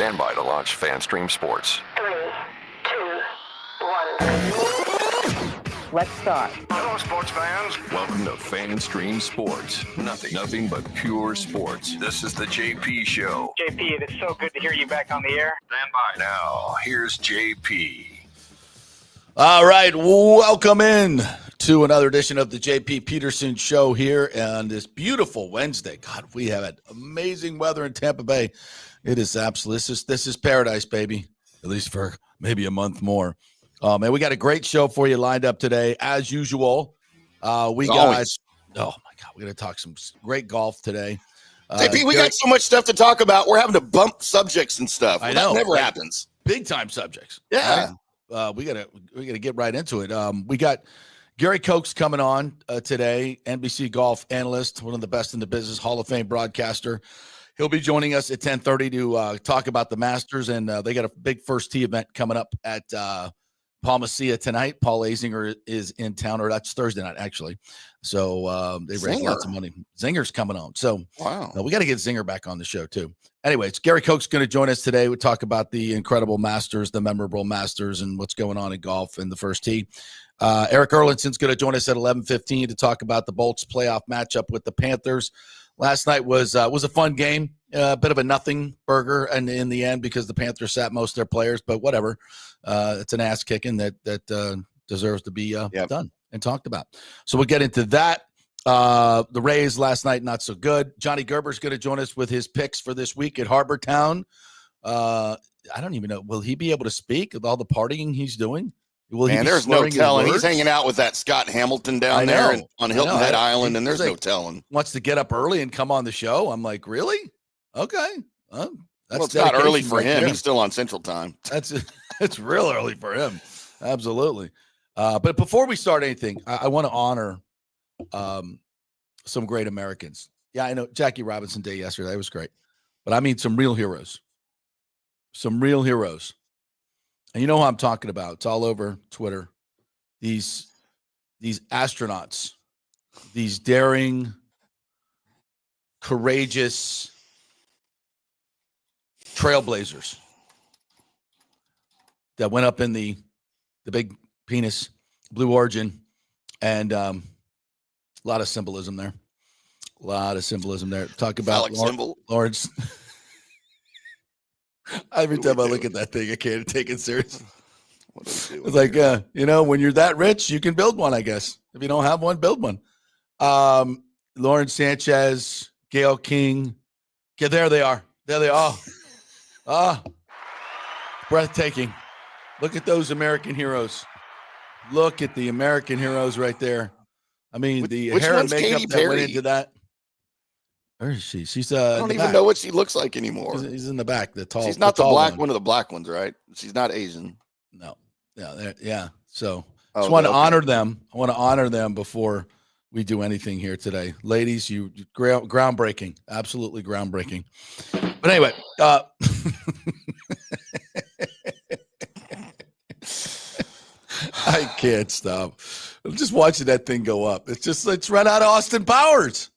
Stand by to launch FanStream Sports. 3, 2, 1. Let's start. Hello, sports fans. Welcome to FanStream Sports. Nothing but pure sports. This is the JP Show. JP, it is so good to hear you back on the air. Stand by. Now, here's JP. All right, welcome in to another edition of the JP Peterson Show here on this beautiful Wednesday. God, we have had amazing weather in Tampa Bay. It is absolutely, this is paradise, baby, at least for maybe a month more. Man, we got a great show for you lined up today, as usual. Oh my God, we're going to talk some great golf today. JP, we got so much stuff to talk about. We're having to bump subjects and stuff. I know. That never happens. Big time subjects. Yeah. Right? We gotta get right into it. We got Gary Koch coming on today, NBC golf analyst, one of the best in the business, Hall of Fame broadcaster. He'll be joining us at 10:30 to talk about the Masters, and they got a big first tee event coming up at Palmacia tonight. Paul Azinger is in town, or that's Thursday night, actually. So they raised lots of money. Zinger's coming on. So wow, we got to get Zinger back on the show, too. Anyways, Gary Koch's going to join us today. We talk about the incredible Masters, the memorable Masters, and what's going on in golf in the first tee. Eric Erlinson's going to join us at 11:15 to talk about the Bolts playoff matchup with the Panthers. Last night was a fun game, a bit of a nothing burger, and in the end, because the Panthers sat most of their players, but whatever. It's an ass kicking that deserves to be done and talked about. So we'll get into that. The Rays last night, not so good. Johnny Gerber's going to join us with his picks for this week at Harbor Town. I don't even know. Will he be able to speak with all the partying he's doing? Will he there's no telling. He's hanging out with that Scott Hamilton down there on Hilton Head Island, and there's no telling. Wants to get up early and come on the show. I'm like, really? Okay. Well, it's not early for him. He's still on Central Time. It's real early for him. Absolutely. But before we start anything, I want to honor some great Americans. Yeah, I know Jackie Robinson Day yesterday. It was great. But I mean some real heroes. Some real heroes. And you know who I'm talking about. It's all over Twitter. These astronauts, these daring, courageous trailblazers that went up in the big penis, Blue Origin, and a lot of symbolism there. A lot of symbolism there. Talk about Lawrence. Every time I look at that thing, I can't take it serious. It's like, when you're that rich, you can build one, I guess. If you don't have one, build one. Lawrence Sanchez, Gail King. Yeah, there they are. There they are. Breathtaking. Look at those American heroes. Look at the American heroes right there. I mean, the hair and makeup Katy that went into that. Where is she? She's I don't even know what she looks like anymore. He's in the back. The tall. She's not the tall black one of the black ones, right? She's not Asian. No. Yeah. So I just want to honor them. I want to honor them before we do anything here today, ladies. You groundbreaking, absolutely groundbreaking. But anyway, I can't stop. I'm just watching that thing go up. It's right out of Austin Powers.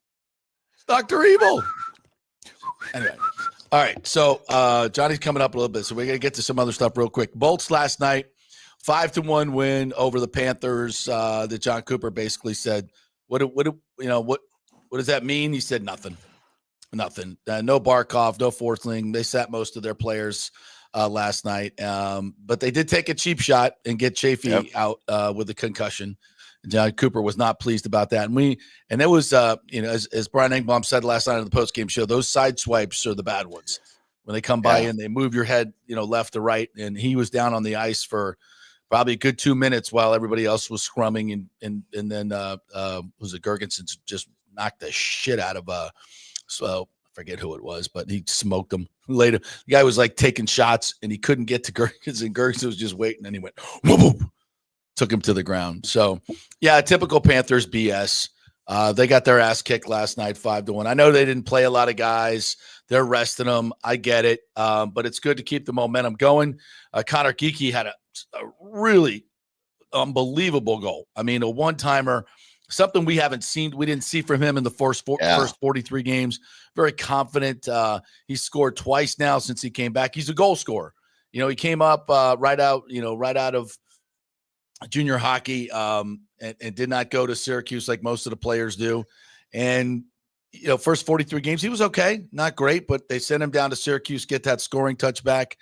Dr. Evil. Anyway. All right. So Johnny's coming up a little bit. So we're going to get to some other stuff real quick. Bolts last night, 5-1 win over the Panthers. That John Cooper basically said, what does that mean? He said nothing. Nothing. No Barkov, no Forsling. They sat most of their players last night. But they did take a cheap shot and get Chafee out with a concussion. John Cooper was not pleased about that. And it was, as Brian Engblom said last night on the postgame show, those side swipes are the bad ones. When they come by and they move your head, left to right. And he was down on the ice for probably a good 2 minutes while everybody else was scrumming. And then was it Gergensen just knocked the shit out of so I forget who it was, but he smoked him later. The guy was like taking shots and he couldn't get to Gergensen. Gergensen was just waiting and he went, whoop, whoop. Took him to the ground. So, yeah, typical Panthers BS. They got their ass kicked last night, 5-1. I know they didn't play a lot of guys. They're resting them. I get it. But it's good to keep the momentum going. Connor Geekie had a really unbelievable goal. I mean, a one-timer something we haven't seen. We didn't see from him in the first 43 games. Very confident. He's scored twice now since he came back. He's a goal scorer. He came up right out of junior hockey and did not go to Syracuse like most of the players do. And, first 43 games, he was okay. Not great, but they sent him down to Syracuse, get that scoring touch back.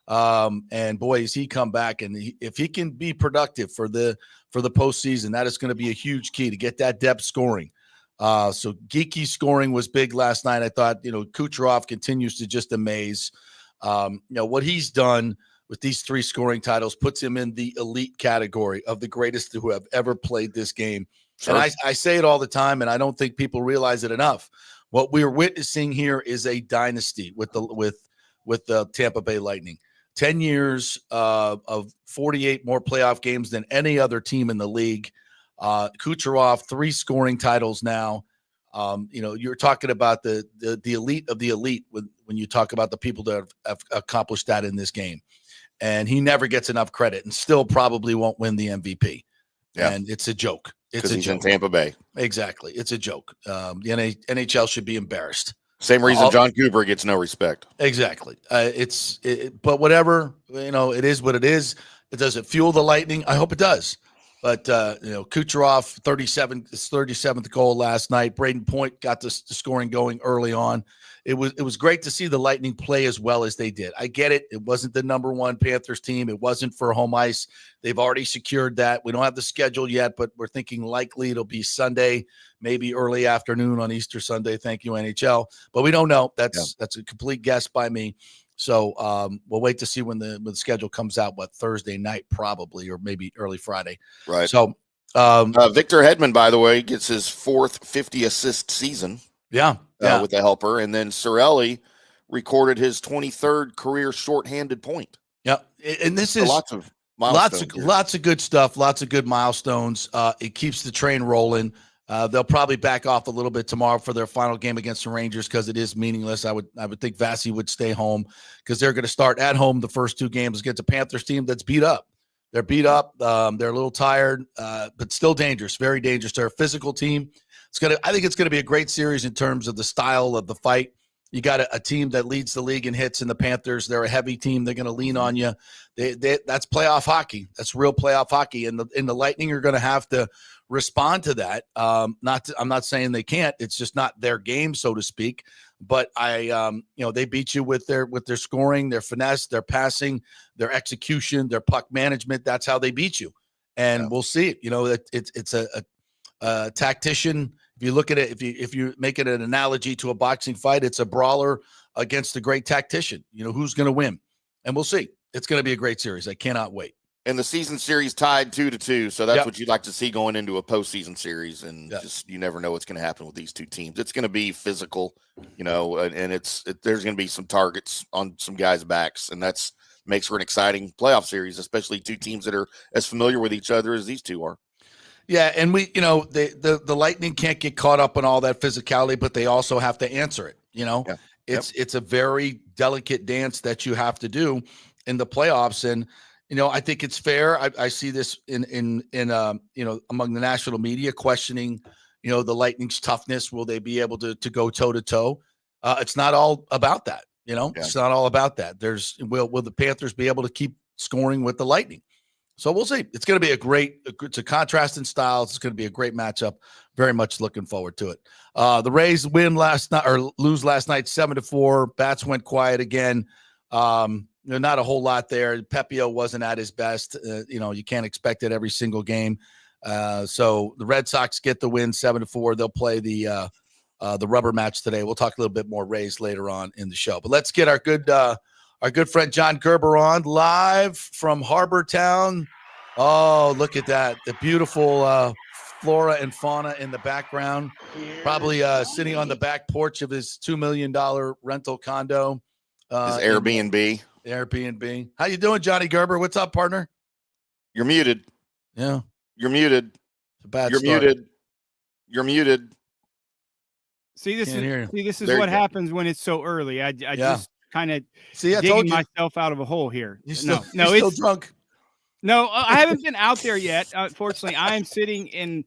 And boy, has he come back. And if he can be productive for the postseason, that is going to be a huge key to get that depth scoring. So Geeky scoring was big last night. I thought, Kucherov continues to just amaze. What he's done with these 3 scoring titles puts him in the elite category of the greatest who have ever played this game. Sure. And I say it all the time, and I don't think people realize it enough. What we're witnessing here is a dynasty with the Tampa Bay Lightning. 10 years of 48 more playoff games than any other team in the league. Kucherov, 3 scoring titles now. You're talking about the elite of the elite when you talk about the people that have accomplished that in this game. And he never gets enough credit and still probably won't win the MVP. Yeah. And it's a joke. It's a joke. In Tampa Bay. Exactly. It's a joke. The NHL should be embarrassed. Same reason John Cooper gets no respect. Exactly. But whatever, it is what it is. Does it fuel the Lightning? I hope it does. But, Kucherov, 37th goal last night. Braden Point got the scoring going early on. It was great to see the Lightning play as well as they did. I get it. It wasn't the number 1 Panthers team. It wasn't for home ice. They've already secured that. We don't have the schedule yet, but we're thinking likely it'll be Sunday, maybe early afternoon on Easter Sunday. Thank you, NHL. But we don't know. That's a complete guess by me. So we'll wait to see when the schedule comes out, Thursday night probably, or maybe early Friday. Right. So Victor Hedman, by the way, gets his 4th 50-assist season. Yeah. With the helper. And then Cirelli recorded his 23rd career shorthanded point. Yeah. And this is lots of good stuff, lots of good milestones. It keeps the train rolling. They'll probably back off a little bit tomorrow for their final game against the Rangers because it is meaningless. I would think Vasi would stay home because they're going to start at home the first 2 games against a Panthers team that's beat up. They're beat up. They're a little tired, but still dangerous, very dangerous. They're a physical team. I think it's going to be a great series in terms of the style of the fight. You got a team that leads the league in hits in the Panthers. They're a heavy team. They're going to lean on you. That's playoff hockey. That's real playoff hockey. And the Lightning are going to have to respond to that. I'm not saying they can't. It's just not their game, so to speak. But they beat you with their scoring, their finesse, their passing, their execution, their puck management. That's how they beat you. And we'll see it. It's a tactician. If you look at it, if you make it an analogy to a boxing fight, it's a brawler against a great tactician. Who's going to win, and we'll see. It's going to be a great series. I cannot wait. And the season series tied 2-2, so that's what you'd like to see going into a postseason series. And just you never know what's going to happen with these 2 teams. It's going to be physical, and there's going to be some targets on some guys' backs, and that's makes for an exciting playoff series, especially 2 teams that are as familiar with each other as these 2 are. Yeah, and the Lightning can't get caught up in all that physicality, but they also have to answer it. It's a very delicate dance that you have to do in the playoffs, and I think it's fair. I see this in among the national media questioning the Lightning's toughness. Will they be able to go toe to toe? It's not all about that. It's not all about that. Will the Panthers be able to keep scoring with the Lightning? So we'll see. It's going to be it's a contrast in styles. It's going to be a great matchup. Very much looking forward to it. The Rays lose last night, 7-4. Bats went quiet again. Not a whole lot there. Pepio wasn't at his best. You can't expect it every single game. So the Red Sox get the win 7-4. They'll play the rubber match today. We'll talk a little bit more Rays later on in the show. But let's get our good friend John Gerber on live from Harbor Town. Oh, look at that. The beautiful flora and fauna in the background. Probably sitting on the back porch of his $2 million rental condo. His Airbnb. Airbnb. How you doing, Johnny Gerber? What's up, partner? You're muted. Yeah. You're muted. It's a bad You're start. muted. You're muted. See, this is what happens when it's so early. I just kind of digging myself out of a hole here. You're still drunk. No, I haven't been out there yet. Fortunately, I am sitting in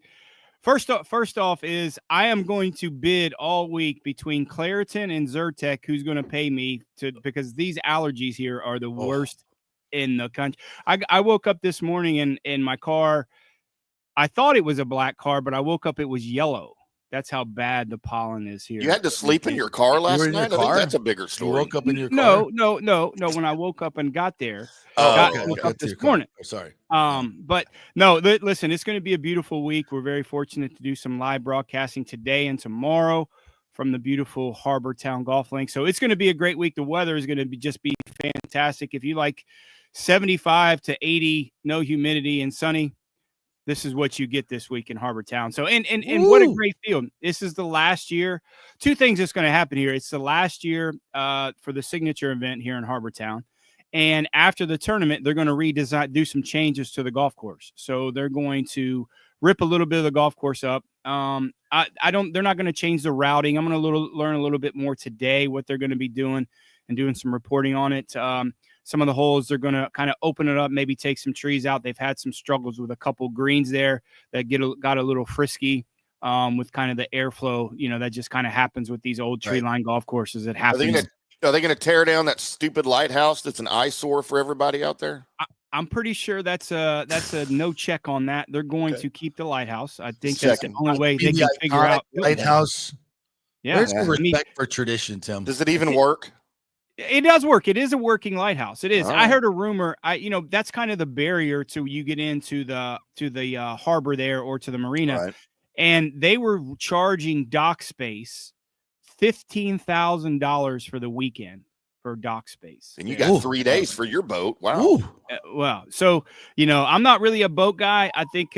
First off is I am going to bid all week between Claritin and Zyrtec who's going to pay me because these allergies here are the worst in the country. I woke up this morning in my car. I thought it was a black car, but I woke up, it was yellow. That's how bad the pollen is here. You had to sleep in your car last night? I think that's a bigger story. You woke up in your car? No. When I woke up and got there, woke up this morning. Sorry. But no, listen, it's going to be a beautiful week. We're very fortunate to do some live broadcasting today and tomorrow from the beautiful Harbor Town Golf Link. So it's going to be a great week. The weather is going to just be fantastic. If you like 75 to 80, no humidity and sunny, this is what you get this week in Harbor Town. So, and what a great field. This is the last year. Two things that's going to happen here. It's the last year for the signature event here in Harbor Town. And after the tournament, they're going to do some changes to the golf course. So they're going to rip a little bit of the golf course up. They're not going to change the routing. I'm going to learn a little bit more today, what they're going to be doing and doing some reporting on it. Some of the holes, they're going to kind of open it up, maybe take some trees out. They've had some struggles with a couple greens there that got a little frisky with kind of the airflow. That just kind of happens with these old tree line golf courses. It happens. Are they going to tear down that stupid lighthouse that's an eyesore for everybody out there? I'm pretty sure that's a no check on that. They're going to keep the lighthouse. I think that's the only way they can figure out. Lighthouse. Yeah. Where's the respect for tradition, Tim? Does it even work? It does work. It is a working lighthouse. It is. Right. I heard a rumor. That's kind of the barrier to you get into the harbor there or to the marina. Right. And they were charging dock space $15,000 for the weekend for dock space. And you got 3 days for your boat. Wow. Well, so I'm not really a boat guy. I think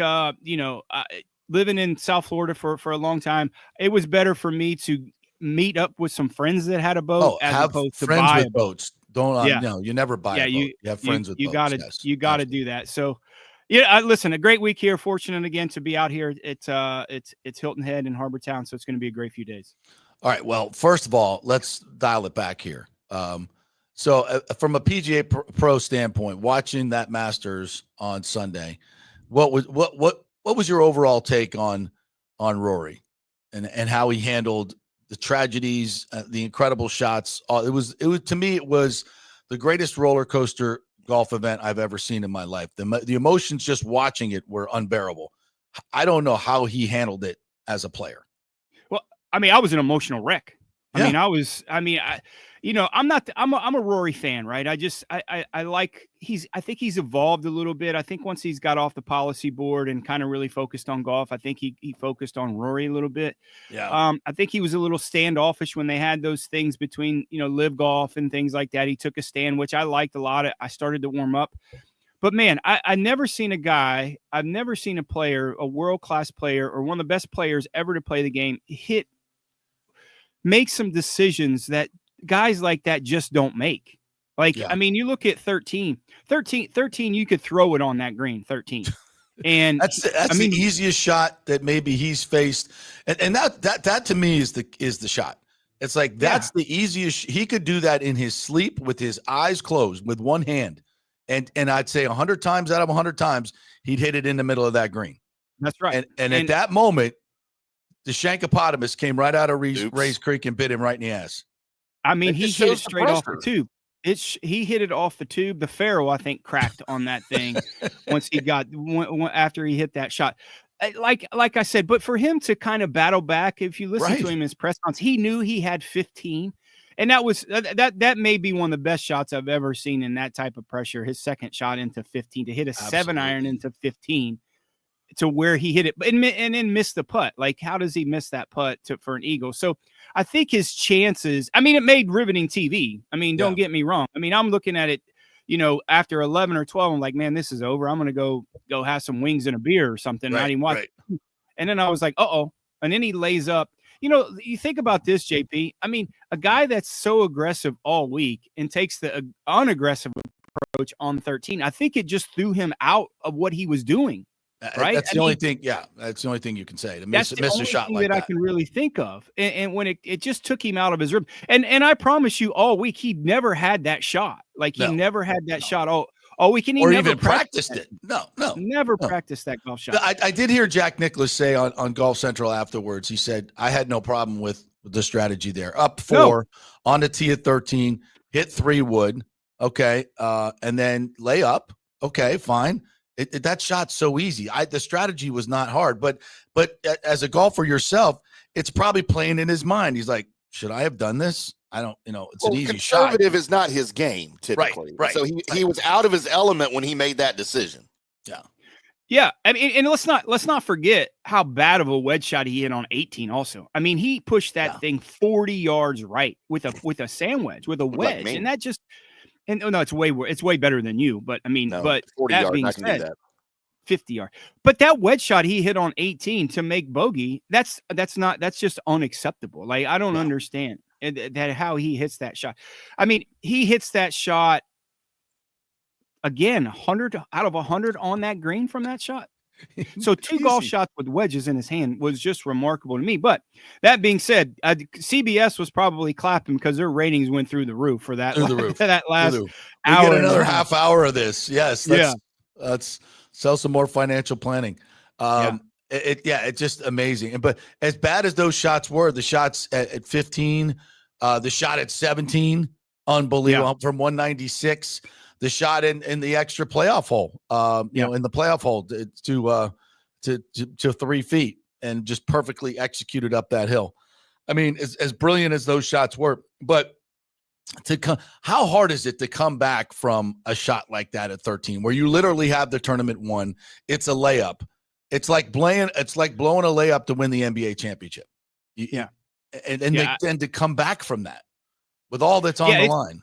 living in South Florida for a long time, it was better for me to meet up with some friends that had a boat as opposed to buy a boat. You never buy a boat. You have friends with boats. You got to do that. So listen, a great week here. Fortunate again to be out here. It's Hilton Head in Harbor Town, so it's going to be a great few days. All right. Well, first of all, let's dial it back here. So from a PGA Pro standpoint, watching that Masters on Sunday, what was your overall take on Rory and how he handled the tragedies, the incredible shots? It was to me, it was the greatest roller coaster golf event I've ever seen in my life. The emotions just watching it were unbearable. I don't know how he handled it as a player. Well, I was an emotional wreck. I'm a Rory fan, right? I think he's evolved a little bit. I think once he's got off the policy board and kind of really focused on golf, I think he focused on Rory a little bit. Yeah. I think he was a little standoffish when they had those things between, Live Golf and things like that. He took a stand, which I liked a lot. I started to warm up. But man, I've never seen a player, a world-class player or one of the best players ever to play the game make some decisions that guys like that just don't make. You look at 13, you could throw it on that green 13. And that's the easiest shot that maybe he's faced. And that to me is the shot. It's like, that's the easiest. He could do that in his sleep with his eyes closed with one hand. And I'd say 100 times out of 100 times, he'd hit it in the middle of that green. That's right. And at that moment, the Shankopotamus came right out of Ray's Creek and bit him right in the ass. He hit it straight off the tube. He hit it off the tube. The Pharaoh, I think, cracked on that thing once he got after he hit that shot. Like I said, but for him to kind of battle back, if you listen to him in his press conference, he knew he had 15, and that may be one of the best shots I've ever seen in that type of pressure. His second shot into 15 to hit a 7-iron into 15. To where he hit it and then missed the putt. Like, how does he miss that putt for an eagle? So I think his chances, it made riveting TV. Don't get me wrong. I'm looking at it, after 11 or 12, I'm like, man, this is over. I'm going to go have some wings and a beer or something. Not even watch. Right. And then I was like, uh-oh. And then he lays up. You think about this, JP. A guy that's so aggressive all week and takes the unaggressive approach on 13, I think it just threw him out of what he was doing. Right. That's the only thing. Yeah. That's the only thing you can say to miss a shot like that. I can really think of. And when it just took him out of his rhythm. And I promise you all week, he never had that shot. Like he never had that shot all weekend. He or never even practiced it. No. Never practiced that golf shot. I did hear Jack Nicklaus say on Golf Central afterwards, he said, I had no problem with the strategy there. Up 4 on the tee at 13, hit 3 wood. Okay. And then lay up. Okay, fine. That shot's so easy. The strategy was not hard, but as a golfer yourself, it's probably playing in his mind. He's like, should I have done this? I don't, it's an easy shot. Conservative is not his game typically. Right. So he was out of his element when he made that decision. Yeah. Yeah, I mean, and let's not forget how bad of a wedge shot he hit on 18. Also, I mean, he pushed that thing 40 yards right with a sand wedge, with a wedge, and that just, and no, it's way better than you. But I mean, but 40 that yards, being I can do said, that. 50 yards. But that wedge shot he hit on 18 to make bogey, that's just unacceptable. Like, I don't understand that how he hits that shot. I mean, he hits that shot. Again, 100 out of 100 on that green from that shot. So 2 golf shots with wedges in his hand was just remarkable to me. But that being said, CBS was probably clapping because their ratings went through the roof for that. That last hour. We get another half hour of this. Yes. Let's sell some more financial planning. It's just amazing. But as bad as those shots were, the shots at 15, the shot at 17, unbelievable from 196. The shot in the extra playoff hole, in the playoff hole to 3 feet and just perfectly executed up that hill. I mean, as brilliant as those shots were, but how hard is it to come back from a shot like that at 13, where you literally have the tournament won? It's a layup. It's like blowing a layup to win the NBA championship. And to come back from that with all that's on the line.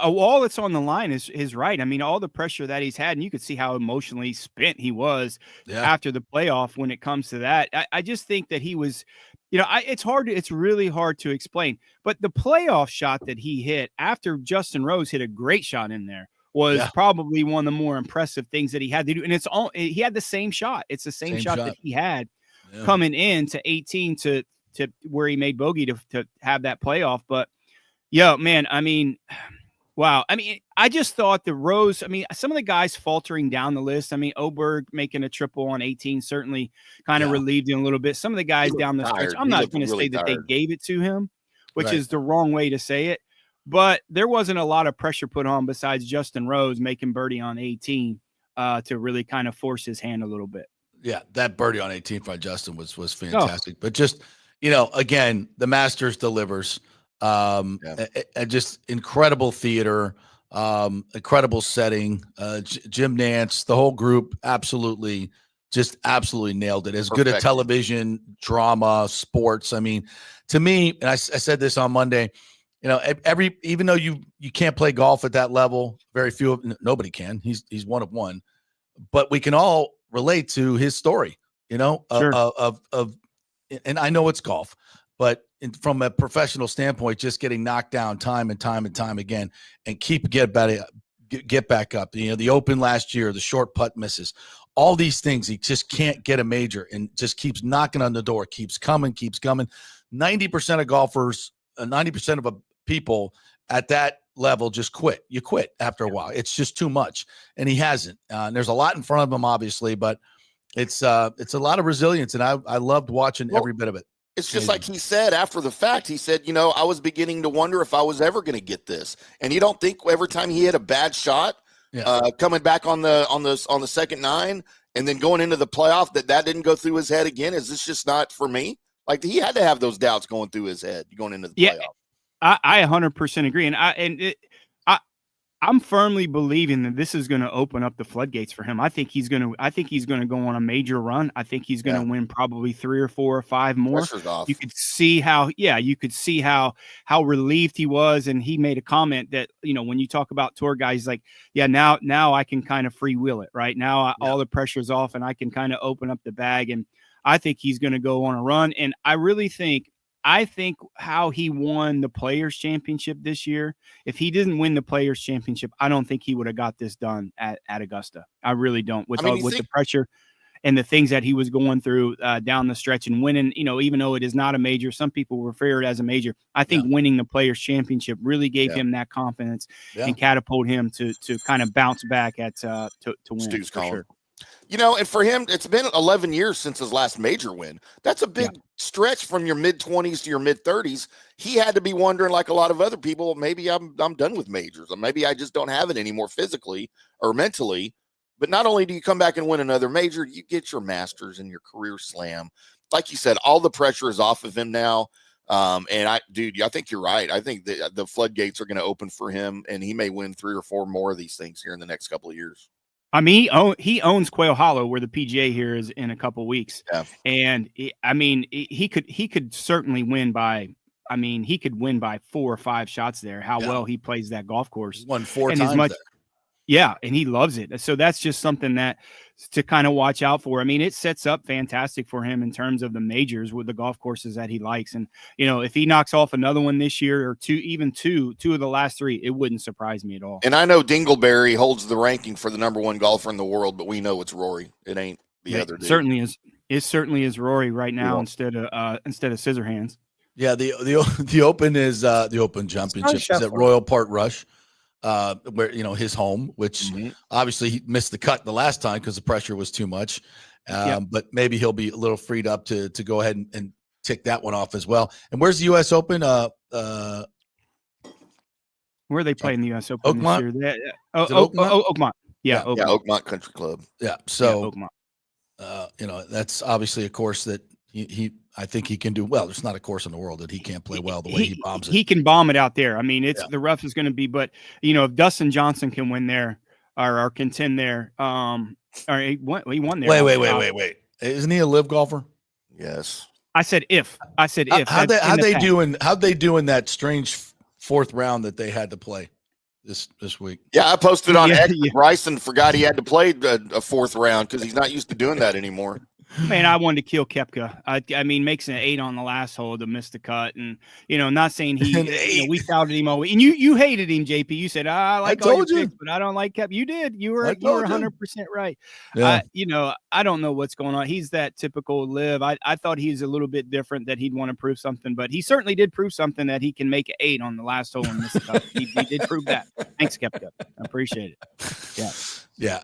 All that's on the line is right. I mean, all the pressure that he's had, and you could see how emotionally spent he was after the playoff when it comes to that. I just think that he was, it's really hard to explain. But the playoff shot that he hit after Justin Rose hit a great shot in there was probably one of the more impressive things that he had to do. And he had the same shot. It's the same shot that he had coming in to 18 to where he made bogey to have that playoff. But yeah, man, I mean, wow. I mean, I just thought the Rose, I mean, some of the guys faltering down the list. I mean, Oberg making a triple on 18 certainly kind of relieved him a little bit. Some of the guys down the stretch, I'm not going to say that they gave it to him, which is the wrong way to say it. But there wasn't a lot of pressure put on besides Justin Rose making birdie on 18 to really kind of force his hand a little bit. Yeah, that birdie on 18 by Justin was fantastic. But just, again, the Masters delivers. Just incredible theater, incredible setting, Jim Nantz, the whole group absolutely nailed it. As good at television, drama, sports. I mean, to me, and I said this on Monday, even though you can't play golf at that level, nobody can. He's one of one, but we can all relate to his story, of and I know it's golf, but from a professional standpoint, just getting knocked down time and time again, and get back up. The Open last year, the short putt misses, all these things. He just can't get a major, and just keeps knocking on the door, keeps coming. 90% of golfers, 90% of people at that level just quit. You quit after a while. It's just too much, and he hasn't. And there's a lot in front of him, obviously, but it's a lot of resilience, and I loved watching every bit of it. It's just like he said after the fact. He said, I was beginning to wonder if I was ever going to get this. And you don't think every time he hit a bad shot, coming back on the second 9 and then going into the playoff, that didn't go through his head again? Is this just not for me? Like, he had to have those doubts going through his head going into the playoff. I 100% agree. And I'm firmly believing that this is going to open up the floodgates for him. I think he's going to go on a major run. I think he's going to win probably 3 or 4 or 5 more. Pressure's off. You could see how relieved he was. And he made a comment that, when you talk about tour guys, like, now I can kind of freewheel it right now. All the pressure's off and I can kind of open up the bag. And I think he's going to go on a run. And I think how he won the Players Championship this year, if he didn't win the Players Championship, I don't think he would have got this done at Augusta. I really don't. With the pressure. and the things that he was going through down the stretch and winning, even though it is not a major, some people refer it as a major. I think winning the Players Championship really gave him that confidence and catapulted him to kind of bounce back to win. Stu's for calling. sure. And for him, it's been 11 years since his last major win. That's a big stretch from your mid-20s to your mid-30s. He had to be wondering, like a lot of other people, maybe I'm done with majors, or maybe I just don't have it anymore physically or mentally. But not only do you come back and win another major, you get your Masters and your career slam. Like you said, all the pressure is off of him now. And I think you're right. I think the floodgates are going to open for him, and he may win 3 or 4 more of these things here in the next couple of years. I mean, he owns Quail Hollow, where the PGA here is in a couple weeks, and he could certainly win by. I mean, he could win by 4 or 5 shots there. How well he plays that golf course. He's won 4 times there. Yeah, and he loves it. So that's just something that to kind of watch out for. I mean, it sets up fantastic for him in terms of the majors with the golf courses that he likes. And, if he knocks off another one this year or two of the last 3, it wouldn't surprise me at all. And I know Dingleberry holds the ranking for the #1 golfer in the world, but we know it's Rory. It ain't the other dude. Certainly is. It certainly is Rory right now instead of Scissorhands. Yeah, the Open is the Open Championship is at Royal Park Rush. Where his home, which obviously he missed the cut the last time because the pressure was too much. But maybe he'll be a little freed up to go ahead and tick that one off as well. And where's the U.S. Open? Where are they playing the U.S. Open Oakmont? this year? Oakmont. Yeah, Oakmont Country Club. Yeah, so Oakmont. that's obviously a course that I think he can do well. There's not a course in the world that he can't play well the way he bombs it. He can bomb it out there. I mean, the rough is going to be, but if Dustin Johnson can win there or contend there, or he won there. Wait. Isn't he a live golfer? Yes. I said if. How'd they do in that strange 4th round that they had to play this week? Yeah, I posted on X. Bryson forgot he had to play a 4th round because he's not used to doing that anymore. Man, I wanted to kill Koepka. I mean, makes an 8 on the last hole to miss the cut, and not saying we touted him all. And you hated him, JP. You said I like all your picks, but I don't like Koepka. You did. You were 100% right. Yeah. I don't know what's going on. He's that typical live. I thought he's a little bit different, that he'd want to prove something, but he certainly did prove something, that he can make an 8 on the last hole and miss the cut. He did prove that. Thanks, Koepka. I appreciate it. Yeah. Yeah,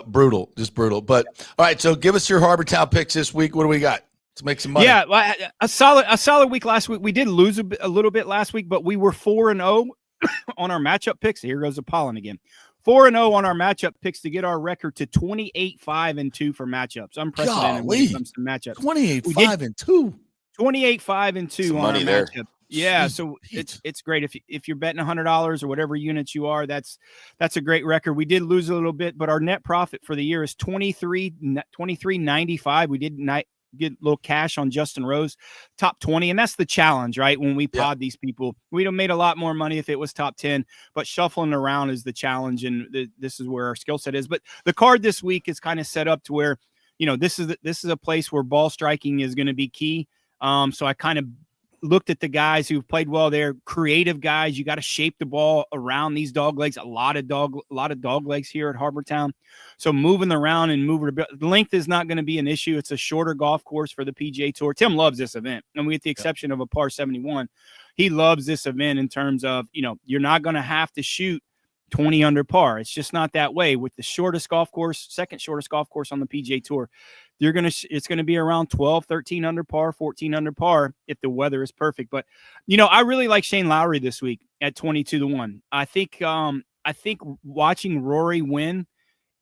brutal, just brutal. But all right, so give us your Harbor Town picks this week. What do we got? Let's make some money. Yeah, a solid week last week. We did lose a little bit last week, but we were 4-0 on our matchup picks. Here goes the pollen again. 4-0 on our matchup picks to get our record to 28-5-2 for matchups. Unprecedented when it comes to matchups. 28-5-2. 28-5-2 on our matchup. Yeah, so it's great if you're betting $100 or whatever units you are. That's a great record. We did lose a little bit, but our net profit for the year is $23.95. We did get a little cash on Justin Rose, top 20, and that's the challenge, right? When we pod these people, we'd have made a lot more money if it was top 10, but shuffling around is the challenge, and this is where our skill set is. But the card this week is kind of set up to where this is a place where ball striking is going to be key. So I kind of looked at the guys who've played well there, creative guys. You got to shape the ball around these dog legs. A lot of dog legs here at Harbor Town. So moving around and moving a bit. The length is not going to be an issue. It's a shorter golf course for the PGA Tour. Tim loves this event, and with the exception of a par 71, he loves this event in terms of you're not going to have to shoot 20 under par. It's just not that way. With the shortest golf course, second shortest golf course on the PGA Tour, it's going to be around 12, 13 under par, 14 under par if the weather is perfect. But I really like Shane Lowry this week at 22-1. I think watching Rory win,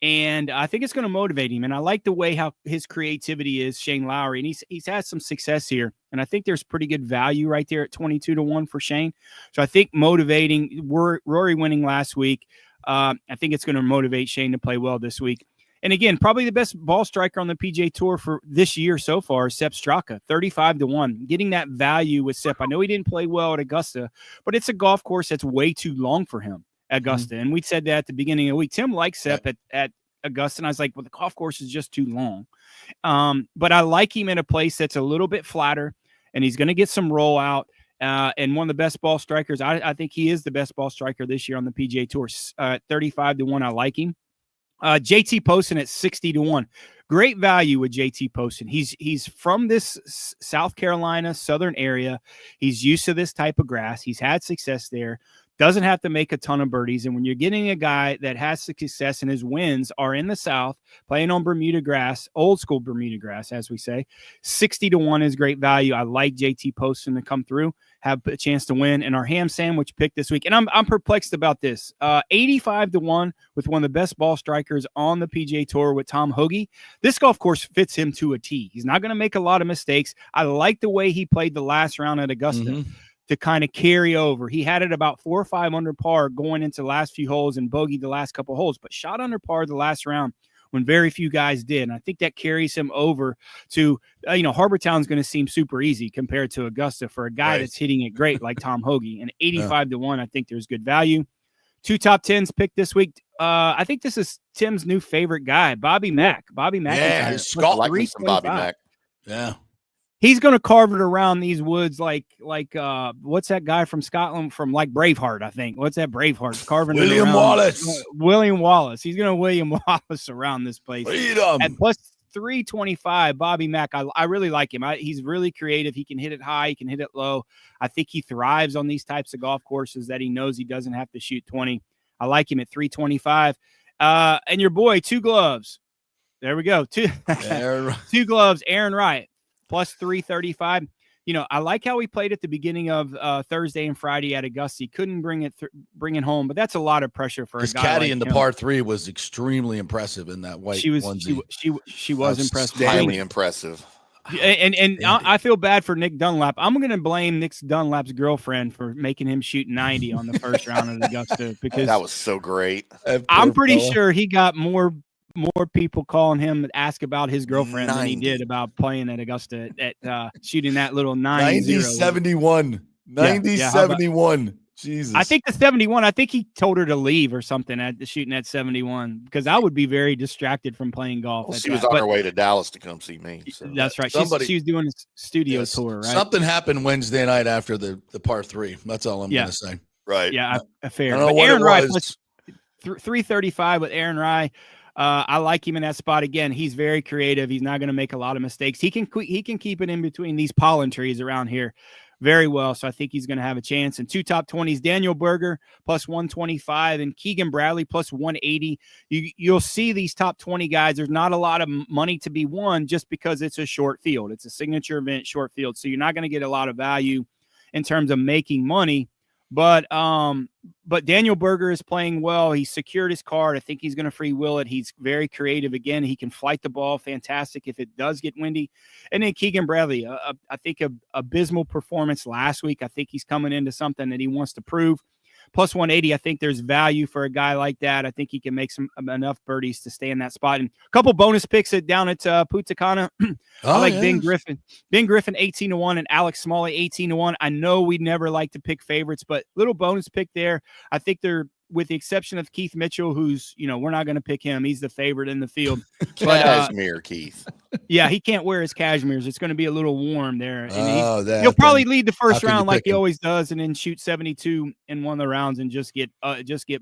and I think it's going to motivate him. And I like the way how his creativity is, Shane Lowry, and he's had some success here. And I think there's pretty good value right there at 22-1 for Shane. So I think motivating Rory winning last week, I think it's going to motivate Shane to play well this week. And again, probably the best ball striker on the PGA Tour for this year so far is Sepp Straka, 35-1. Getting that value with Sepp. I know he didn't play well at Augusta, but it's a golf course that's way too long for him, Augusta. And we said that at the beginning of the week. Tim likes Sepp at Augusta, and I was like, well, the golf course is just too long. But I like him in a place that's a little bit flatter, and he's going to get some rollout. And one of the best ball strikers. I think he is the best ball striker this year on the PGA Tour. 35-1. I like him. JT Poston at 60-1. great value with JT Poston. He's from this South Carolina southern area. He's used to this type of grass. He's had success there. Doesn't have to make a ton of birdies. And when you're getting a guy that has success and his wins are in the South, playing on Bermuda grass, old school Bermuda grass, as we say, 60-1 is great value. I like JT Poston to come through, have a chance to win. And our ham sandwich pick this week, and I'm perplexed about this, 85-1 with one of the best ball strikers on the PGA Tour with Tom Hoge. This golf course fits him to a T. He's not going to make a lot of mistakes. I like the way he played the last round at Augusta. To kind of carry over. He had it about 4 or 5 under par going into the last few holes and bogeyed the last couple holes, but shot under par the last round when very few guys did. And I think that carries him over to, Harbour Town's going to seem super easy compared to Augusta for a guy that's hitting it great like Tom Hoge. And 85-1, I think there's good value. 2 top 10s picked this week. I think this is Tim's new favorite guy, Bobby Mack. Bobby Mack. Yeah, Scott like me some Bobby Mack. Yeah. He's going to carve it around these woods like what's that guy from Scotland from like Braveheart, I think. What's that Braveheart? Carving William it around. Wallace. William Wallace. He's going to William Wallace around this place. Freedom. At plus 325, Bobby Mack, I really like him. He's really creative. He can hit it high. He can hit it low. I think he thrives on these types of golf courses that he knows he doesn't have to shoot 20. I like him at 325. And your boy, 2 gloves. There we go. Two gloves, Aaron Wright. Plus 335. I like how he played at the beginning of Thursday and Friday at Augusta. He couldn't bring it home, but that's a lot of pressure for a guy. Caddy like in the him. par 3 was extremely impressive in that white onesie. She was impressive. Highly impressive. And I feel bad for Nick Dunlap. I'm going to blame Nick Dunlap's girlfriend for making him shoot 90 on the first round at Augusta because that was so great. I'm pretty sure he got more people calling him to ask about his girlfriend 90. Than he did about playing at Augusta at shooting that little 90-71. 90-71. Jesus. I think the 71, I think he told her to leave or something at shooting at 71 because I would be very distracted from playing golf. Well, she was on her way to Dallas to come see me. So. That's right. She was doing a studio tour, right? Something happened Wednesday night after the par 3. That's all I'm going to say. Right. Yeah, fair. I don't know what Aaron it was. 335 with Aaron Rye. I like him in that spot. Again, he's very creative. He's not going to make a lot of mistakes. He can keep it in between these pollen trees around here very well. So I think he's going to have a chance. And 2 top 20s, Daniel Berger plus 125 and Keegan Bradley plus 180. You'll see these top 20 guys. There's not a lot of money to be won just because it's a short field. It's a signature event, short field. So you're not going to get a lot of value in terms of making money. But Daniel Berger is playing well. He secured his card. I think he's going to free will it. He's very creative. Again, he can flight the ball fantastic if it does get windy. And then Keegan Bradley, I think a abysmal performance last week. I think he's coming into something that he wants to prove. Plus 180, I think there's value for a guy like that. I think he can make enough birdies to stay in that spot. And a couple bonus picks down at Punta Cana. I like Ben Griffin. Ben Griffin, 18-1, and Alex Smalley, 18-1. I know we never like to pick favorites, but little bonus pick there. I think they're, with the exception of Keith Mitchell, who's, we're not going to pick him. He's the favorite in the field. Cashmere, Keith. Yeah, he can't wear his cashmeres. It's going to be a little warm there. And he'll probably lead the first round like he always does, and then shoot 72 in one of the rounds and just get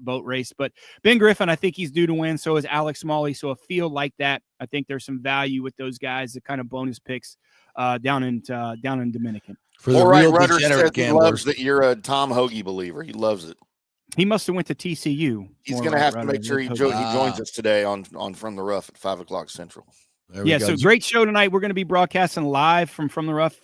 boat raced. But Ben Griffin, I think he's due to win. So is Alex Smalley. So a field like that, I think there's some value with those guys. The kind of bonus picks down in Dominican. For the real degenerate gamblers. Loves that you're a Tom Hoge believer. He loves it. He must have went to TCU. He's going to have to make sure he joins us today on From the Rough at 5:00 Central. Yeah, so great show tonight. We're going to be broadcasting live from the Rough.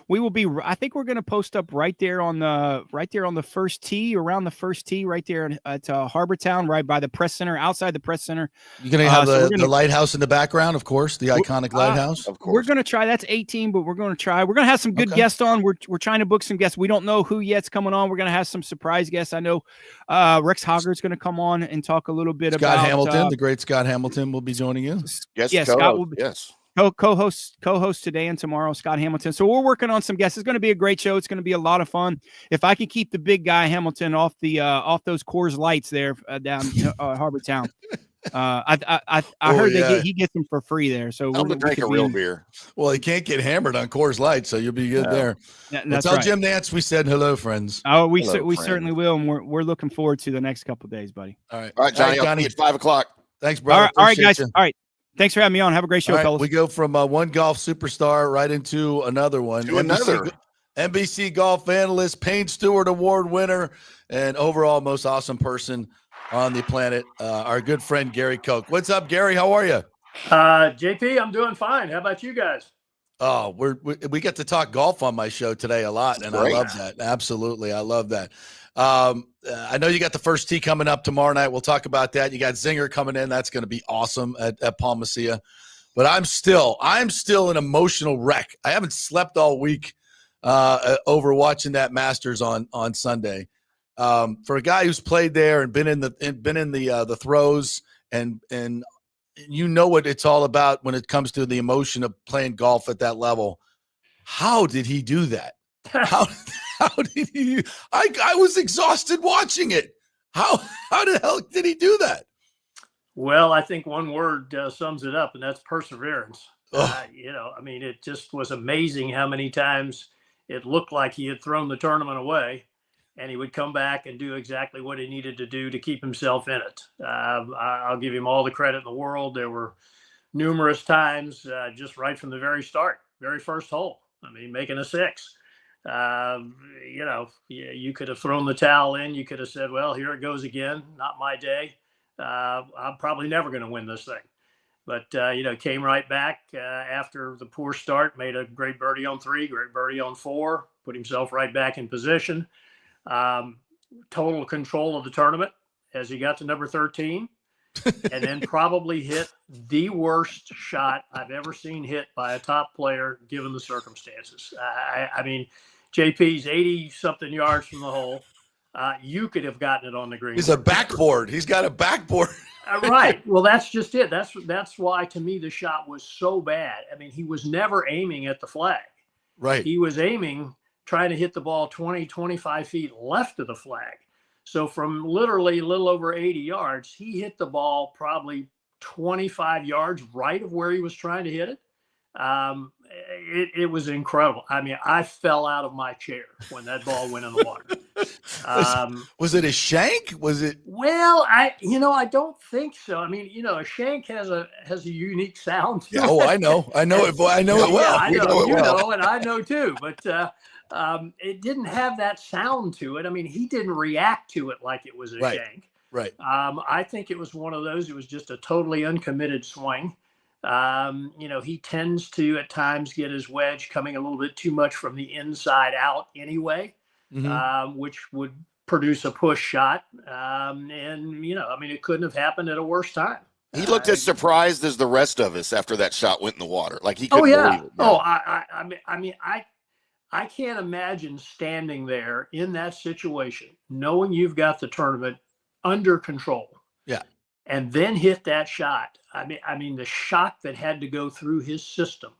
We will be. I think we're going to post up right there on the first tee, around the first tee, right there at Harbour Town, right by the press center, outside the press center. You're going to have the lighthouse in the background, of course, the iconic lighthouse. Of course, we're going to try. That's 18, but we're going to try. We're going to have some good guests on. We're trying to book some guests. We don't know who yet's coming on. We're going to have some surprise guests. I know Rex Hogger's going to come on and talk a little bit about Scott Hamilton. The great Scott Hamilton will be joining you. Yes, Scott will be. Yes. Co-host today and tomorrow, Scott Hamilton. So we're working on some guests. It's going to be a great show. It's going to be a lot of fun. If I can keep the big guy Hamilton off those Coors Lights there down Harbour Town. I heard he gets them for free there. So we're going to drink a real beer. Well, he can't get hammered on Coors Light, so you'll be good there. Yeah, tell Jim Nance we said hello, friends. Oh, we certainly will, and we're looking forward to the next couple of days, buddy. All right, Johnny. I'll see you at 5:00. Thanks, brother. All right, guys. You. All right. Thanks for having me on. Have a great show, All right, fellas. we go from one golf superstar right into another one. NBC golf analyst, Payne Stewart Award winner, and overall most awesome person on the planet, our good friend Gary Koch. What's up, Gary? How are you? JP, I'm doing fine. How about you guys? Oh, we get to talk golf on my show today a lot, and Great. I love that. Absolutely, I love that. I know you got the first tee coming up tomorrow night. We'll talk about that. You got Zinger coming in. That's going to be awesome at Palm Mesiah. But I'm still an emotional wreck. I haven't slept all week over watching that Masters on Sunday. For a guy who's played there and been in the throes and you know what it's all about when it comes to the emotion of playing golf at that level. How did he do that? How did he? I was exhausted watching it. How the hell did he do that? Well, I think one word sums it up, and that's perseverance. It just was amazing how many times it looked like he had thrown the tournament away, and he would come back and do exactly what he needed to do to keep himself in it. I'll give him all the credit in the world. There were numerous times just right from the very start, very first hole. I mean, making a 6. You could have thrown the towel in. You could have said, well, here it goes again. Not my day. I'm probably never going to win this thing. But, came right back after the poor start, made a great birdie on 3, great birdie on 4, put himself right back in position. Total control of the tournament as he got to number 13, and then probably hit the worst shot I've ever seen hit by a top player given the circumstances. I mean, JP's 80-something yards from the hole. You could have gotten it on the green. He's a backboard. He's got a backboard. Right. Well, that's just it. That's why, to me, the shot was so bad. I mean, he was never aiming at the flag. Right. He was trying to hit the ball 20, 25 feet left of the flag. So from literally a little over 80 yards, he hit the ball probably 25 yards right of where he was trying to hit it. It was incredible. I mean, I fell out of my chair when that ball went in the water. Was it a shank? Was it? Well, I don't think so. I mean, a shank has a unique sound. Yeah, I know it. I know it well. Yeah, know, and I know too. But it didn't have that sound to it. I mean, he didn't react to it like it was a shank. Right. I think it was one of those. It was just a totally uncommitted swing. He tends to at times get his wedge coming a little bit too much from the inside out anyway, which would produce a push shot. It couldn't have happened at a worse time. He looked as surprised as the rest of us after that shot went in the water. Like he couldn't believe it. Yeah. I can't imagine standing there in that situation, knowing you've got the tournament under control. Yeah. And then hit that shot. I mean, the shock that had to go through his system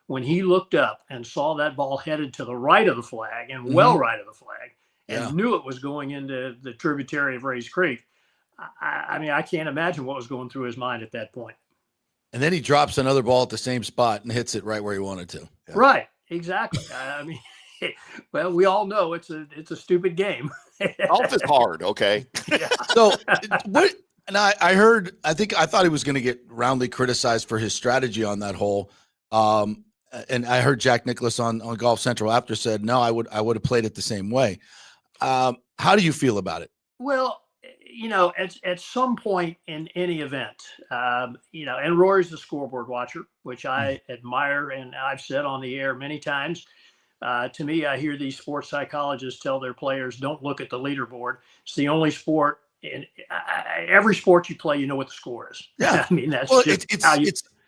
when he looked up and saw that ball headed to the right of the flag and well right of the flag and knew it was going into the tributary of Rays Creek. I can't imagine what was going through his mind at that point. And then he drops another ball at the same spot and hits it right where he wanted to. Yeah. Right. Exactly. I mean, well, we all know it's a stupid game. Golf is hard. Okay. Yeah. So what? And I thought he was going to get roundly criticized for his strategy on that hole. And I heard Jack Nicklaus on Golf Central after said, no, I would have played it the same way. How do you feel about it? Well, at some point in any event, and Rory's the scoreboard watcher, which I admire. And I've said on the air many times, to me, I hear these sports psychologists tell their players, don't look at the leaderboard. It's the only sport. In every sport you play, you know what the score is. Yeah, I mean that's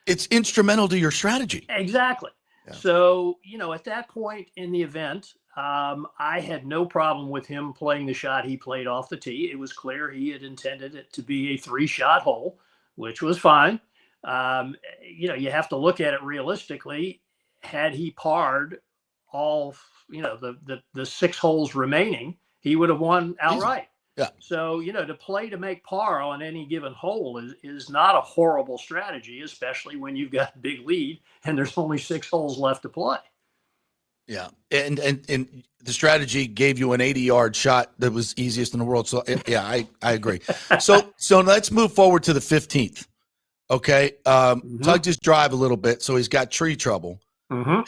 it's instrumental to your strategy. Exactly. Yeah. So at that point in the event, I had no problem with him playing the shot he played off the tee. It was clear he had intended it to be a 3-shot hole, which was fine. You have to look at it realistically. Had he parred all, the 6 holes remaining, he would have won outright. Yeah. So, to play to make par on any given hole is not a horrible strategy, especially when you've got a big lead and there's only 6 holes left to play. Yeah. And the strategy gave you an 80-yard shot that was easiest in the world. So, yeah, I agree. So let's move forward to the 15th. Okay. Tugged his drive a little bit, so he's got tree trouble. Mm-hmm.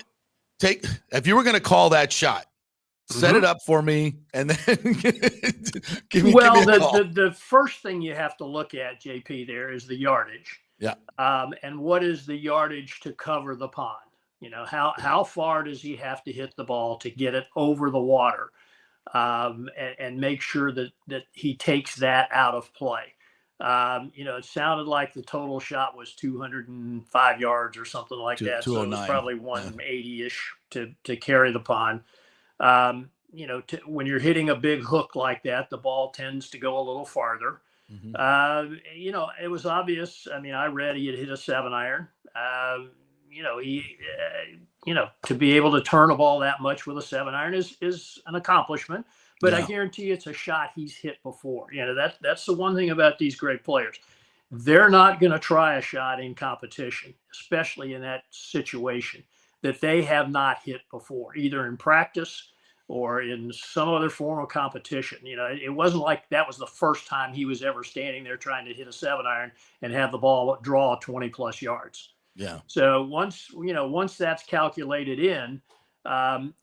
If you were going to call that shot, set it up for me, and then give me a call. The first thing you have to look at, JP, there is the yardage. Yeah. And what is the yardage to cover the pond? You know, how far does he have to hit the ball to get it over the water, and make sure that he takes that out of play. You know, it sounded like the total shot was 205 yards or something like that. So it was probably 180-ish to carry the pond. You know, when you're hitting a big hook like that, the ball tends to go a little farther. You know, it was obvious. I mean, I read he had hit a 7-iron. You know, you know, to be able to turn a ball that much with a 7-iron is an accomplishment. But I guarantee you it's a shot he's hit before. You know, that's the one thing about these great players. They're not going to try a shot in competition, especially in that situation, that they have not hit before, either in practice or in some other form of competition. You know, it wasn't like that was the first time he was ever standing there trying to hit a 7-iron and have the ball draw 20+ yards. Yeah. So once that's calculated in, and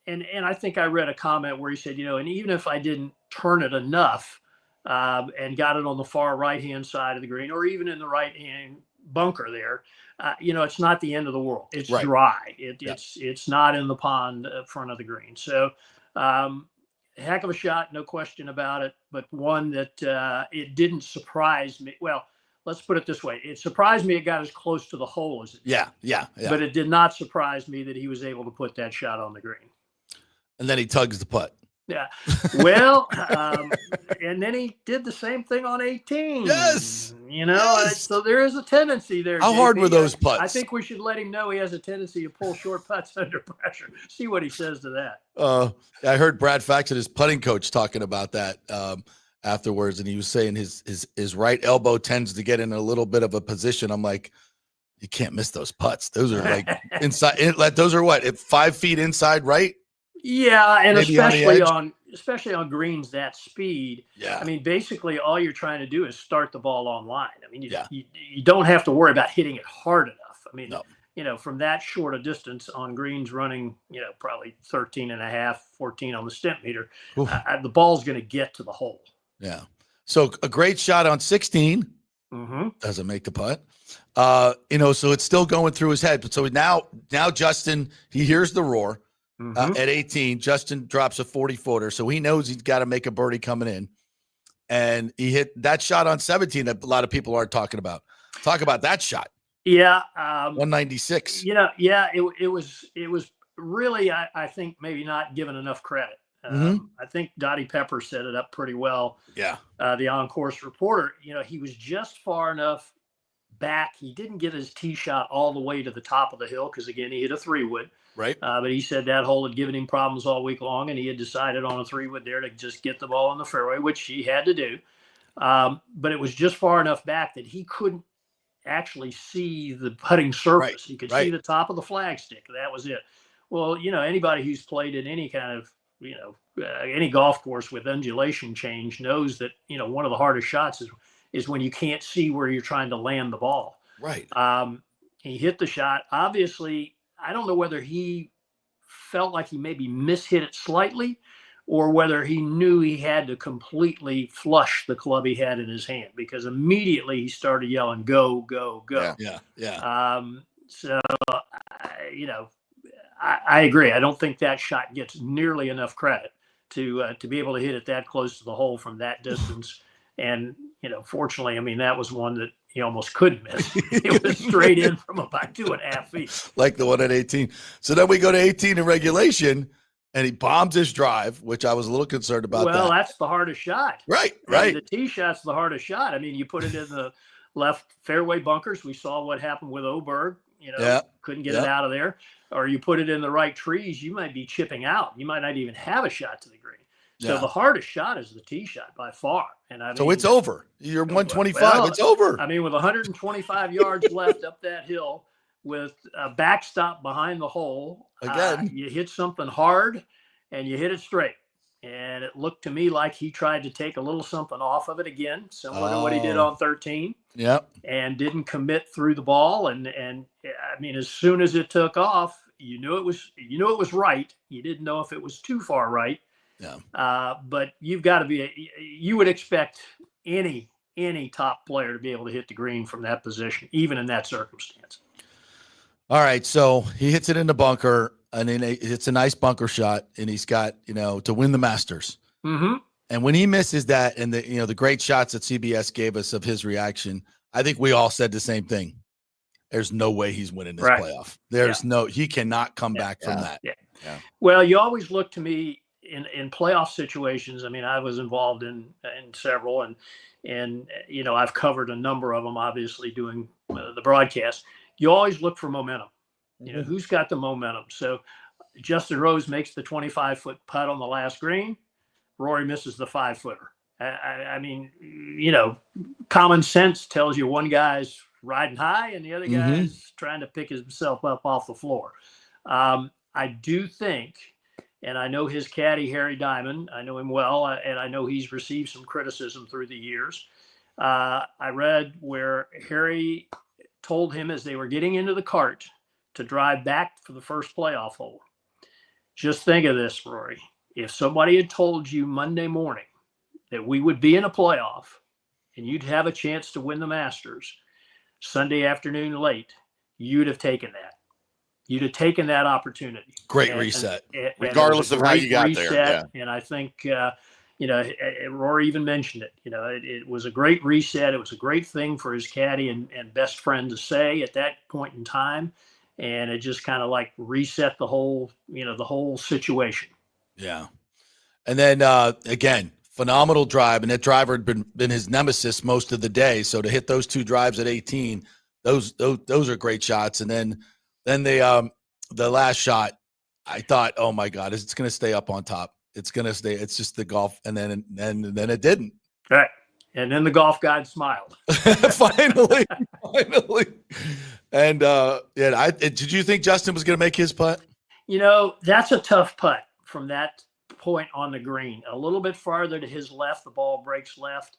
I think I read a comment where he said, you know, and even if I didn't turn it enough and got it on the far right-hand side of the green, or even in the right-hand bunker there, you know, it's not the end of the world. It's dry. It's not in the pond front of the green. So heck of a shot, no question about it, but one that it didn't surprise me. Well, let's put it this way. It surprised me it got as close to the hole as it did. Yeah. But it did not surprise me that he was able to put that shot on the green. And then he tugs the putt. Yeah. Well, and then he did the same thing on 18. Yes. You know, so there is a tendency there. How hard were those putts? I think we should let him know he has a tendency to pull short putts under pressure. See what he says to that. I heard Brad Faxon, his putting coach, talking about that afterwards, and he was saying his right elbow tends to get in a little bit of a position. I'm like, you can't miss those putts. Those are like inside. Those are what, 5 feet inside, right? Yeah, and Maybe especially on greens that speed. Yeah. I mean, basically all you're trying to do is start the ball on line. I mean, you don't have to worry about hitting it hard enough. I mean, you know, from that short a distance on greens running, you know, probably 13.5, 14 on the stent meter, the ball's going to get to the hole. Yeah. So a great shot on 16 doesn't make the putt. You know, so it's still going through his head. But so now Justin, he hears the roar. At 18, Justin drops a 40-footer, so he knows he's got to make a birdie coming in. And he hit that shot on 17 that a lot of people aren't talking about. Talk about that shot. Yeah. 196. You know, yeah, it was really, I think, maybe not given enough credit. I think Dottie Pepper set it up pretty well. Yeah. The on-course reporter, you know, he was just far enough back. He didn't get his tee shot all the way to the top of the hill because, again, he hit a 3-wood. Right. But he said that hole had given him problems all week long, and he had decided on a 3-wood there to just get the ball in the fairway, which he had to do. But it was just far enough back that he couldn't actually see the putting surface. He could see the top of the flagstick. That was it. Well, you know, anybody who's played in any kind of, you know, any golf course with undulation change knows that, you know, one of the hardest shots is when you can't see where you're trying to land the ball. Right. He hit the shot. Obviously, I don't know whether he felt like he maybe mishit it slightly or whether he knew he had to completely flush the club he had in his hand, because immediately he started yelling, go, go, go. Yeah. So, you know, I agree. I don't think that shot gets nearly enough credit to be able to hit it that close to the hole from that distance. And, you know, fortunately, I mean, that was one that he almost couldn't miss. It was straight in from about 2.5 feet. Like the one at 18. So then we go to 18 in regulation, and he bombs his drive, which I was a little concerned about. Well, that's the hardest shot. Right. The tee shot's the hardest shot. I mean, you put it in the left fairway bunkers. We saw what happened with Oberg. You know, couldn't get it out of there. Or you put it in the right trees, you might be chipping out. You might not even have a shot to the green. So the hardest shot is the tee shot by far. And I mean, so it's over. You're 125. It's over. I mean, with 125 yards left up that hill, with a backstop behind the hole, again, you hit something hard and you hit it straight. and it looked to me like he tried to take a little something off of it again, similar to what he did on 13. Yep. And didn't commit through the ball. And I mean, as soon as it took off, you knew it was right. You didn't know if it was too far right. Yeah. But you've got to you would expect any top player to be able to hit the green from that position, even in that circumstance. All right. So he hits it in the bunker, and then it's a nice bunker shot, and he's got, to win the Masters. Mm-hmm. And when he misses that, and the great shots that CBS gave us of his reaction, I think we all said the same thing. There's no way he's winning this playoff. He cannot come back from that. Yeah. Well, you always look to me in playoff situations. I mean, I was involved in several, and I've covered a number of them, obviously doing the broadcast. You always look for momentum. Who's got the momentum? So Justin Rose makes the 25-foot putt on the last green. Rory misses the 5-footer. I mean, common sense tells you one guy's riding high and the other guy's trying to pick himself up off the floor. I do think, and I know his caddy, Harry Diamond, I know him well, and I know he's received some criticism through the years. I read where Harry told him as they were getting into the cart to drive back for the first playoff hole. Just think of this, Rory. If somebody had told you Monday morning that we would be in a playoff and you'd have a chance to win the Masters Sunday afternoon late, you'd have taken that. You'd have taken that opportunity. Great reset. Regardless of how you got there. Yeah. And I think, Rory even mentioned it. It was a great reset. It was a great thing for his caddy and best friend to say at that point in time. And it just kind of like reset the whole situation. Yeah. And then again, phenomenal drive. And that driver had been his nemesis most of the day. So to hit those two drives at 18, those are great shots. And then the last shot, I thought, oh my God, it's going to stay up on top. It's going to stay. It's just the golf. And then it didn't. Right. And then the golf god smiled. finally. And did you think Justin was going to make his putt? That's a tough putt from that point on the green. A little bit farther to his left, the ball breaks left,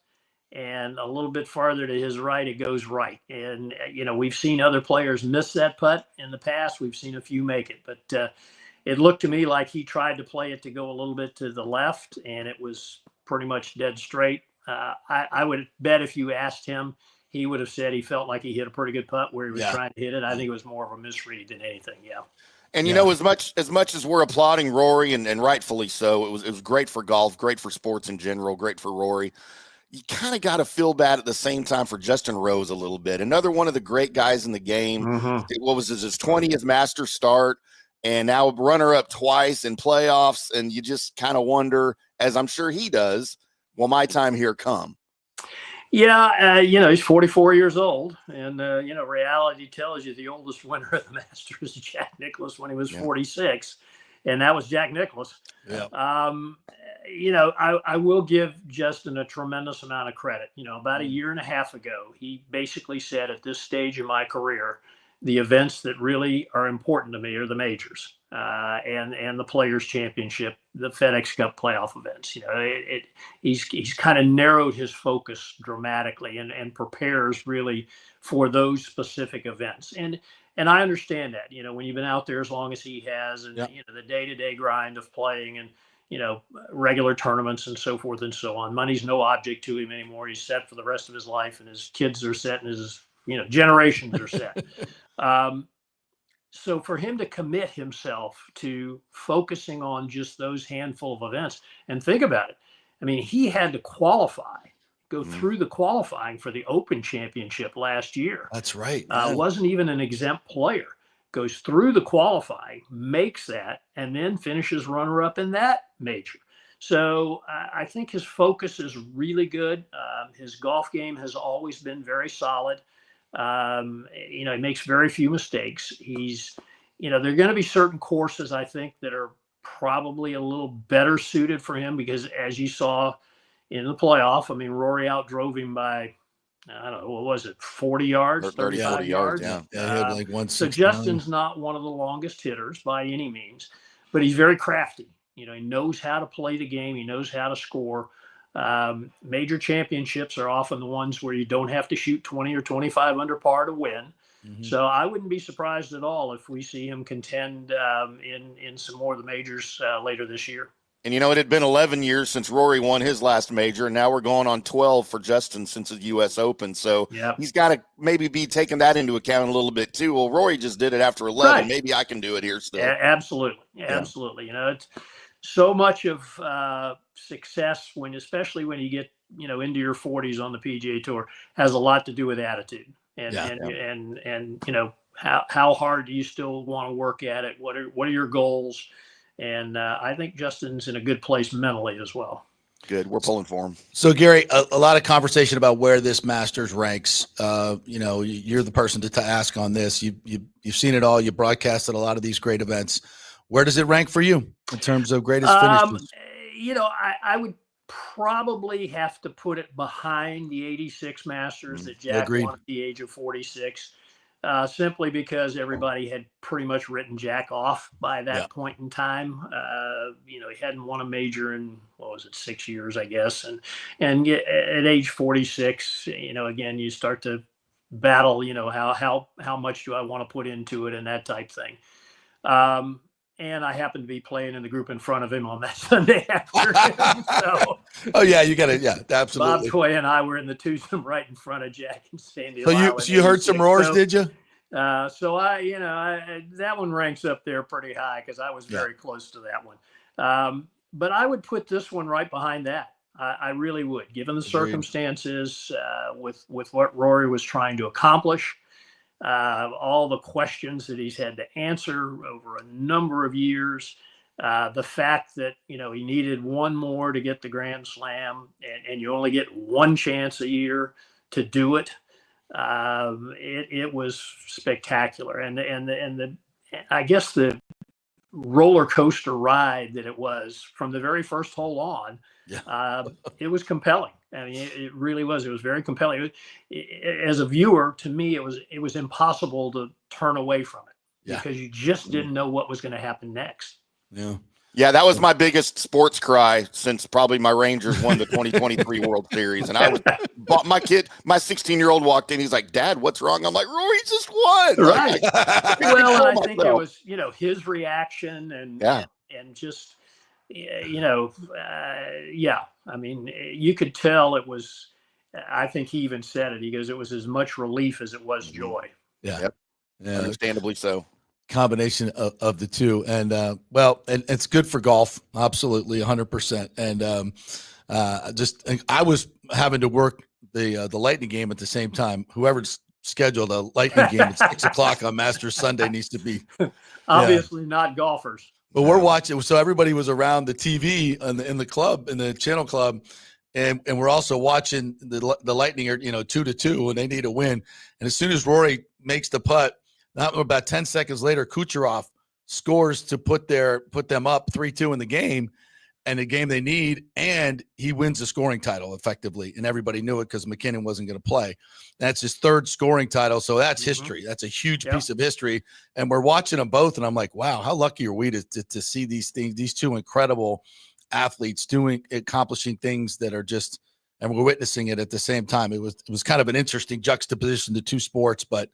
and a little bit farther to his right, it goes right. And, we've seen other players miss that putt in the past. We've seen a few make it, but it looked to me like he tried to play it to go a little bit to the left, and it was pretty much dead straight. I would bet if you asked him, he would have said he felt like he hit a pretty good putt where he was trying to hit it. I think it was more of a misread than anything. Yeah. And, as much as we're applauding Rory and rightfully so, it was great for golf, great for sports in general, great for Rory. You kind of got to feel bad at the same time for Justin Rose a little bit. Another one of the great guys in the game. Mm-hmm. What was his 20th Masters start, and now runner-up twice in playoffs. And you just kind of wonder, as I'm sure he does, will my time here come? Yeah, he's 44 years old, and reality tells you the oldest winner of the Masters is Jack Nicklaus when he was 46, and that was Jack Nicklaus. Yeah. I will give Justin a tremendous amount of credit. About a year and a half ago, he basically said, at this stage of my career, the events that really are important to me are the majors and the Players Championship, the FedEx Cup playoff events. He's kind of narrowed his focus dramatically and prepares really for those specific events. And I understand that, when you've been out there as long as he has, and the day-to-day grind of playing and regular tournaments and so forth and so on. Money's no object to him anymore. He's set for the rest of his life, and his kids are set, and his generations are set. So for him to commit himself to focusing on just those handful of events, and think about it. I mean, he had to go through the qualifying for the Open Championship last year. That's right. Wasn't even an exempt player. Goes through the qualifying, makes that, and then finishes runner-up in that major. So I think his focus is really good. His golf game has always been very solid. He makes very few mistakes. He's, there are going to be certain courses, I think, that are probably a little better suited for him because, as you saw in the playoff, I mean, Rory outdrove him by, I don't know, what was it, 40 yards, 35 yards? Yeah, he had like so Justin's not one of the longest hitters by any means, but he's very crafty. You know, he knows how to play the game. He knows how to score. Major championships are often the ones where you don't have to shoot 20 or 25 under par to win. Mm-hmm. So I wouldn't be surprised at all if we see him contend in some more of the majors later this year. And, you know, it had been 11 years since Rory won his last major, and now we're going on 12 for Justin since the U.S. Open. So he's got to maybe be taking that into account a little bit, too. Well, Rory just did it after 11. Right. Maybe I can do it here still. Yeah, absolutely. Absolutely. You know, it's so much of success, especially when you get, you know, into your 40s on the PGA Tour, has a lot to do with attitude. And you know, how hard do you still want to work at it? What are your goals? And I think Justin's in a good place mentally as well. Good. We're pulling for him. So, Gary, a lot of conversation about where this Masters ranks. You know, you're the person to ask on this. You've seen it all. You broadcasted a lot of these great events. Where does it rank for you in terms of greatest finishes? You know, I would probably have to put it behind the 86 Masters that Jack won at the age of 46. Simply because everybody had pretty much written Jack off by that point in time. You know, he hadn't won a major in, 6 years, I guess. And at age 46, you know, again, you start to battle, you know, how much do I want to put into it and that type thing. And I happened to be playing in the group in front of him on that Sunday afternoon. So, you got it. Absolutely. Bob Toy and I were in the twosome right in front of Jack and Sandy. So you heard some roars, did you? So that one ranks up there pretty high because I was very close to that one. But I would put this one right behind that. I really would, given the circumstances, with what Rory was trying to accomplish. All the questions that he's had to answer over a number of years, the fact that, you know, he needed one more to get the Grand Slam and you only get one chance a year to do it. It was spectacular. And I guess the roller coaster ride that it was from the very first hole on, it was compelling. I mean, it really was. It was very compelling. As a viewer, to me, it was impossible to turn away from it because you just didn't know what was going to happen next. Yeah, that was my biggest sports cry since probably my Rangers won the 2023 World Series. And my 16-year-old walked in. He's like, "Dad, what's wrong?" I'm like, "Rory just won." Right. Well, and I think it was, you know, his reaction and just, you know, I mean, you could tell it was, I think he even said it. He goes, it was as much relief as it was joy. Yeah. Understandably so. Combination of the two. And, and it's good for golf. Absolutely. 100%. And I was having to work the Lightning game at the same time. Whoever's scheduled a Lightning game at 6:00 on Masters Sunday needs to be obviously not golfers. But we're watching, so everybody was around the TV in the club, in the channel club, and we're also watching the Lightning are, you know, 2-2, and they need a win. And as soon as Rory makes the putt, not about 10 seconds later, Kucherov scores to put them up 3-2 in the game, and the game they need, and he wins the scoring title effectively. And everybody knew it because McKinnon wasn't going to play. That's his third scoring title. So that's history. That's a huge piece of history. And we're watching them both. And I'm like, wow, how lucky are we to see these things, these two incredible athletes accomplishing things that are just, and we're witnessing it at the same time. It was kind of an interesting juxtaposition to two sports, but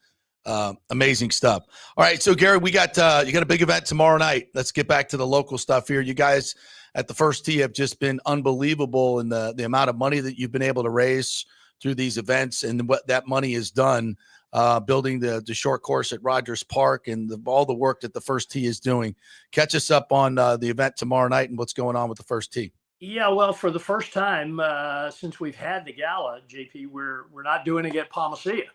amazing stuff. All right. So Gary, you got a big event tomorrow night. Let's get back to the local stuff here. You guys at the First Tee have just been unbelievable in the amount of money that you've been able to raise through these events and what that money has done, building the short course at Rogers Park and all the work that the First Tee is doing. Catch us up on the event tomorrow night and what's going on with the First Tee. Yeah, well, for the first time since we've had the gala, JP, we're not doing it at Palmacia.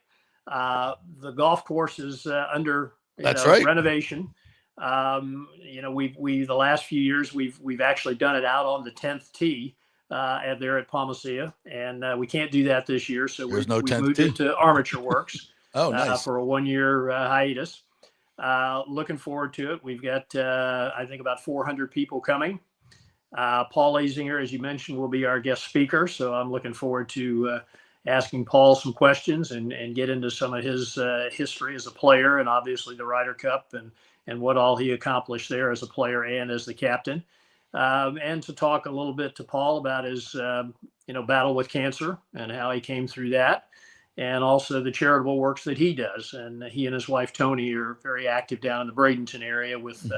The golf course is under renovation. We the last few years we've actually done it out on the 10th tee there at Palmacia, and we can't do that this year, so we've moved into Armature Works. Nice. For a 1-year hiatus. Looking forward to it. We've got I think about 400 people coming. Paul Azinger, as you mentioned, will be our guest speaker, so I'm looking forward to asking Paul some questions and get into some of his history as a player, and obviously the Ryder Cup and what all he accomplished there as a player and as the captain. and to talk a little bit to Paul about his, battle with cancer and how he came through that, and also the charitable works that he does. And he and his wife, Tony, are very active down in the Bradenton area with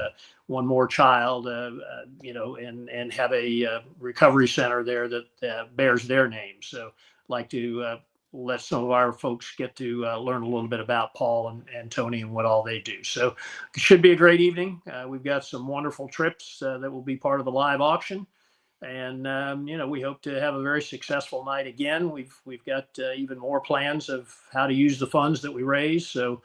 one more child, and have a recovery center there that bears their name. So like to let some of our folks get to learn a little bit about Paul and Tony and what all they do. So it should be a great evening. We've got some wonderful trips that will be part of the live auction. And, we hope to have a very successful night again. We've got even more plans of how to use the funds that we raise. So,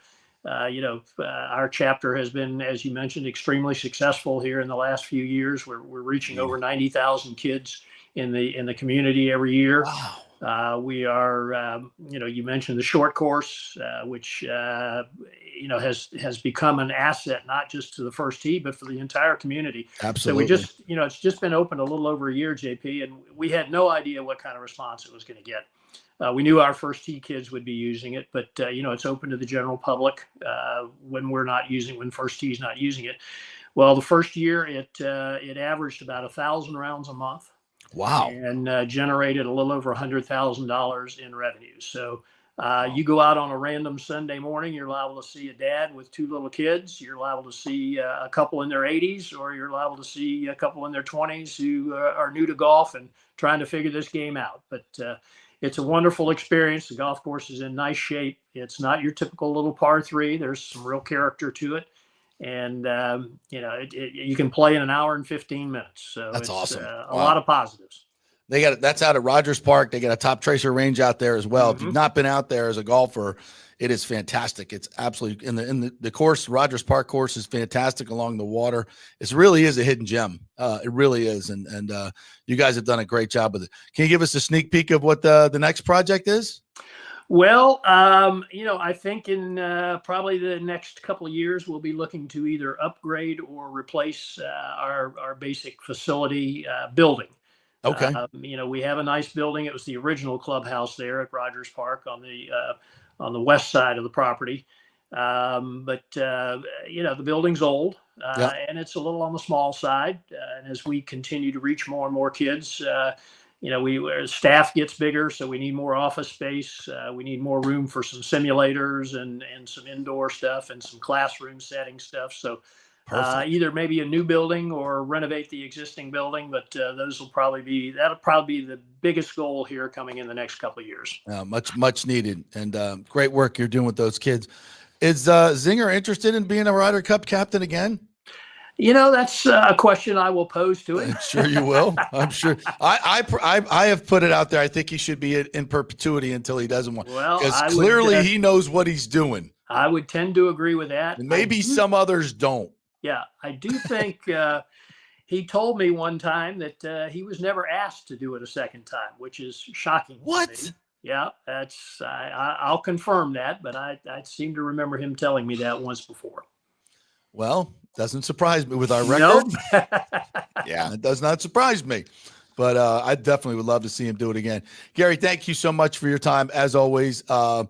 our chapter has been, as you mentioned, extremely successful here in the last few years. We're reaching over 90,000 kids in the community every year. Wow. We are, you mentioned the short course, which, has become an asset, not just to the First Tee, but for the entire community. Absolutely. So we just, it's just been open a little over a year, JP, and we had no idea what kind of response it was going to get. We knew our First Tee kids would be using it, but, it's open to the general public when First Tee's not using it. Well, the first year it averaged about 1,000 rounds a month. Wow. And generated a little over $100,000 in revenue. So you go out on a random Sunday morning, you're liable to see a dad with two little kids. You're liable to see a couple in their 80s, or you're liable to see a couple in their 20s who are new to golf and trying to figure this game out. But it's a wonderful experience. The golf course is in nice shape. It's not your typical little par 3. There's some real character to it. And, you can play in an hour and 15 minutes. So that's awesome. A lot of positives. That's out at Rogers Park. They got a top tracer range out there as well. If you've not been out there as a golfer, it is fantastic. It's absolutely in the course. Rogers Park course is fantastic along the water. It really is a hidden gem. It really is. And you guys have done a great job with it. Can you give us a sneak peek of what the next project is? Well, I think in probably the next couple of years, we'll be looking to either upgrade or replace our basic facility building. Okay. We have a nice building. It was the original clubhouse there at Rogers Park on the west side of the property. But the building's old and it's a little on the small side. And as we continue to reach more and more kids, staff gets bigger, so we need more office space. We need more room for some simulators and some indoor stuff and some classroom setting stuff. So either maybe a new building or renovate the existing building, but that'll probably be the biggest goal here coming in the next couple of years. Much needed, and great work you're doing with those kids. Is Zinger interested in being a Ryder Cup captain again? That's a question I will pose to him. I'm sure you will. I'm sure. I have put it out there. I think he should be in perpetuity until he doesn't want. Well, because clearly he knows what he's doing. I would tend to agree with that. And maybe some others don't. Yeah, I do think he told me one time that he was never asked to do it a second time, which is shocking. What? To me. Yeah, I'll confirm that, but I seem to remember him telling me that once before. Well, doesn't surprise me with our record. Nope. Yeah, it does not surprise me. But I definitely would love to see him do it again. Gary, thank you so much for your time as always. I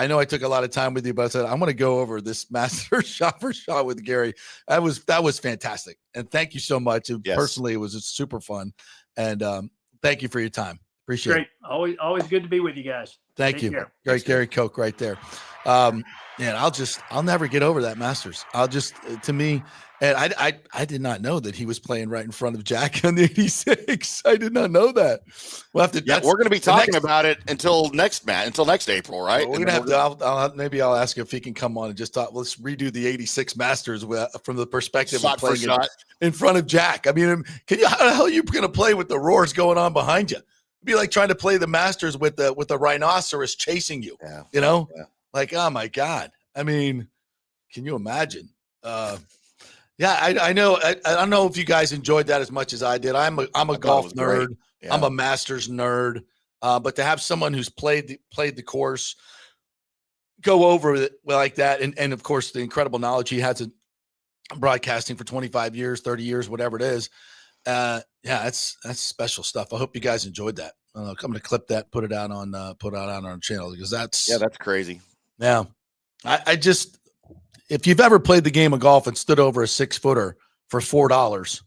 know I took a lot of time with you, but I said I'm going to go over this master shot for shot with Gary. That was fantastic, and thank you so much. Personally, it was super fun, and thank you for your time. Appreciate it. Great, always good to be with you guys. Thank you. Care. Great, Gary Koch right there. And I'll never get over that Masters. To me, and I did not know that he was playing right in front of Jack on the 86. I did not know that. We'll have to. Yeah, we're going to be talking about it until next April, right? We're going to have to. Maybe I'll ask him if he can come on and just talk. Let's redo the 86 Masters from the perspective of playing in front of Jack. I mean, how the hell are you going to play with the roars going on behind you? It'd be like trying to play the Masters with the rhinoceros chasing you. Yeah. Yeah. Like, oh my God. I mean, can you imagine? I know. I don't know if you guys enjoyed that as much as I did. I'm a golf nerd. Yeah. I'm a Masters nerd. But to have someone who's played the course go over it like that, and of course the incredible knowledge he has in broadcasting for 25 years, 30 years, whatever it is. That's special stuff. I hope you guys enjoyed that. I'm going to clip that, put it out on our channel because that's crazy. Yeah. I just, if you've ever played the game of golf and stood over a 6-footer for $4,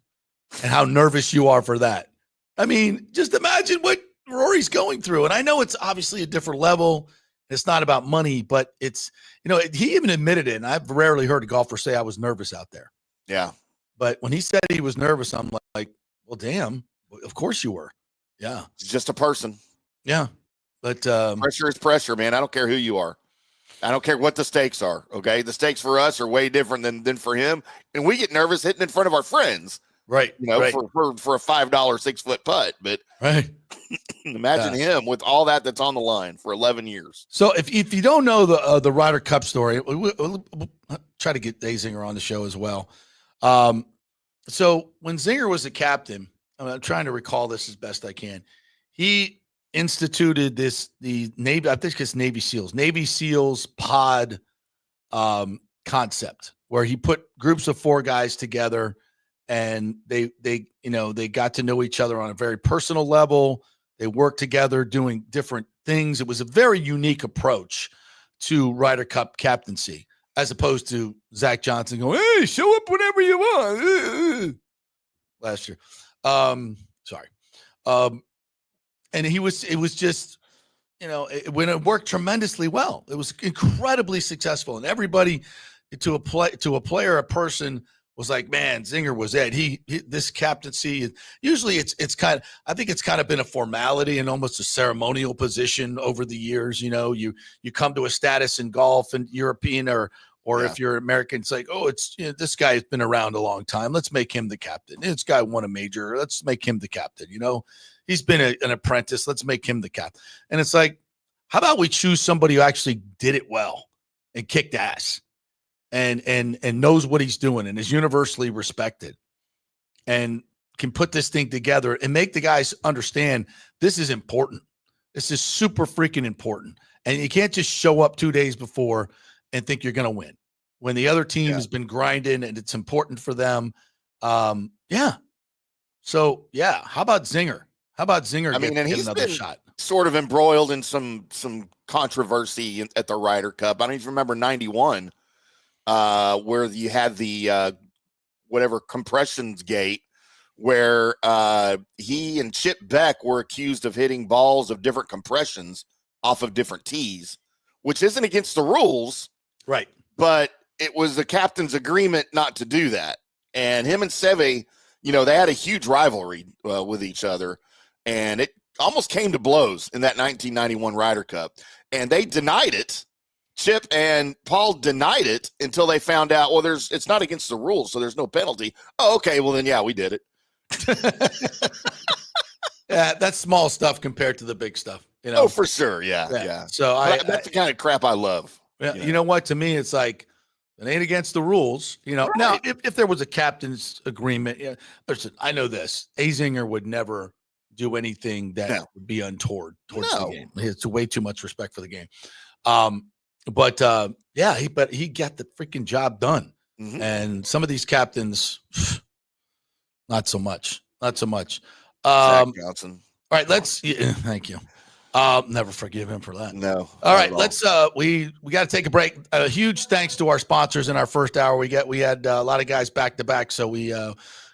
and how nervous you are for that. I mean, just imagine what Rory's going through. And I know it's obviously a different level. It's not about money, but it's, he even admitted it. And I've rarely heard a golfer say I was nervous out there. Yeah. But when he said he was nervous, I'm like, well, damn, of course you were. Yeah. He's just a person. Yeah. But pressure is pressure, man. I don't care who you are. I don't care what the stakes are. Okay. The stakes for us are way different than for him. And we get nervous hitting in front of our friends. Right. Right. for a $5 6-foot putt. But right. Imagine him with all that's on the line for 11 years. So if you don't know the Ryder Cup story, we'll try to get Zinger on the show as well. So when Zinger was the captain, I'm trying to recall this as best I can. He instituted the Navy, I think it's Navy SEALs pod concept, where he put groups of 4 guys together, and they got to know each other on a very personal level. They worked together doing different things. It was a very unique approach to Ryder Cup captaincy, as opposed to Zach Johnson going, "Hey, show up whenever you want." Last year. Sorry. And it was just, when it worked tremendously well. It was incredibly successful, and everybody to a player, a person was like, man, Zinger was it. He this captaincy. Usually I think it's kind of been a formality and almost a ceremonial position over the years. You come to a status in golf and European or if you're American, it's like, oh, it's this guy has been around a long time. Let's make him the captain. This guy won a major. Let's make him the captain. He's been an apprentice. Let's make him the captain. And it's like, how about we choose somebody who actually did it well and kicked ass and knows what he's doing and is universally respected and can put this thing together and make the guys understand this is important. This is super freaking important. And you can't just show up 2 days before and think you're going to win when the other team has been grinding and it's important for them. So how about Zinger? How about Zinger? And he's another been shot. Sort of embroiled in some controversy at the Ryder Cup. I don't even remember 91, where you had the whatever compressions gate, where he and Chip Beck were accused of hitting balls of different compressions off of different tees, which isn't against the rules. Right. But it was the captain's agreement not to do that. And him and Seve, they had a huge rivalry with each other. And it almost came to blows in that 1991 Ryder Cup. And they denied it. Chip and Paul denied it until they found out, well, it's not against the rules, so there's no penalty. Oh, okay. Well, then, we did it. Yeah, that's small stuff compared to the big stuff. Oh, for sure. Yeah. So that's the kind of crap I love. Yeah, you know what? To me, it's like it ain't against the rules. Right. Now if there was a captain's agreement, listen, I know this. Azinger would never do anything that would be untoward towards the game. It's way too much respect for the game. But he got the freaking job done. Mm-hmm. And some of these captains, not so much. Zach Johnson. All right, thank you. Never forgive him for that. No. All right, let's we got to take a break. A huge thanks to our sponsors in our first hour. We had a lot of guys back to back, so we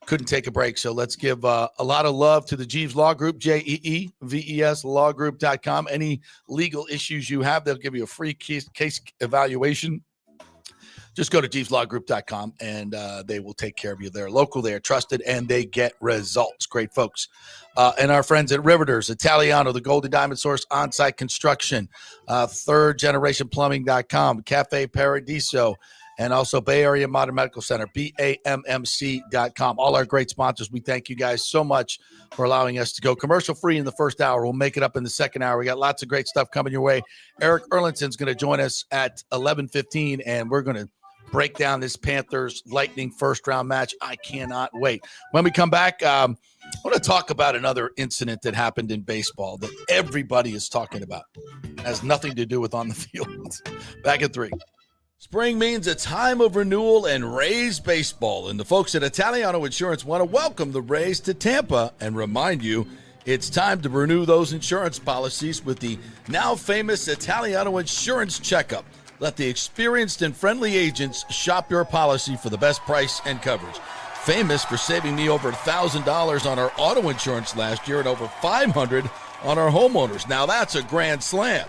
couldn't take a break. So let's give a lot of love to the Jeeves Law Group, JEEVES lawgroup.com. Any legal issues you have, they'll give you a free case evaluation. Just go to jeeveslawgroup.com and they will take care of you. They're local, they are trusted, and they get results. Great folks. And our friends at Riveters, Italiano, the Goldie Diamond Source, On-Site Construction, thirdgenerationplumbing.com, Cafe Paradiso, and also Bay Area Modern Medical Center, BAMMC.com. All our great sponsors. We thank you guys so much for allowing us to go commercial-free in the first hour. We'll make it up in the second hour. We got lots of great stuff coming your way. Eric Erlindson's going to join us at 11:15, and we're going to break down this Panthers Lightning first-round match. I cannot wait. When we come back, I want to talk about another incident that happened in baseball that everybody is talking about. It has nothing to do with on the field. Back at 3. Spring means a time of renewal and Rays baseball, and the folks at Italiano Insurance want to welcome the Rays to Tampa and remind you it's time to renew those insurance policies with the now famous Italiano Insurance Checkup. Let the experienced and friendly agents shop your policy for the best price and coverage. famous for saving me over $1,000 on our auto insurance last year and over $500 on our homeowners. Now that's a grand slam.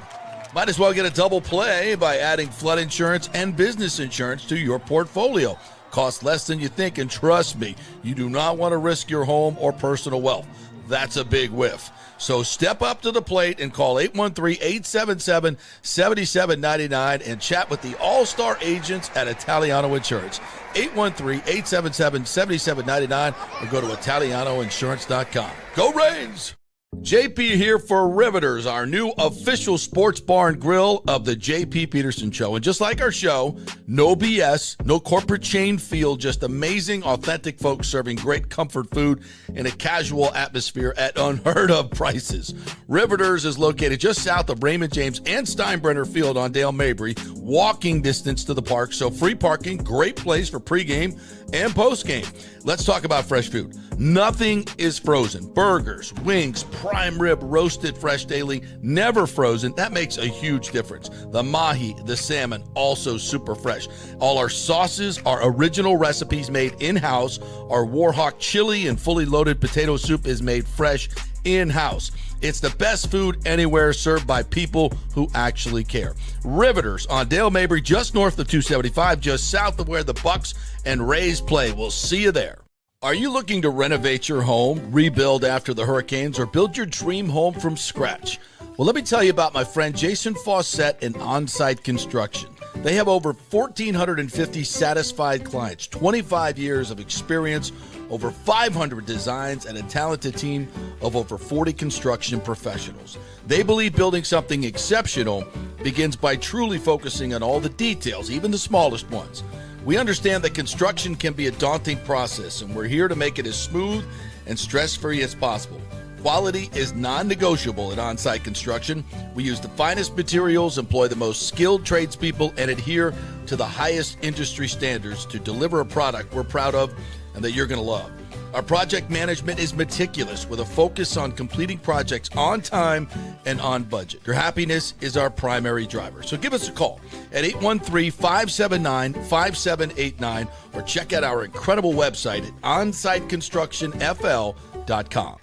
Might as well get a double play by adding flood insurance and business insurance to your portfolio. Costs less than you think, and trust me, you do not want to risk your home or personal wealth. That's a big whiff. So step up to the plate and call 813-877-7799 and chat with the all-star agents at Italiano Insurance. 813-877-7799 or go to italianoinsurance.com. Go Rays! JP here for Riveters, our new official sports bar and grill of the JP Peterson Show. And just like our show, no BS, no corporate chain feel, just amazing, authentic folks serving great comfort food in a casual atmosphere at unheard of prices. Riveters is located just south of Raymond James and Steinbrenner Field on Dale Mabry, walking distance to the park, so free parking, great place for pregame and postgame. Let's talk about fresh food. Nothing is frozen. Burgers, wings, prime rib, roasted fresh daily, never frozen. That makes a huge difference. The mahi, the salmon, also super fresh. All our sauces are original recipes made in-house. Our Warhawk chili and fully loaded potato soup is made fresh in-house. It's the best food anywhere, served by people who actually care. Riveters on Dale Mabry, just north of 275, just south of where the Bucs and Rays play. We'll see you there. Are you looking to renovate your home, rebuild after the hurricanes, or build your dream home from scratch? Well, let me tell you about my friend Jason Fawcett and On-Site Construction. They have over 1,450 satisfied clients, 25 years of experience, over 500 designs, and a talented team of over 40 construction professionals. They believe building something exceptional begins by truly focusing on all the details, even the smallest ones. We understand that construction can be a daunting process, and we're here to make it as smooth and stress-free as possible. Quality is non-negotiable at On-Site Construction. We use the finest materials, employ the most skilled tradespeople, and adhere to the highest industry standards to deliver a product we're proud of and that you're going to love. Our project management is meticulous with a focus on completing projects on time and on budget. Your happiness is our primary driver. So give us a call at 813-579-5789 or check out our incredible website at onsiteconstructionfl.com.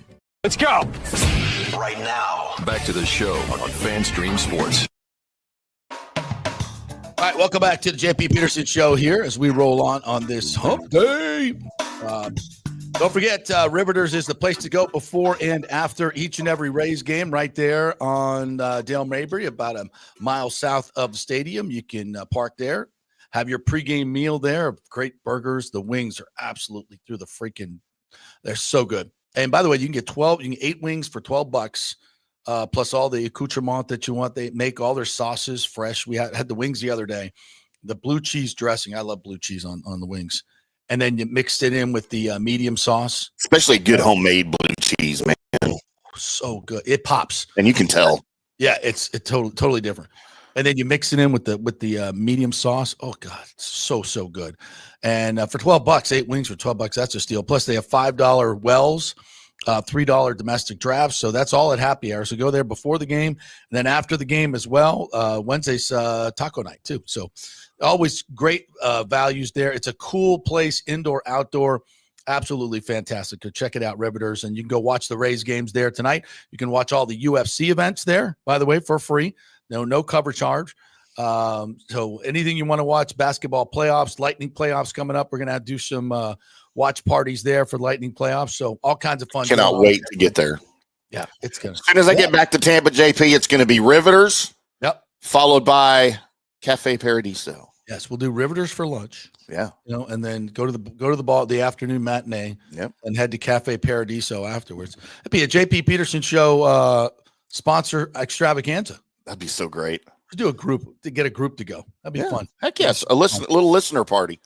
Let's go. Right now, back to the show on FanStream Sports. All right, welcome back to the JP Peterson Show here as we roll on this hump day. Don't forget, Riveters is the place to go before and after each and every Rays game right there on Dale Mabry, about a mile south of the stadium. You can park there, have your pregame meal there. Great burgers. The wings are absolutely through the freaking – they're so good. And by the way, you can get 8 wings for $12, plus all the accoutrement that you want. They make all their sauces fresh. We had the wings the other day. The blue cheese dressing. I love blue cheese on the wings. And then you mixed it in with the medium sauce. Especially good homemade blue cheese, man. So good. It pops. And you can tell. Yeah, it's totally different. And then you mix it in with the medium sauce. Oh God, it's so good. And for $12, 8 wings for $12, that's a steal. Plus they have $5 wells, $3 domestic drafts. So that's all at happy hour. So go there before the game, and then after the game as well. Wednesday's taco night too. So always great values there. It's a cool place, indoor, outdoor. Absolutely fantastic. Go check it out, Riveters. And you can go watch the Rays games there tonight. You can watch all the UFC events there, by the way, for free. No cover charge. So anything you want to watch, basketball playoffs, Lightning playoffs coming up. We're going to do some watch parties there for Lightning playoffs. So all kinds of fun. Cannot wait to get there. Yeah, it's going to. As soon as I get back to Tampa, JP, it's going to be Riveters. Yep. Followed by Cafe Paradiso. Yes, we'll do Riveters for lunch. Yeah. And then go to the ball, the afternoon matinee. Yep. And head to Cafe Paradiso afterwards. It'd be a JP Peterson Show sponsor extravaganza. That'd be so great. Get a group to go. That'd be fun. Heck yes. Little listener party.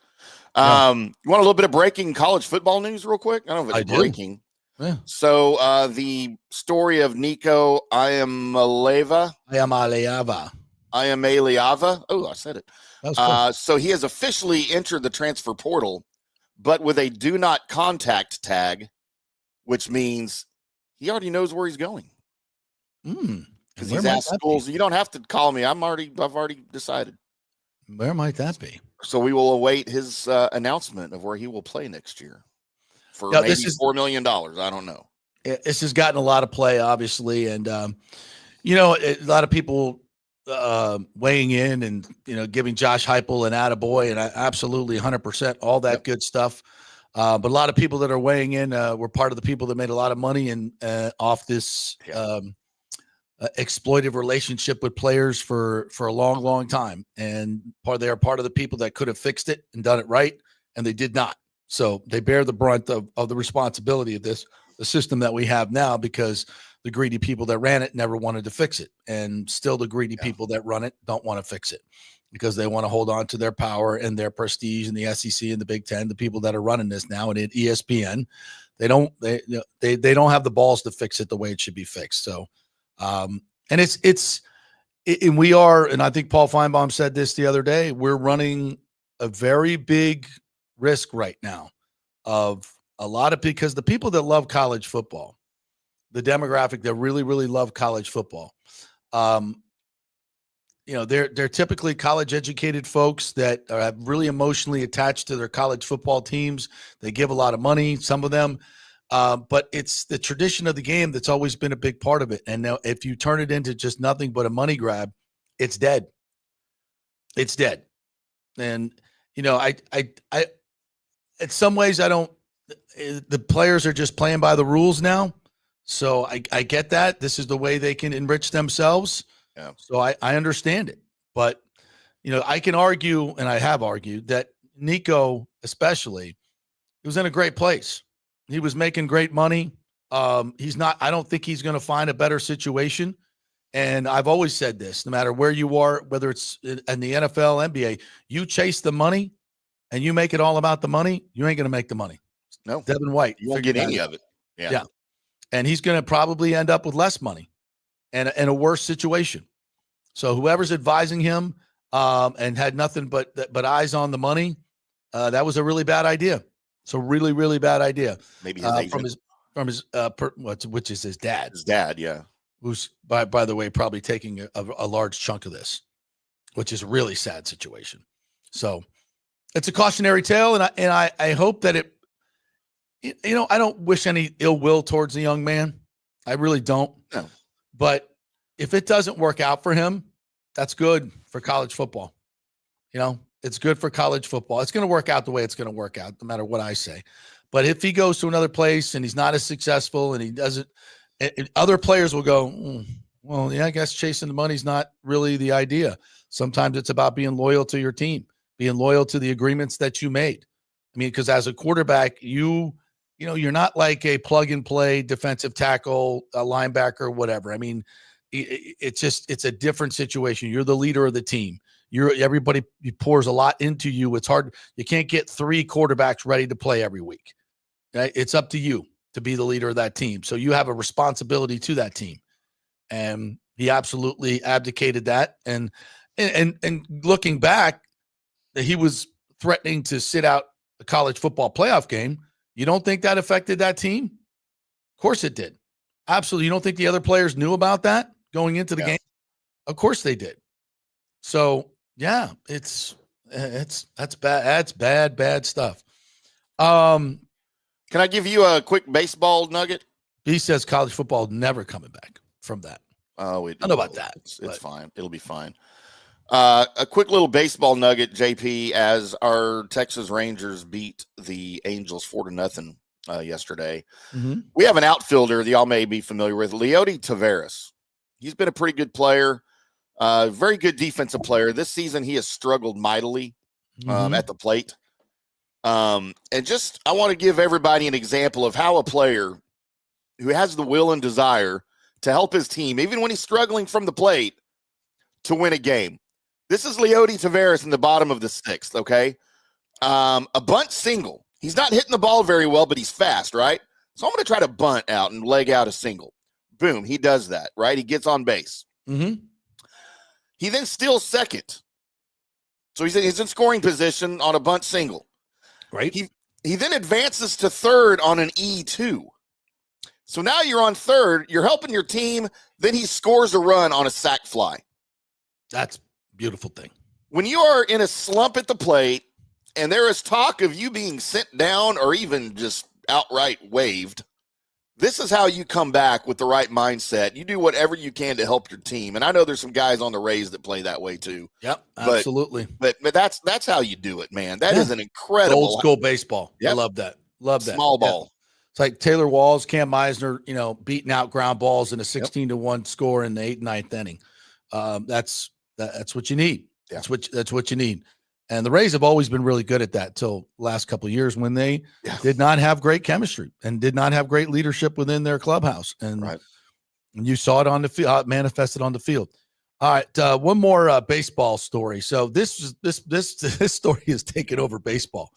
You want a little bit of breaking college football news real quick? I don't know if it's breaking. Yeah. So the story of Nico Iamaleava. Oh, I said it. Cool. So he has officially entered the transfer portal, but with a do not contact tag, which means he already knows where he's going. Because he's asked schools, you don't have to call me. I've already decided. Where might that be? So we will await his announcement of where he will play next year. for No, maybe $4 million. I don't know. This has gotten a lot of play, obviously, and a lot of people weighing in and giving Josh Heupel an attaboy, and I absolutely 100% all that good stuff. But a lot of people that are weighing in were part of the people that made a lot of money and off this exploitive relationship with players for a long, long time, and they are part of the people that could have fixed it and done it right, and they did not. So they bear the brunt of the responsibility of this, the system that we have now, because the greedy people that ran it never wanted to fix it. And still the greedy people that run it don't want to fix it because they want to hold on to their power and their prestige in the SEC and the Big Ten. The people that are running this now and at ESPN, they don't have the balls to fix it the way it should be fixed. So, and we are, and I think Paul Feinbaum said this the other day, we're running a very big risk right now of because the people that love college football, the demographic that really, really love college football, they're typically college educated folks that are really emotionally attached to their college football teams. They give a lot of money, some of them, but it's the tradition of the game that's always been a big part of it. And now if you turn it into just nothing but a money grab, it's dead. It's dead. And, I in some ways the players are just playing by the rules now. So I get that. This is the way they can enrich themselves. Yeah. So I understand it. But, I can argue, and I have argued, that Nico especially, he was in a great place. He was making great money. I don't think he's going to find a better situation. And I've always said this, no matter where you are, whether it's in the NFL, NBA, you chase the money and you make it all about the money, you ain't going to make the money. No. Devin White. You won't get any of it. Yeah. And he's going to probably end up with less money and a worse situation. So whoever's advising him and had nothing but eyes on the money, that was a really bad idea. So really, really bad idea. Maybe his agent. Which is his dad. His dad, yeah. Who's by the way probably taking a large chunk of this, which is a really sad situation. So it's a cautionary tale, and I hope that it. I don't wish any ill will towards the young man. I really don't. No. But if it doesn't work out for him, that's good for college football. It's good for college football. It's going to work out the way it's going to work out, no matter what I say. But if he goes to another place and he's not as successful and he doesn't, other players will go, well, yeah, I guess chasing the money is not really the idea. Sometimes it's about being loyal to your team, being loyal to the agreements that you made. I mean, because as a quarterback, you're not like a plug and play defensive tackle, a linebacker, whatever. I mean, it's a different situation. You're the leader of the team. Everybody pours a lot into you. It's hard. You can't get 3 quarterbacks ready to play every week. Right? It's up to you to be the leader of that team. So you have a responsibility to that team. And he absolutely abdicated that. And looking back, that he was threatening to sit out a college football playoff game. You don't think that affected that team? Of course it did. Absolutely. You don't think the other players knew about that going into the game? Of course they did. So yeah, that's bad. That's bad stuff. Can I give you a quick baseball nugget? He says college football never coming back from that. Oh, I don't know about that. It's fine. It'll be fine. A quick little baseball nugget, JP, as our Texas Rangers beat the Angels 4-0 yesterday. Mm-hmm. We have an outfielder that y'all may be familiar with, Leody Taveras. He's been a pretty good player, very good defensive player. This season, he has struggled mightily at the plate. And just, I want to give everybody an example of how a player who has the will and desire to help his team, even when he's struggling from the plate, to win a game. This is Leody Taveras in the bottom of the 6th, okay? A bunt single. He's not hitting the ball very well, but he's fast, right? So I'm going to try to bunt out and leg out a single. Boom, he does that, right? He gets on base. Mm-hmm. He then steals second. So he's in scoring position on a bunt single. Right. He then advances to third on an E2. So now you're on third. You're helping your team. Then he scores a run on a sac fly. That's a beautiful thing. When you are in a slump at the plate and there is talk of you being sent down or even just outright waived. This is how you come back with the right mindset. You do whatever you can to help your team. And I know there's some guys on the Rays that play that way too. Yep, absolutely. But that's how you do it, man. That is an incredible old school baseball. Yep. I love that. Love that. Small ball. Yeah. It's like Taylor Walls, Cam Meisner, beating out ground balls in a 16-1 score in the 8th and 9th inning. That's what you need. Yeah. That's what you need. And the Rays have always been really good at that till last couple of years when they did not have great chemistry and did not have great leadership within their clubhouse. And you saw it on the field, how it manifested on the field. All right, one more baseball story. So this story has taken over baseball.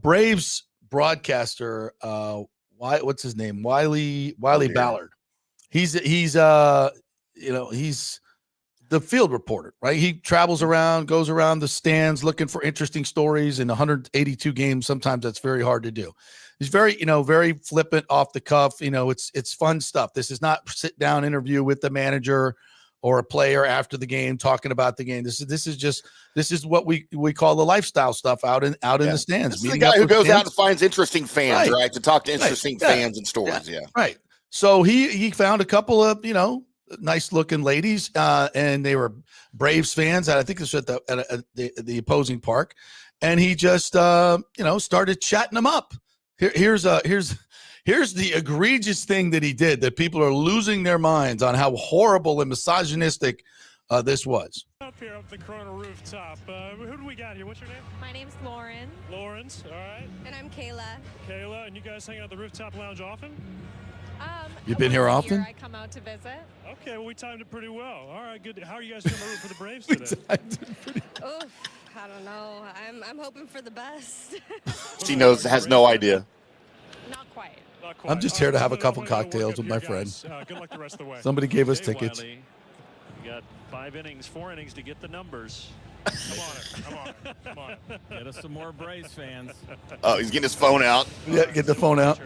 Braves broadcaster, what's his name? Wiley Ballard. He's the field reporter, right? He travels around, goes around the stands looking for interesting stories. In 182 games, sometimes that's very hard to do. He's very, very flippant, off the cuff. It's fun stuff. This is not sit down interview with the manager or a player after the game talking about the game. This is what we call the lifestyle stuff out in the stands. This is the guy who goes out and finds interesting fans, right? To talk to interesting fans and stories. Yeah. Right. So he found a couple of, nice looking ladies, and they were Braves fans. I think this was at the opposing park, and he just started chatting them up. Here's the egregious thing that he did that people are losing their minds on how horrible and misogynistic this was. Up here up the Corona rooftop. Who do we got here? What's your name? My name's Lauren. Lawrence. All right. And I'm Kayla. Kayla, and you guys hang out at the rooftop lounge often? You've been here often? I come out to visit. Okay, well, we timed it pretty well. All right, good. How are you guys doing for the Braves today? Oof, I don't know. I'm hoping for the best. She has no idea. Not quite. I'm just here to have a couple cocktails with my friend. Good luck the rest of the way. Somebody gave us tickets. Wiley, you got 4 innings to get the numbers. Come on. Get us some more Braves fans. Oh, he's getting his phone out. Yeah, get the phone out.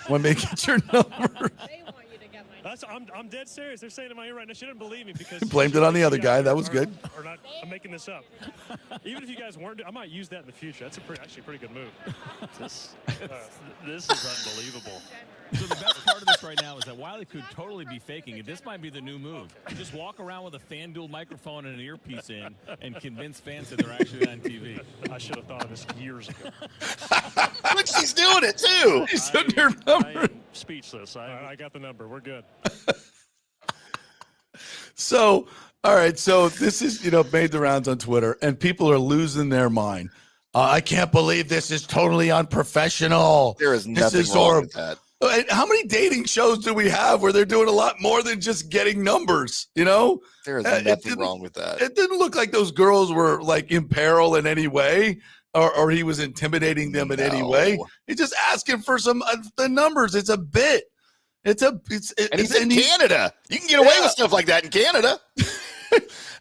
When they get your number. They want you to get my number. I'm dead serious. They're saying in my ear right now. She didn't believe me because Blamed it on the other guy. That was good. Or not, I'm making this up. Even if you guys weren't, I might use that in the future. That's actually a pretty good move. This is unbelievable. So the best part of this right now is that Wiley could totally be faking it. This might be the new move. Just walk around with a FanDuel microphone and an earpiece in and convince fans that they're actually on TV. I should have thought of this years ago. Look, she's doing it too. He's putting her number. I am speechless. I got the number. We're good. So, all right. So this is, made the rounds on Twitter, and people are losing their mind. I can't believe this is totally unprofessional. There is nothing wrong with that. How many dating shows do we have where they're doing a lot more than just getting numbers? There is nothing wrong with that. It didn't look like those girls were like in peril in any way, or he was intimidating them in any way. He's just asking for some the numbers. It's a bit. He's in Canada. You can get away with stuff like that in Canada.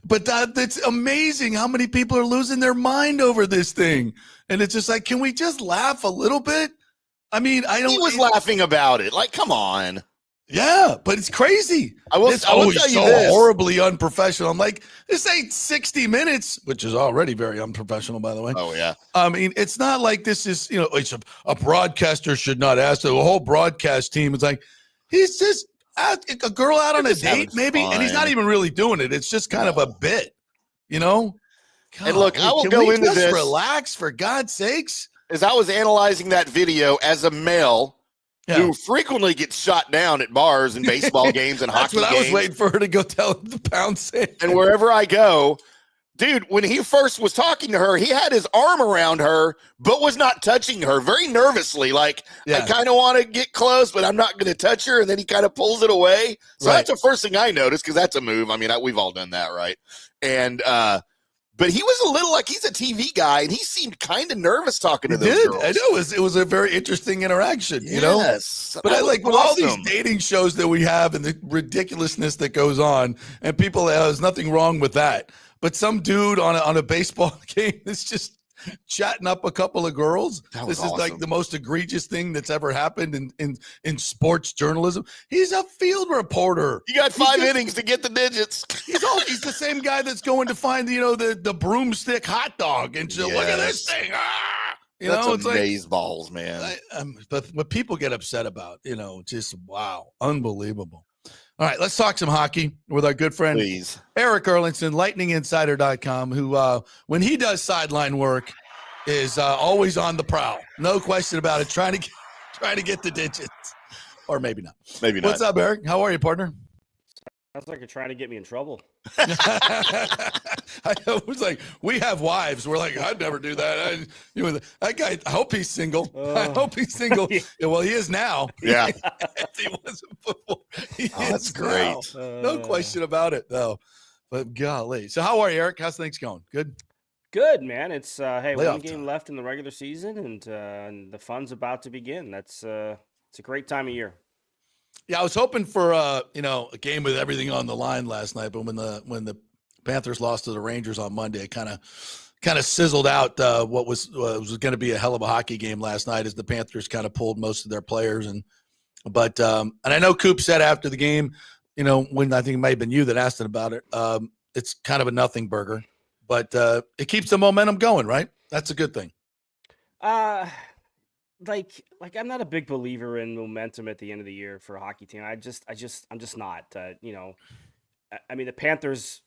But that's amazing how many people are losing their mind over this thing. And it's just like, can we just laugh a little bit? I mean, he was laughing about it. Like, come on. Yeah, but it's crazy. I will tell you so this. Horribly unprofessional. I'm like, this ain't 60 Minutes, which is already very unprofessional, by the way. Oh, yeah. I mean, it's not like this is, it's a broadcaster should not ask the whole broadcast team. It's like, he's just a girl out on a date, maybe, and he's not even really doing it. It's just kind of a bit, God, and look, I will go into this. Relax, for God's sakes. As I was analyzing that video as a male who frequently gets shot down at bars and baseball games and hockey games. That's what I was waiting for her to go tell the pound sand. And wherever I go, dude, when he first was talking to her, he had his arm around her, but was not touching her, very nervously. Like, I kind of want to get close, but I'm not going to touch her. And then he kind of pulls it away. So that's the first thing I noticed, because that's a move. I mean, we've all done that, right? And, but he was a little like he's a TV guy, and he seemed kind of nervous talking to those girls. I know it was a very interesting interaction, But I like with all these dating shows that we have and the ridiculousness that goes on, and people, there's nothing wrong with that. But some dude on a baseball game is just chatting up a couple of girls. This is like the most egregious thing that's ever happened in sports journalism. He's a field reporter. You got 5 innings to get the digits. He's the same guy that's going to find the broomstick hot dog and look at this thing. You That's know, it's amaze balls, man. but what people get upset about, just wow, unbelievable. All right, let's talk some hockey with our good friend Please. Eric Erlinson, lightninginsider.com, who, when he does sideline work, is always on the prowl. No question about it, trying to get the digits. Or maybe not. Maybe not. What's up, Eric? How are you, partner? Sounds like you're trying to get me in trouble. I was like, we have wives. We're like, I'd never do that. That guy, I hope he's single. I hope he's single. Yeah, well, he is now. Yeah. He wasn't before. That's great. No question about it, though. But golly. So how are you, Eric? How's things going? Good? Good, man. It's, hey, Playoff one game left in the regular season, and the fun's about to begin. It's a great time of year. Yeah, I was hoping for a game with everything on the line last night, but when the Panthers lost to the Rangers on Monday, it kind of sizzled out what was going to be a hell of a hockey game last night, as the Panthers kind of pulled most of their players. And I know Coop said after the game, when I think it might have been you that asked him about it, it's kind of a nothing burger, but it keeps the momentum going, right? That's a good thing. Like I'm not a big believer in momentum at the end of the year for a hockey team. I'm just not. I mean, the Panthers,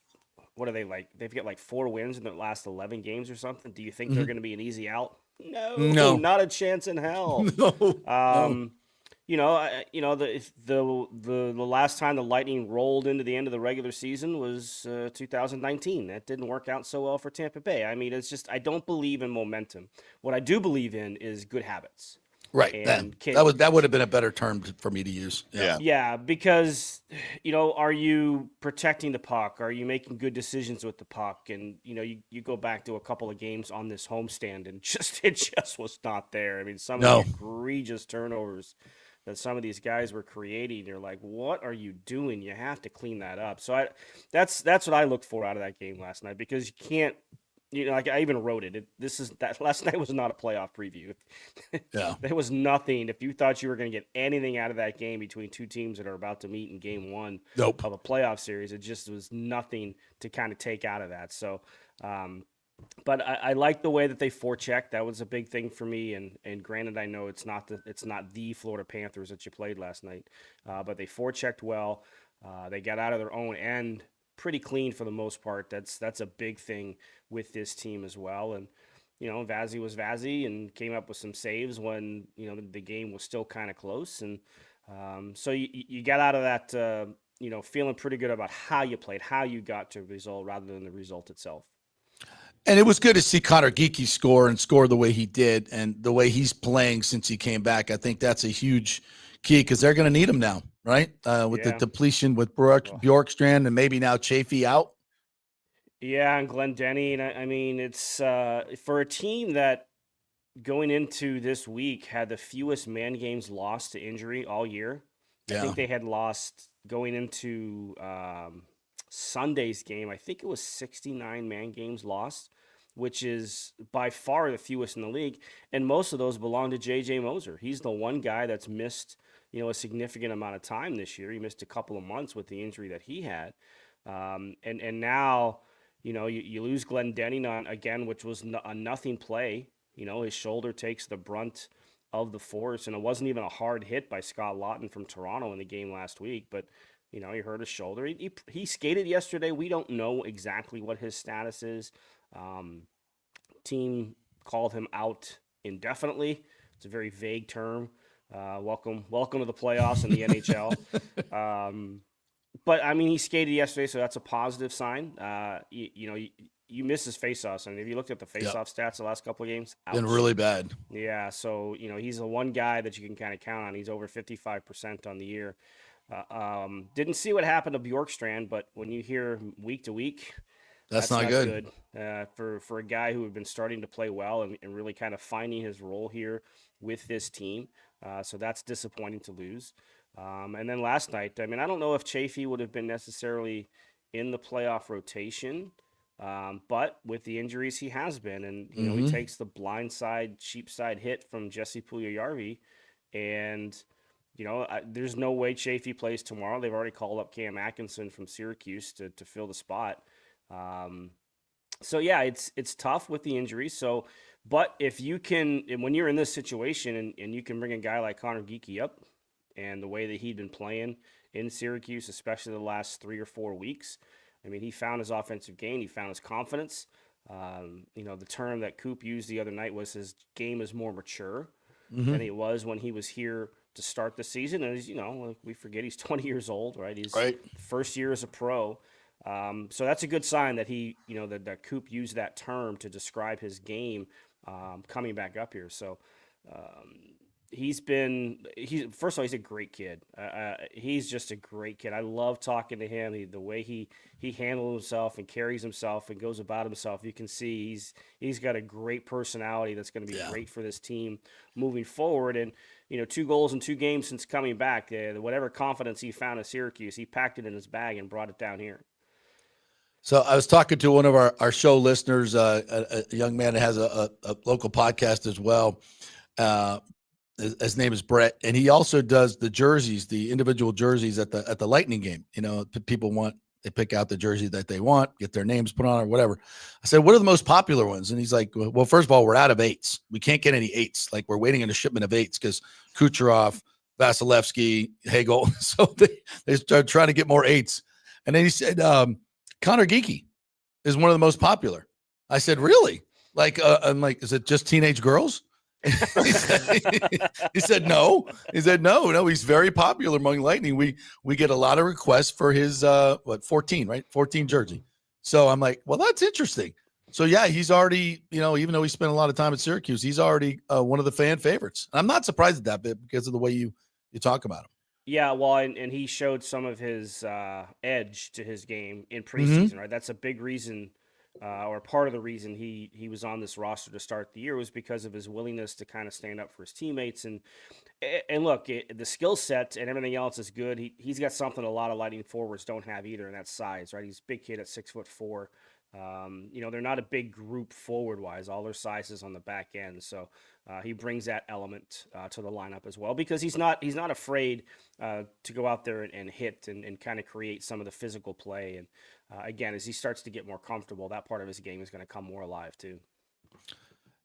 what are they like? They've got like 4 wins in their last 11 games or something. Do you think they're going to be an easy out? No, not a chance in hell. No. The last time the Lightning rolled into the end of the regular season was 2019. That didn't work out so well for Tampa Bay. I mean, it's just, I don't believe in momentum. What I do believe in is good habits. Right. And that would have been a better term for me to use. Yeah. Yeah, because, are you protecting the puck? Are you making good decisions with the puck? And, you go back to a couple of games on this homestand, and it just was not there. I mean, some of the egregious turnovers that some of these guys were creating, you're like, what are you doing? You have to clean that up. So that's what I looked for out of that game last night, because you can't, like I even wrote it. Last night was not a playoff preview. Yeah. There was nothing. If you thought you were going to get anything out of that game between two teams that are about to meet in game 1 of a playoff series, it just was nothing to kind of take out of that. So, but I like the way that they forechecked. That was a big thing for me. And granted, I know it's not the Florida Panthers that you played last night, but they forechecked well. They got out of their own end pretty clean for the most part. That's a big thing with this team as well. And Vazzy was Vazzy and came up with some saves when the game was still kind of close. And so you got out of that feeling pretty good about how you played, how you got to a result rather than the result itself. And it was good to see Connor Geekie score the way he did, and the way he's playing since he came back. I think that's a huge key, because they're going to need him now, right? With the depletion with Bjorkstrand and maybe now Chafee out. Yeah, and Glendening. I mean, it's for a team that going into this week had the fewest man games lost to injury all year. Yeah. I think they had lost going into Sunday's game. I think it was 69 man games lost, which is by far the fewest in the league. And most of those belong to J.J. Moser. He's the one guy that's missed, a significant amount of time this year. He missed a couple of months with the injury that he had. And now, you lose Glendening on, again, which was a nothing play. His shoulder takes the brunt of the force, and it wasn't even a hard hit by Scott Lawton from Toronto in the game last week, but he hurt his shoulder. He skated yesterday. We don't know exactly what his status is. Team called him out indefinitely. It's a very vague term. Welcome to the playoffs in the NHL. But I mean, he skated yesterday, so that's a positive sign. You miss his faceoffs. I mean, if you looked at the faceoff stats the last couple of games, been really bad. Yeah, so he's the one guy that you can kind of count on. He's over 55% on the year. Didn't see what happened to Bjorkstrand, but when you hear week to week, that's not good. For a guy who had been starting to play well and really kind of finding his role here with this team. So that's disappointing to lose. And then last night, I mean, I don't know if Chafee would have been necessarily in the playoff rotation, but with the injuries he has been, and he takes the blindside, cheap side hit from Jesse Puljujarvi, and there's no way Chafee plays tomorrow. They've already called up Cam Atkinson from Syracuse to fill the spot. So yeah, it's tough with the injuries. So But if you can, and when you're in this situation and you can bring a guy like Connor Geeky up and the way that he'd been playing in Syracuse, especially the last 3 or 4 weeks, I mean, he found his offensive game. He found his confidence. The term that Coop used the other night was his game is more mature than it was when he was here to start the season. And, we forget he's 20 years old, right? He's first year as a pro. So that's a good sign that that Coop used that term to describe his game coming back up here. So first of all, he's a great kid. He's just a great kid. I love talking to him. The way he handles himself and carries himself and goes about himself. You can see he's got a great personality that's going to be great for this team moving forward. And 2 goals in 2 games since coming back. Whatever confidence he found at Syracuse, he packed it in his bag and brought it down here. So I was talking to one of our show listeners, a young man that has a local podcast as well. His name is Brett, and he also does the jerseys, the individual jerseys at the Lightning game. People they pick out the jersey that they want, get their names put on or whatever. I said, what are the most popular ones? And he's like, well, first of all, we're out of 8s. We can't get any 8s. Like, we're waiting on a shipment of 8s because Kucherov, Vasilevsky, Hagel. So they start trying to get more 8s. And then he said, Connor Geeky is one of the most popular. I said, really? Like, I'm like, is it just teenage girls? he said no. He said no. He's very popular among Lightning. We get a lot of requests for his 14, right? 14 jersey. So I'm like, well, that's interesting. So yeah, he's already, even though he spent a lot of time at Syracuse, he's already one of the fan favorites. And I'm not surprised at that bit because of the way you talk about him. Yeah, well, and he showed some of his edge to his game in preseason, right? That's a big reason, or part of the reason he was on this roster to start the year was because of his willingness to kind of stand up for his teammates. And look, the skill set and everything else is good. He's got something a lot of Lightning forwards don't have either, and that's size, right? He's a big kid at 6'4". They're not a big group forward-wise. All their sizes on the back end. So he brings that element to the lineup as well because he's not afraid to go out there and hit and kind of create some of the physical play. And again, as he starts to get more comfortable, that part of his game is going to come more alive too.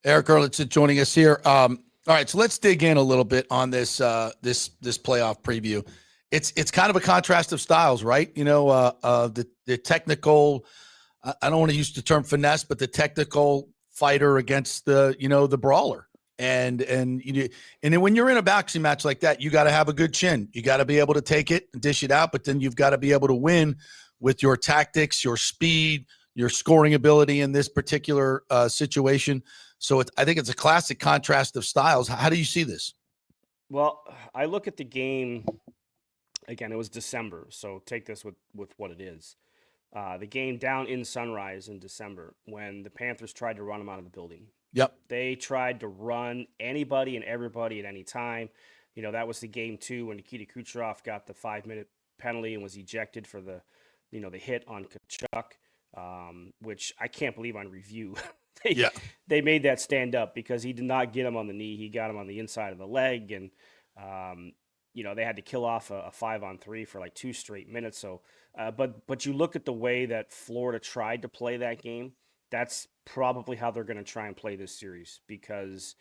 Eric Erlitzson joining us here. All right, so let's dig in a little bit on this playoff preview. It's kind of a contrast of styles, right? The technical. I don't want to use the term finesse, but the technical fighter against the brawler. And then when you're in a boxing match like that, you got to have a good chin. You got to be able to take it and dish it out, but then you've got to be able to win with your tactics, your speed, your scoring ability in this particular situation. So I think it's a classic contrast of styles. How do you see this? Well, I look at the game again. It was December, so take this with what it is. The game down in Sunrise in December when the Panthers tried to run him out of the building. Yep. They tried to run anybody and everybody at any time. That was the game 2 when Katy Kucherov got the 5-minute penalty and was ejected for the hit on Koch, which I can't believe on review. They made that stand up because he did not get him on the knee. He got him on the inside of the leg. And, they had to kill off a 5-on-3 for like 2 straight minutes. So, but you look at the way that Florida tried to play that game, that's probably how they're going to try and play this series because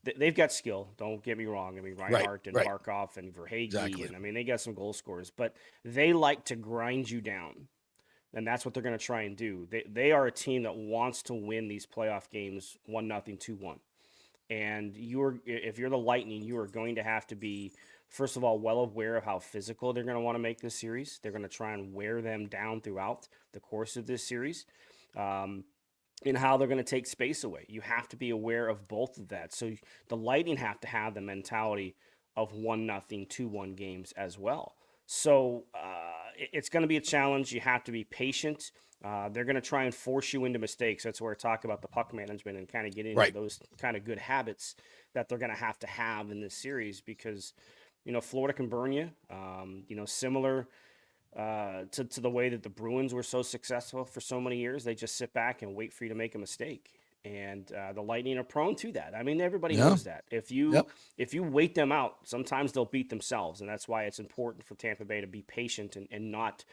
they've got skill. Don't get me wrong. I mean, Reinhardt and Barkov and Verhaeghe, and they got some goal scorers, but they like to grind you down. And that's what they're going to try and do. They are a team that wants to win these playoff games 1-0, 2-1. And if you're the Lightning, you are going to have to be, first of all, well aware of how physical they're going to want to make this series. They're going to try and wear them down throughout the course of this series. And how they're going to take space away. You have to be aware of both of that. So the Lightning have to have the mentality of 1-0, 2-1 games as well. So it's going to be a challenge. You have to be patient. They're going to try and force you into mistakes. That's where I talk about the puck management and kind of get into those kind of good habits that they're going to have in this series because, Florida can burn you, similar to the way that the Bruins were so successful for so many years. They just sit back and wait for you to make a mistake. And the Lightning are prone to that. I mean, everybody knows that. If you wait them out, sometimes they'll beat themselves, and that's why it's important for Tampa Bay to be patient and not,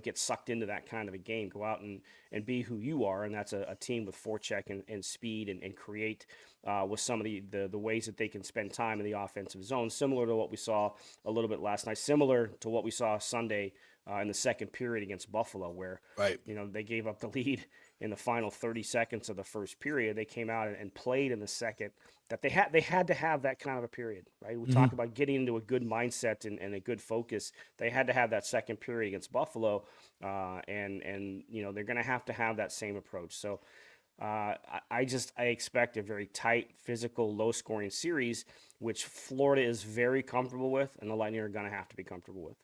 get sucked into that kind of a game. Go out and be who you are, and that's a team with forecheck and speed and create with some of the ways that they can spend time in the offensive zone, similar to what we saw a little bit last night, similar to what we saw Sunday in the second period against Buffalo, where they gave up the lead in the final 30 seconds of the first period. They came out and played in the second. That they had to have that kind of a period, right? We talk about getting into a good mindset and a good focus. They had to have that second period against Buffalo, and they're going to have that same approach. So I expect a very tight, physical, low-scoring series, which Florida is very comfortable with, and the Lightning are going to have to be comfortable with.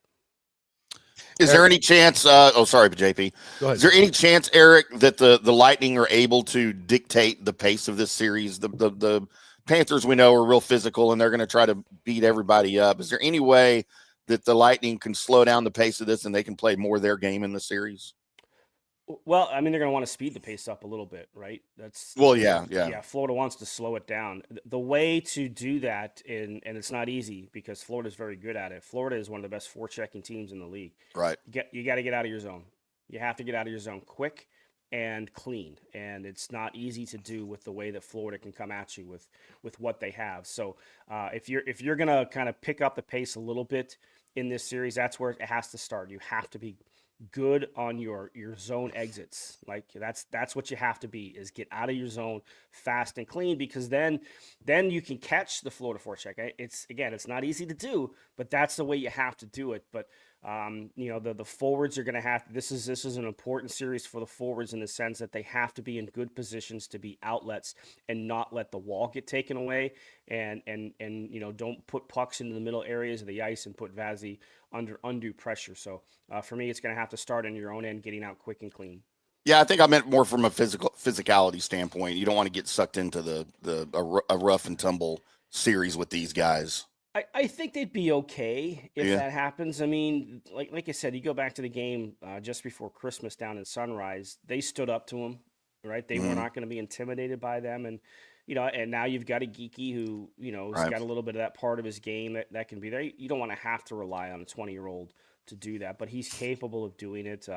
Is there any chance? Sorry, JP. Is there any chance, Eric, that the Lightning are able to dictate the pace of this series? The Panthers, we know, are real physical, and they're going to try to beat everybody up. Is there any way that the Lightning can slow down the pace of this and they can play more of their game in the series? Well, I mean, they're going to want to speed the pace up a little bit, right? Yeah. Florida wants to slow it down. The way to do that, and it's not easy because Florida's very good at it. Florida is one of the best forechecking teams in the league. Right. You got to get out of your zone. You have to get out of your zone quick and clean, and it's not easy to do with the way that Florida can come at you with what they have. So if you're going to kind of pick up the pace a little bit in this series, that's where it has to start. You have to be good on your zone exits. Like that's what you have to be, is get out of your zone fast and clean, because then you can catch the Florida forecheck. It's not easy to do, but that's the way you have to do it. But the forwards are going to have to, this is an important series for the forwards in the sense that they have to be in good positions to be outlets and not let the wall get taken away, and don't put pucks into the middle areas of the ice and put Vazzy under undue pressure. So for me, it's going to have to start on your own end, getting out quick and clean. Yeah, I think I meant more from a physicality standpoint. You don't want to get sucked into a rough and tumble series with these guys. I think they'd be okay if that happens. I mean, like I said, you go back to the game just before Christmas down in Sunrise, they stood up to them, right? They were not going to be intimidated by them. And, and now you've got a Geeky who, has got a little bit of that part of his game that can be there. You don't want to have to rely on a 20-year-old to do that, but he's capable of doing it.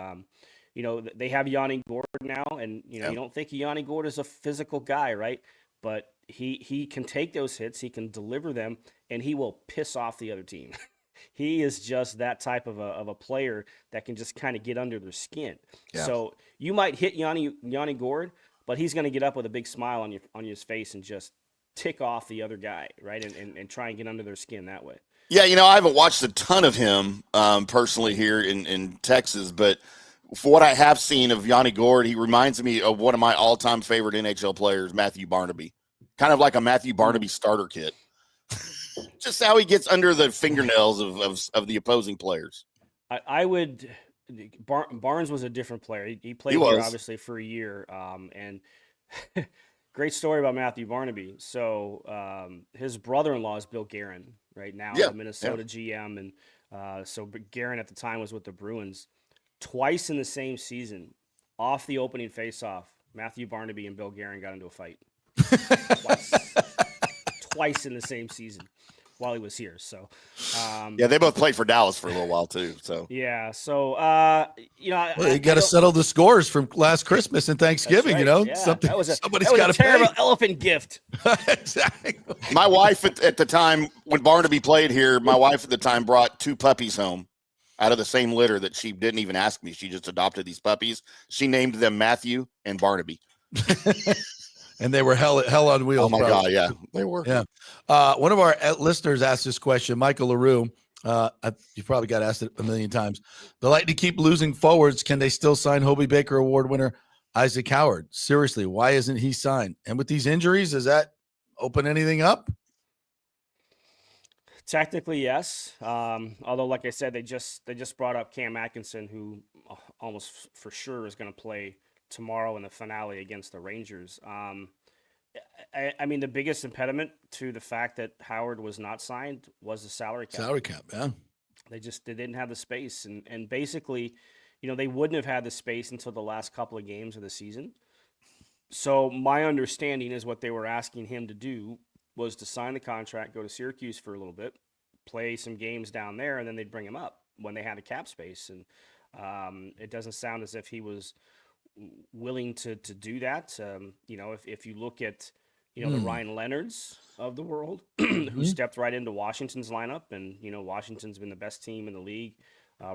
They have Yanni Gourde now, and, you don't think Yanni Gourde is a physical guy, right? But he can take those hits, he can deliver them, and he will piss off the other team. He is just that type of a player that can just kind of get under their skin. Yeah. So you might hit Yanni Gourde, but he's going to get up with a big smile on his face and just tick off the other guy, right? And try and get under their skin that way. Yeah, I haven't watched a ton of him personally here in Texas, but for what I have seen of Yanni Gourde, he reminds me of one of my all-time favorite NHL players, Matthew Barnaby. Kind of like a Matthew Barnaby starter kit. Just how he gets under the fingernails of the opposing players. I would. Barnes was a different player. He played here obviously for a year. And great story about Matthew Barnaby. So his brother-in-law is Bill Guerin right now, the Minnesota GM, and so Guerin at the time was with the Bruins. Twice in the same season, off the opening faceoff, Matthew Barnaby and Bill Guerin got into a fight. Twice in the same season while he was here. So they both played for Dallas for a little while too. So you got to settle the scores from last Christmas and Thanksgiving. Right. Yeah. Somebody's got to pay. Elephant gift. Exactly. My wife at the time when Barnaby played here, my wife at the time brought 2 puppies home out of the same litter that she didn't even ask me. She just adopted these puppies. She named them Matthew and Barnaby. And they were hell on wheels. Oh my God, yeah, they were. Yeah. One of our listeners asked this question, Michael LaRue. You probably got asked it a million times. The Lightning keep losing forwards. Can they still sign Hobey Baker Award winner Isaac Howard? Seriously, why isn't he signed? And with these injuries, does that open anything up? Technically, yes. Although, like I said, they just brought up Cam Atkinson, who almost for sure is going to play tomorrow in the finale against the Rangers. I mean, the biggest impediment to the fact that Howard was not signed was the salary cap. Salary cap, yeah. They didn't have the space, and basically, they wouldn't have had the space until the last couple of games of the season. So my understanding is what they were asking him to do was to sign the contract, go to Syracuse for a little bit, play some games down there, and then they'd bring him up when they had a cap space. And it doesn't sound as if he was willing to do that. If you look at, the Ryan Leonards of the world who stepped right into Washington's lineup, and, Washington's been the best team in the league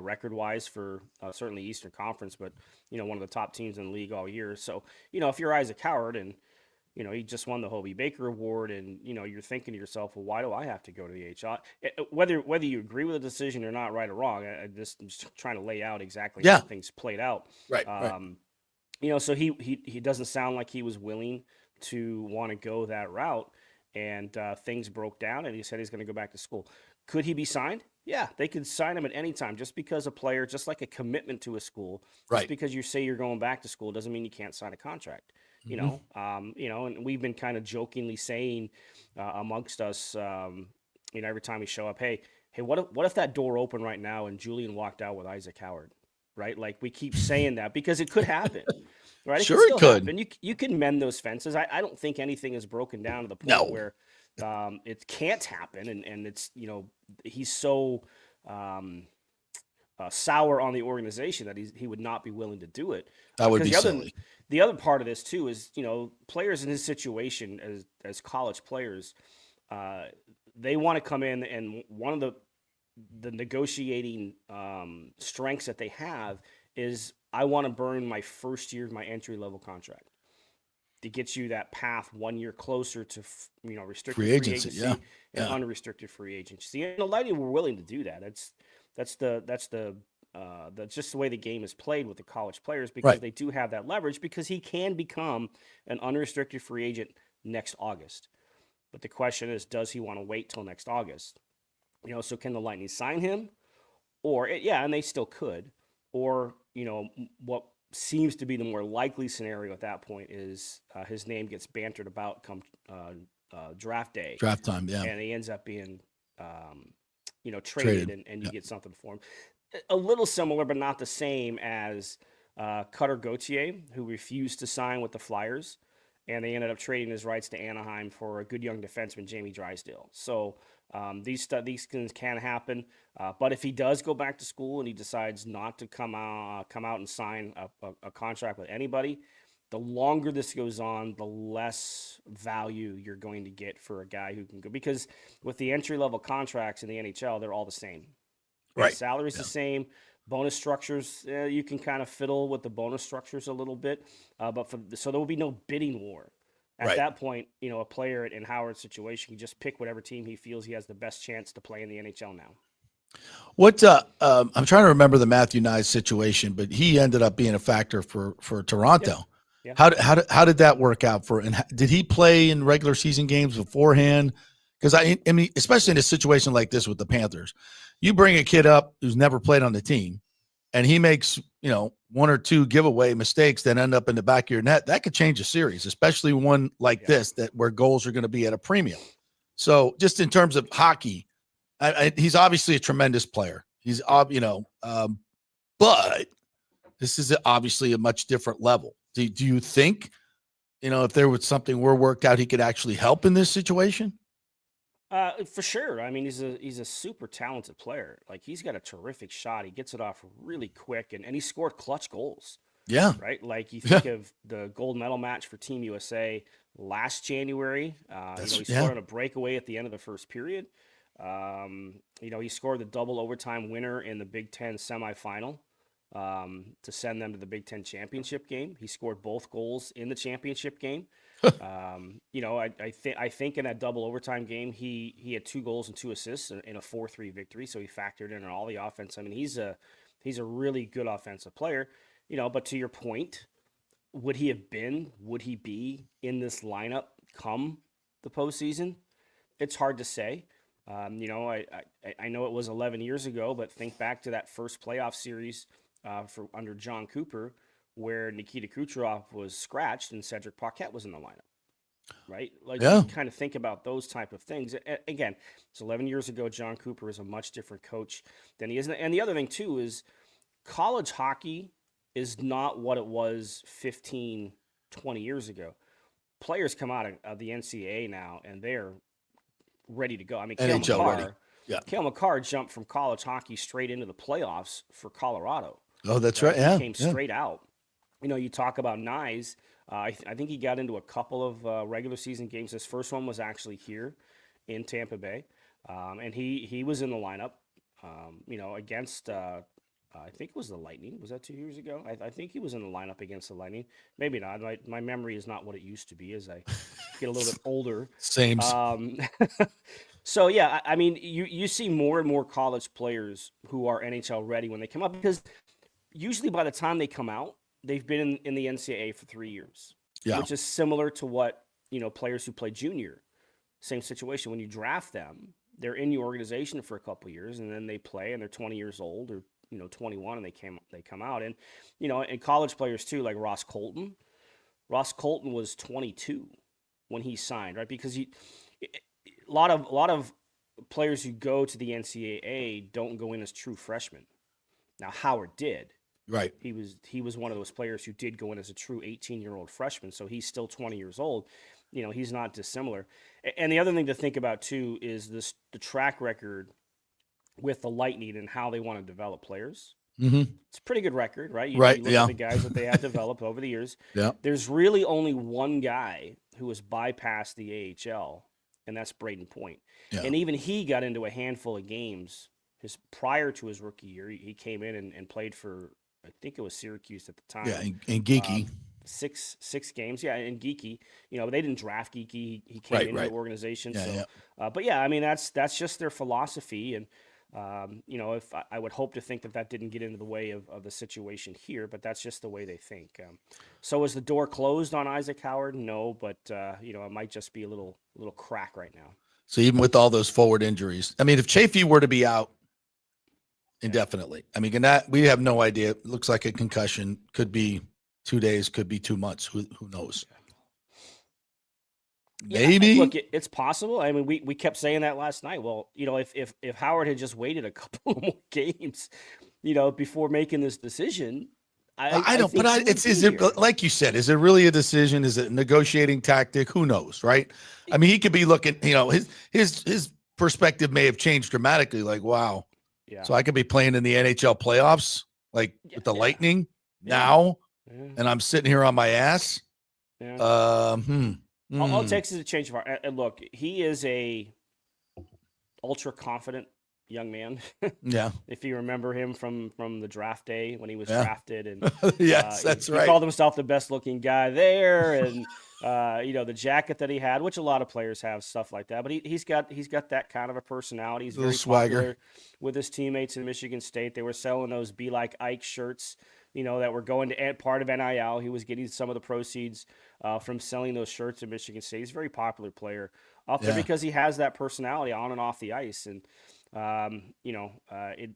record-wise for certainly Eastern Conference, but, one of the top teams in the league all year. So, if you're Isaac Howard and, he just won the Hobie Baker Award, and, you're thinking to yourself, well, why do I have to go to the HL? Whether you agree with the decision or not, right or wrong, I'm just trying to lay out exactly how things played out. Right. So he doesn't sound like he was willing to want to go that route, and things broke down, and he said he's going to go back to school. Could he be signed? Yeah, they could sign him at any time. Just because a player, just like a commitment to a school, just because you say you're going back to school doesn't mean you can't sign a contract. And we've been kind of jokingly saying amongst us, every time we show up, hey, what if that door opened right now and Julian walked out with Isaac Howard, right? Like, we keep saying that because it could happen, right? Sure, it could. And you can mend those fences. I don't think anything is broken down to the point where it can't happen, and it's he's so sour on the organization that he would not be willing to do it. That would be silly. The other part of this too is, players in his situation as college players, they want to come in, and one of the negotiating strengths that they have is, I want to burn my first year of my entry level contract to get you that path 1 year closer to restricted free agency and unrestricted free agency. And the Lightning were willing to do that. That's just the way the game is played with the college players, because they do have that leverage, because he can become an unrestricted free agent next August. But the question is, does he want to wait till next August? So can the Lightning sign him? Or, and they still could. Or, what seems to be the more likely scenario at that point is his name gets bantered about come draft day. Draft time, yeah. And he ends up being, traded. And you get something for him. A little similar, but not the same as Cutter Gauthier, who refused to sign with the Flyers, and they ended up trading his rights to Anaheim for a good young defenseman, Jamie Drysdale. So these things can happen, but if he does go back to school and he decides not to come out and sign a contract with anybody, the longer this goes on, the less value you're going to get for a guy who can go. Because with the entry-level contracts in the NHL, they're all the same. Right. The salary's the same. Bonus structures, you can kind of fiddle with the bonus structures a little bit, so there will be no bidding war. At that point, a player in Howard's situation can just pick whatever team he feels he has the best chance to play in the NHL now. What I'm trying to remember the Matthew Nye situation, but he ended up being a factor for Toronto. Yeah. How did that work out for? And did he play in regular season games beforehand? Because I mean, especially in a situation like this with the Panthers, you bring a kid up who's never played on the team, and he makes one or two giveaway mistakes that end up in the back of your net. That could change a series, especially one like this where goals are going to be at a premium. So, just in terms of hockey, he's obviously a tremendous player. He's but this is obviously a much different level. Do you think, if there was something worked out, he could actually help in this situation? For sure. I mean, he's a super talented player. Like, he's got a terrific shot. He gets it off really quick, and he scored clutch goals. Yeah. Right. Like, you think of the gold medal match for Team USA last January. He scored on a breakaway at the end of the first period. He scored the double overtime winner in the Big Ten semifinal to send them to the Big Ten championship game. He scored both goals in the championship game. I think in that double overtime game, he had 2 goals and 2 assists in a 4-3 victory. So he factored in all the offense. I mean, he's a really good offensive player, but to your point, would he be in this lineup come the postseason? It's hard to say. I know it was 11 years ago, but think back to that first playoff series for under John Cooper, where Nikita Kucherov was scratched and Cedric Paquette was in the lineup, right? Like, you kind of think about those type of things. Again, it's 11 years ago. John Cooper is a much different coach than he is. And the other thing, too, is college hockey is not what it was 15, 20 years ago. Players come out of the NCAA now, and they're ready to go. I mean, Cale McCarr jumped from college hockey straight into the playoffs for Colorado. Oh, that's right. Yeah. He came straight out. You know, you talk about Nyes. I think he got into a couple of regular season games. His first one was actually here in Tampa Bay. And he was in the lineup, against, I think it was the Lightning. Was that 2 years ago? I think he was in the lineup against the Lightning. Maybe not. My memory is not what it used to be as I get a little bit older. Same. So, yeah, I mean, you see more and more college players who are NHL ready when they come up, because usually by the time they come out, they've been in the NCAA for 3 years, which is similar to what, players who play junior. Same situation. When you draft them, they're in your organization for a couple of years, and then they play, and they're 20 years old or 21, and they come out. And and college players too, like Ross Colton. Ross Colton was 22 when he signed, right? Because a lot of players who go to the NCAA don't go in as true freshmen. Now Howard did. Right. He was one of those players who did go in as a true 18-year-old freshman, so he's still 20 years old. He's not dissimilar. And the other thing to think about too is the track record with the Lightning and how they want to develop players. Mm-hmm. It's a pretty good record, right? You look at the guys that they have developed over the years. Yeah. There's really only one guy who has bypassed the AHL, and that's Braden Point. Yeah. And even he got into a handful of games prior to his rookie year. He came in and played for, I think it was Syracuse at the time. Yeah, and Geeky. 6 games, and Geeky. They didn't draft Geeky. He came into the organization. But yeah, I mean that's just their philosophy, and if I would hope to think that didn't get into the way of the situation here, but that's just the way they think. So is the door closed on Isaac Howard? No, but it might just be a little crack right now. So even with all those forward injuries, I mean, if Chafee were to be out indefinitely, I mean, we have no idea. It looks like a concussion. Could be 2 days, could be 2 months. Who knows? Maybe. Look, it's possible. I mean, we kept saying that last night. Well, if Howard had just waited a couple more games, before making this decision, is it like you said? Is it really a decision? Is it a negotiating tactic? Who knows, right? I mean, he could be looking. His perspective may have changed dramatically. Like, wow, so I could be playing in the NHL playoffs, with the Lightning now, and I'm sitting here on my ass. All it takes is a change of heart. And look, he is a ultra confident young man. Yeah. If you remember him from the draft day when he was drafted, and yes, that's right. He called himself the best looking guy there, and the jacket that he had, which a lot of players have, stuff like that. But he's got that kind of a personality. He's very popular with his teammates in Michigan State. They were selling those "Be Like Ike" shirts, that were going to part of NIL. He was getting some of the proceeds from selling those shirts in Michigan State. He's a very popular player up there because he has that personality on and off the ice. And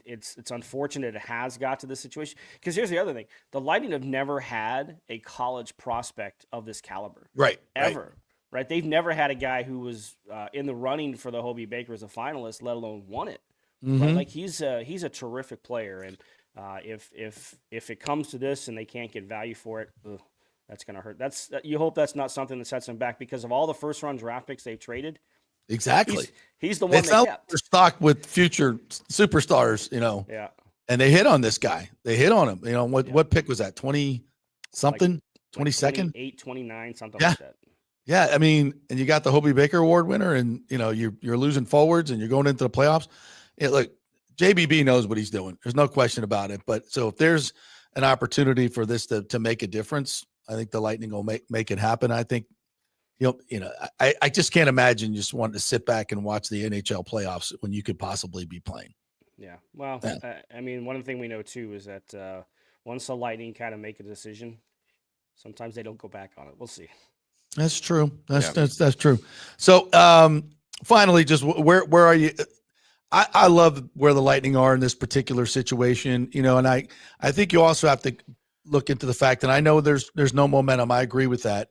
it's unfortunate it has got to this situation, because here's the other thing: the Lightning have never had a college prospect of this caliber, ever. Right? They've never had a guy who was in the running for the Hobey Baker as a finalist, let alone won it. Mm-hmm. Right? Like he's a terrific player, and if it comes to this and they can't get value for it, that's going to hurt. You hope that's not something that sets them back, because of all the first round draft picks they've traded. Exactly. He's the one that kept. They're stocked with future superstars, Yeah. And they hit on this guy. They hit on him. What pick was that? 20 something? 22nd? 28, 29, something like that. Yeah, I mean, and you got the Hobey Baker Award winner, and you're losing forwards and you're going into the playoffs. Look, JBB knows what he's doing. There's no question about it. But so if there's an opportunity for this to make a difference, I think the Lightning will make it happen. I think I just can't imagine just wanting to sit back and watch the NHL playoffs when you could possibly be playing. Yeah. Well, I mean, one thing we know too is that once the Lightning kind of make a decision, sometimes they don't go back on it. We'll see. That's true. That's true. So finally, just where are you? I love where the Lightning are in this particular situation, and I think you also have to look into the fact that I know there's no momentum. I agree with that.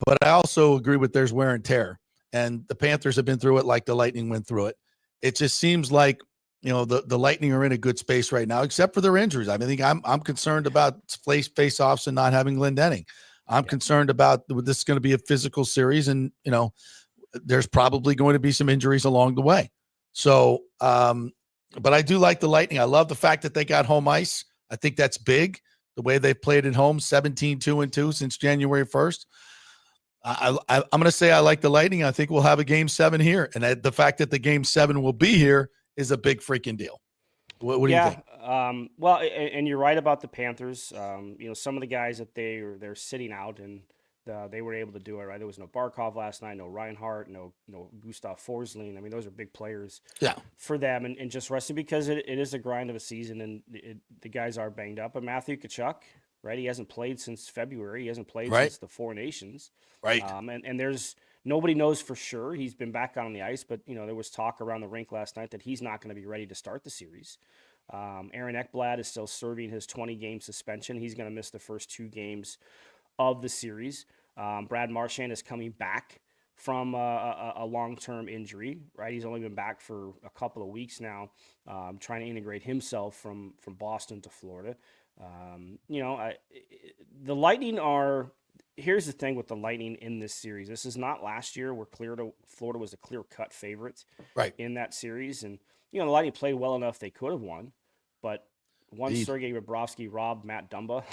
But I also agree with there's wear and tear, and the Panthers have been through it like the Lightning went through it. It just seems like, the Lightning are in a good space right now, except for their injuries. I think I'm concerned about face-offs and not having Glendening. I'm concerned about this is going to be a physical series, and there's probably going to be some injuries along the way. So, but I do like the Lightning. I love the fact that they got home ice. I think that's big. The way they've played at home, 17-2-2 since January 1st. I'm going to say I like the Lightning. I think we'll have a Game 7 here, and the fact that the Game 7 will be here is a big freaking deal. What do you think? Well, and you're right about the Panthers. Some of the guys that they're sitting out, and they were able to do it. Right, there was no Barkov last night, no Reinhart, no Gustav Forsling. I mean, those are big players. Yeah. For them, and just resting because it is a grind of a season, and the guys are banged up. But Matthew Tkachuk, right, he hasn't played since February. He hasn't played since the Four Nations. Right. And there's nobody knows for sure. He's been back on the ice, but there was talk around the rink last night that he's not going to be ready to start the series. Aaron Ekblad is still serving his 20-game suspension. He's going to miss the first 2 games of the series. Brad Marchand is coming back from a long-term injury, right? He's only been back for a couple of weeks now, trying to integrate himself from Boston to Florida. The Lightning are. Here's the thing with the Lightning in this series. This is not last year where Florida was a clear-cut favorite in that series. And, the Lightning played well enough they could have won. But once Sergei Bobrovsky robbed Matt Dumba,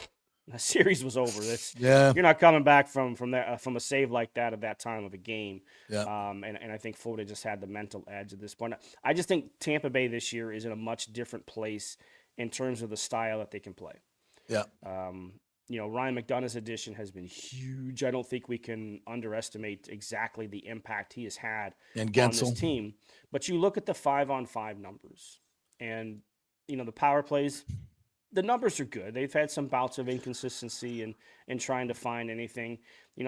the series was over. You're not coming back from a save like that at that time of a game. Yeah. And I think Florida just had the mental edge at this point. I just think Tampa Bay this year is in a much different place in terms of the style that they can play. Yeah. Ryan McDonough's addition has been huge. I don't think we can underestimate exactly the impact he has had on this team. But you look at the 5-on-5 numbers, and the power plays, the numbers are good. They've had some bouts of inconsistency in trying to find anything.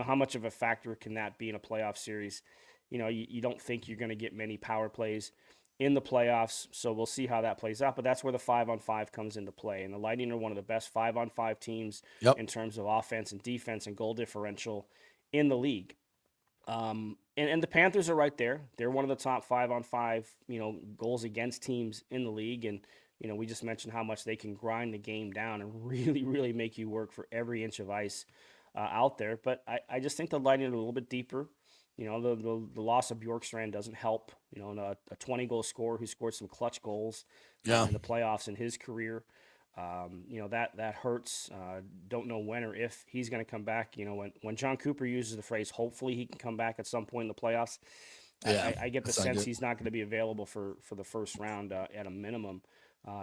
How much of a factor can that be in a playoff series? You don't think you're going to get many power plays in the playoffs, so we'll see how that plays out. But that's where the 5-on-5 comes into play. And the Lightning are one of the best 5-on-5 teams in terms of offense and defense and goal differential in the league. And the Panthers are right there. They're one of the top 5-on-5, goals against teams in the league. And, we just mentioned how much they can grind the game down and really, really make you work for every inch of ice out there. But I just think the Lightning are a little bit deeper. The loss of Bjorkstrand doesn't help. A 20-goal scorer who scored some clutch goals in the playoffs in his career. That hurts. Don't know when or if he's going to come back. When John Cooper uses the phrase, hopefully he can come back at some point in the playoffs. Yeah, I get the sense he's not going to be available for the first round at a minimum,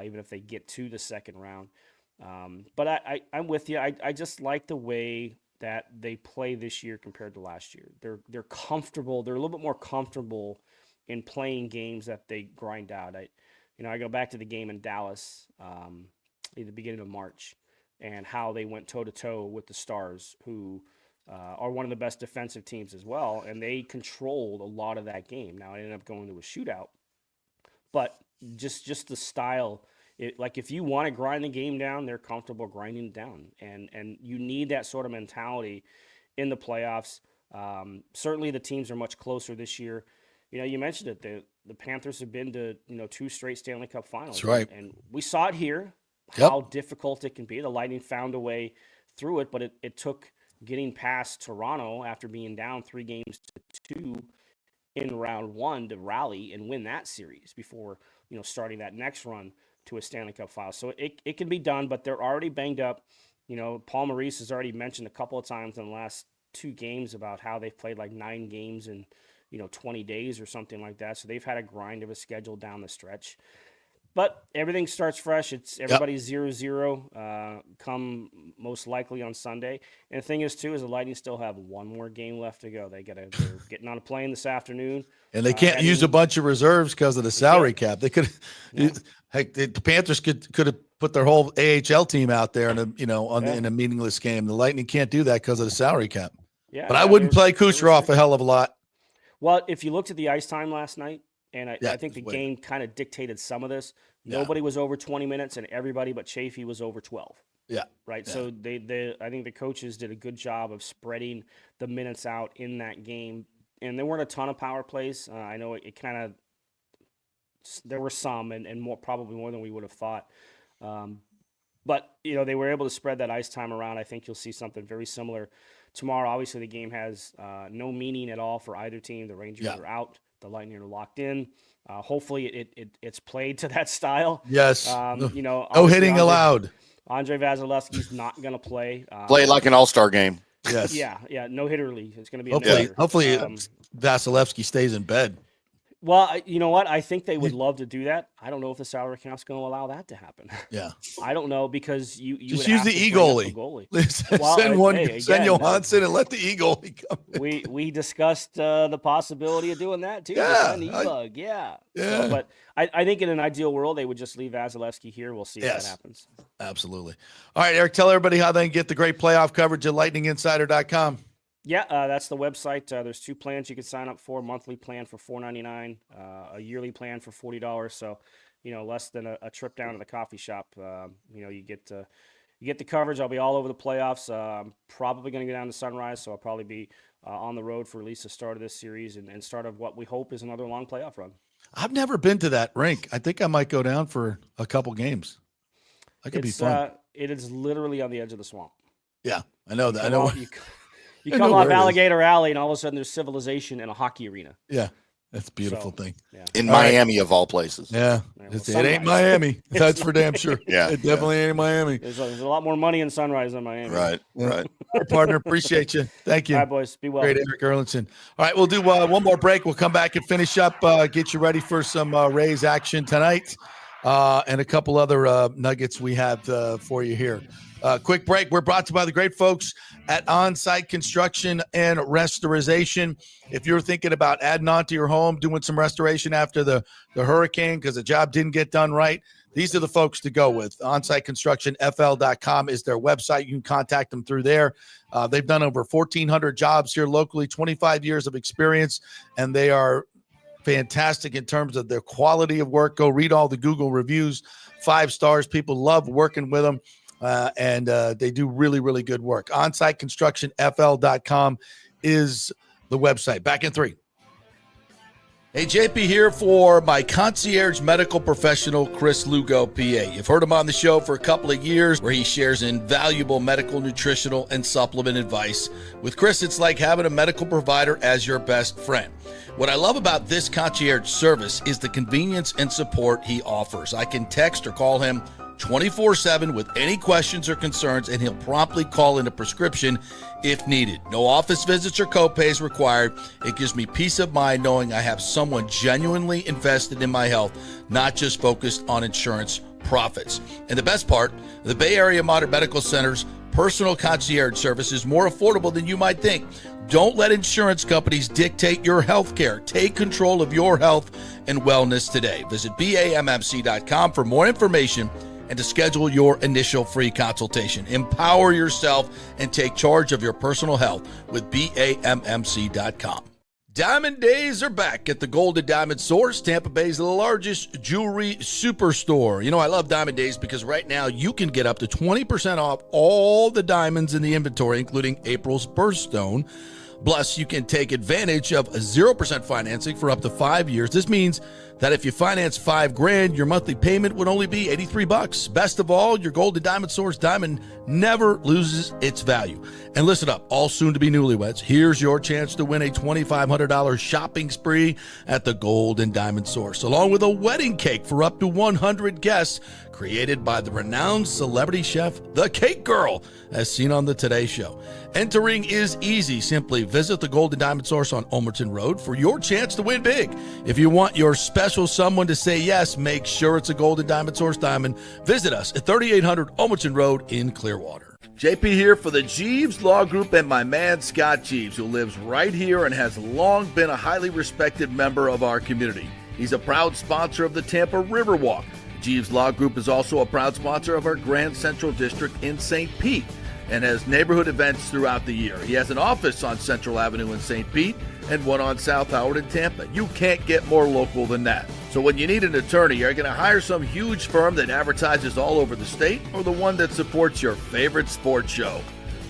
even if they get to the second round. But I'm with you. I just like the way that they play this year compared to last year. They're comfortable. They're a little bit more comfortable in playing games that they grind out. I go back to the game in Dallas at the beginning of March and how they went toe-to-toe with the Stars, who are one of the best defensive teams as well, and they controlled a lot of that game. Now, it ended up going to a shootout. But just the style, if you want to grind the game down, they're comfortable grinding it down. And you need that sort of mentality in the playoffs. Certainly the teams are much closer this year. You mentioned it. The Panthers have been to 2 straight Stanley Cup finals. That's right. And we saw it here, how difficult it can be. The Lightning found a way through it, but it took getting past Toronto after being down 3-2 in round 1 to rally and win that series before starting that next run to a Stanley Cup final. So it can be done, but they're already banged up. Paul Maurice has already mentioned a couple of times in the last 2 games about how they've played like 9 games in 20 days or something like that. So they've had a grind of a schedule down the stretch. But everything starts fresh. It's everybody's 0-0 come most likely on Sunday. And the thing is, too, is the Lightning still have one more game left to go. They're getting on a plane this afternoon. And they can't use a bunch of reserves because of the salary cap. They could the Panthers could have put their whole AHL team out there in a meaningless game. The Lightning can't do that because of the salary cap. Yeah, but I wouldn't play Kucherov a hell of a lot. Well, if you looked at the ice time last night, and I think the game kind of dictated some of this. Nobody was over 20 minutes, and everybody but Chafee was over 12. Yeah. Right. Yeah. So I think the coaches did a good job of spreading the minutes out in that game. And there weren't a ton of power plays. I know it kind of there were some, and probably more than we would have thought. But, they were able to spread that ice time around. I think you'll see something very similar tomorrow. Obviously, the game has no meaning at all for either team. The Rangers are out. The Lightning are locked in. Hopefully, it's played to that style. Yes. No hitting allowed. Andrei Vasilevsky's not going to play. Play like an all-star game. Yes. Yeah. No hitter league. It's going to be hopefully Vasilevsky stays in bed. Well, you know what? I think they would love to do that. I don't know if the salary cap's going to allow that to happen. Yeah. I don't know because you just would use have the to e-goalie. Send Johansson and let the e-goalie come in. We discussed the possibility of doing that too. Yeah. Send E-bug. Yeah. Yeah. So, but I think in an ideal world, they would just leave Vasilevsky here. We'll see if that happens. Absolutely. All right, Eric, tell everybody how they can get the great playoff coverage at lightninginsider.com. Yeah, that's the website. There's 2 plans you can sign up for: monthly plan for $4.99, a yearly plan for $40. So, less than a trip down to the coffee shop. You get the coverage. I'll be all over the playoffs. I'm probably going to go down to Sunrise, so I'll probably be on the road for at least the start of this series and start of what we hope is another long playoff run. I've never been to that rink. I think I might go down for a couple games. That could be fun. It is literally on the edge of the swamp. Yeah, I know that. I know. You come off Alligator Alley, and all of a sudden there's civilization in a hockey arena. Yeah, that's a beautiful thing. Yeah. In Miami, of all places. Yeah, it ain't Miami. That's for damn sure. Yeah, it definitely ain't Miami. There's a lot more money in Sunrise than Miami. Right. Our partner, appreciate you. Thank you. All right, boys. Be well. Great, Eric Erlinson. All right, we'll do one more break. We'll come back and finish up, get you ready for some Rays action tonight, and a couple other nuggets we have for you here. Quick break. We're brought to you by the great folks at On-Site Construction and Restoration. If you're thinking about adding on to your home, doing some restoration after the hurricane because the job didn't get done right, these are the folks to go with. OnSiteConstructionFL.com is their website. You can contact them through there. They've done over 1,400 jobs here locally, 25 years of experience, and they are fantastic in terms of their quality of work. Go read all the Google reviews, 5 stars. People love working with them. And they do really, really good work. OnSiteConstructionFL.com is the website. Back in 3. Hey, JP here for my concierge medical professional, Chris Lugo, PA. You've heard him on the show for a couple of years where he shares invaluable medical, nutritional, and supplement advice. With Chris, it's like having a medical provider as your best friend. What I love about this concierge service is the convenience and support he offers. I can text or call him 24/7 with any questions or concerns, and he'll promptly call in a prescription if needed. No office visits or copays required. It gives me peace of mind knowing I have someone genuinely invested in my health, not just focused on insurance profits. And the best part, the Bay Area Modern Medical Center's personal concierge service is more affordable than you might think. Don't let insurance companies dictate your health care. Take control of your health and wellness today. Visit BAMMC.com for more information and to schedule your initial free consultation. Empower yourself and take charge of your personal health with BAMMC.com. Diamond Days are back at the Golden Diamond Source, Tampa Bay's largest jewelry superstore. I love Diamond Days because right now you can get up to 20% off all the diamonds in the inventory, including April's birthstone. Plus, you can take advantage of 0% financing for up to 5 years. This means that if you finance $5,000, your monthly payment would only be $83. Best of all, your Golden Diamond Source diamond never loses its value. And listen up, all soon-to-be newlyweds, here's your chance to win a $2,500 shopping spree at the Golden Diamond Source, along with a wedding cake for up to 100 guests, created by the renowned celebrity chef, The Cake Girl, as seen on the Today Show. Entering is easy. Simply visit the Golden Diamond Source on Omerton Road for your chance to win big. If you want your special someone to say yes, make sure it's a Golden Diamond Source diamond. Visit us at 3800 Omerton Road in Clearwater. JP here for the Jeeves Law Group and my man Scott Jeeves, who lives right here and has long been a highly respected member of our community. He's a proud sponsor of the Tampa Riverwalk. Jeeves Law Group is also a proud sponsor of our Grand Central District in St. Pete and has neighborhood events throughout the year. He has an office on Central Avenue in St. Pete and one on South Howard in Tampa. You can't get more local than that. So when you need an attorney, you're going to hire some huge firm that advertises all over the state or the one that supports your favorite sports show.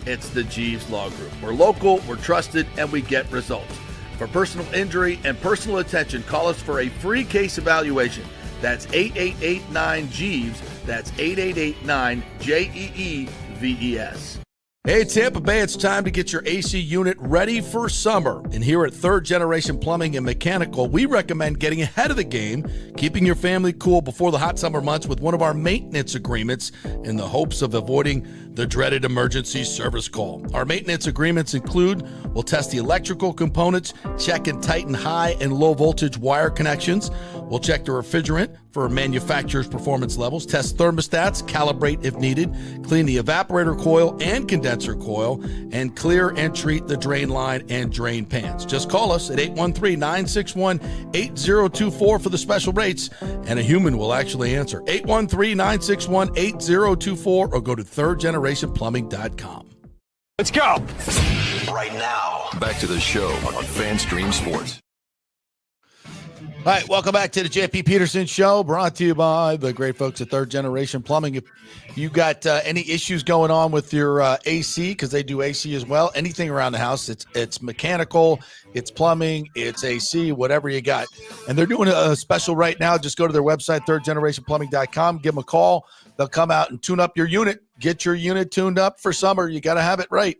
It's the Jeeves Law Group. We're local, we're trusted, and we get results. For personal injury and personal attention, call us for a free case evaluation. That's 888-9-JEEVES. That's 888-9-JEEVES. Hey, Tampa Bay, it's time to get your AC unit ready for summer. And here at Third Generation Plumbing and Mechanical, we recommend getting ahead of the game, keeping your family cool before the hot summer months with one of our maintenance agreements in the hopes of avoiding the dreaded emergency service call. Our maintenance agreements include, we'll test the electrical components, check and tighten high and low voltage wire connections. We'll check the refrigerant for manufacturer's performance levels, test thermostats, calibrate if needed, clean the evaporator coil and condenser coil, and clear and treat the drain line and drain pans. Just call us at 813-961-8024 for the special rates, and a human will actually answer. 813-961-8024 or go to thirdgenerationplumbing.com. Let's go. Right now, back to the show on FanStream Sports. All right, welcome back to the JP Peterson Show, brought to you by the great folks at Third Generation Plumbing. If you got any issues going on with your AC, because they do AC as well, anything around the house, it's mechanical, it's plumbing, it's AC, whatever you got. And they're doing a special right now. Just go to their website, thirdgenerationplumbing.com, give them a call. They'll come out and tune up your unit, get your unit tuned up for summer. You got to have it right.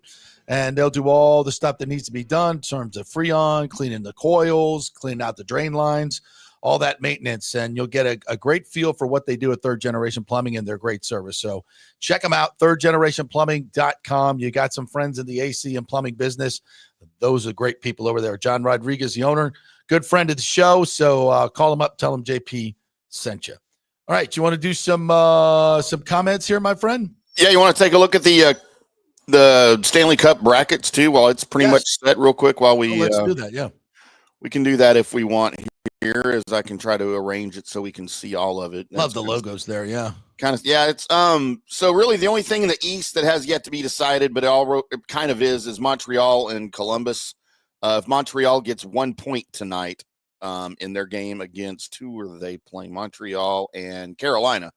And they'll do all the stuff that needs to be done in terms of Freon, cleaning the coils, cleaning out the drain lines, all that maintenance. And you'll get a great feel for what they do at Third Generation Plumbing and their great service. So check them out, thirdgenerationplumbing.com. You got some friends in the AC and plumbing business. Those are great people over there. John Rodriguez, the owner, good friend of the show. So call him up, tell him JP sent you. All right, you want to do some comments here, my friend? Yeah, you want to take a look at the Stanley Cup brackets too, while it's pretty much set real quick while we let's do that. Yeah, we can do that if we want here, as I can try to arrange it so we can see all of it. Love the logos there. Yeah. It's so really the only thing in the East that has yet to be decided, but it kind of is Montreal and Columbus. If Montreal gets 1 point tonight in their game against, who are they playing? Montreal and Carolina.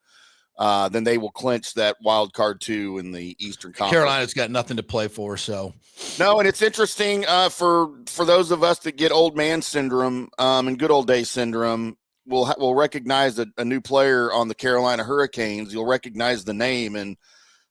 Then they will clinch that wild card 2 in the Eastern Conference. Carolina's got nothing to play for, so no. And it's interesting for those of us that get old man syndrome and good old day syndrome. We'll recognize a new player on the Carolina Hurricanes. You'll recognize the name, and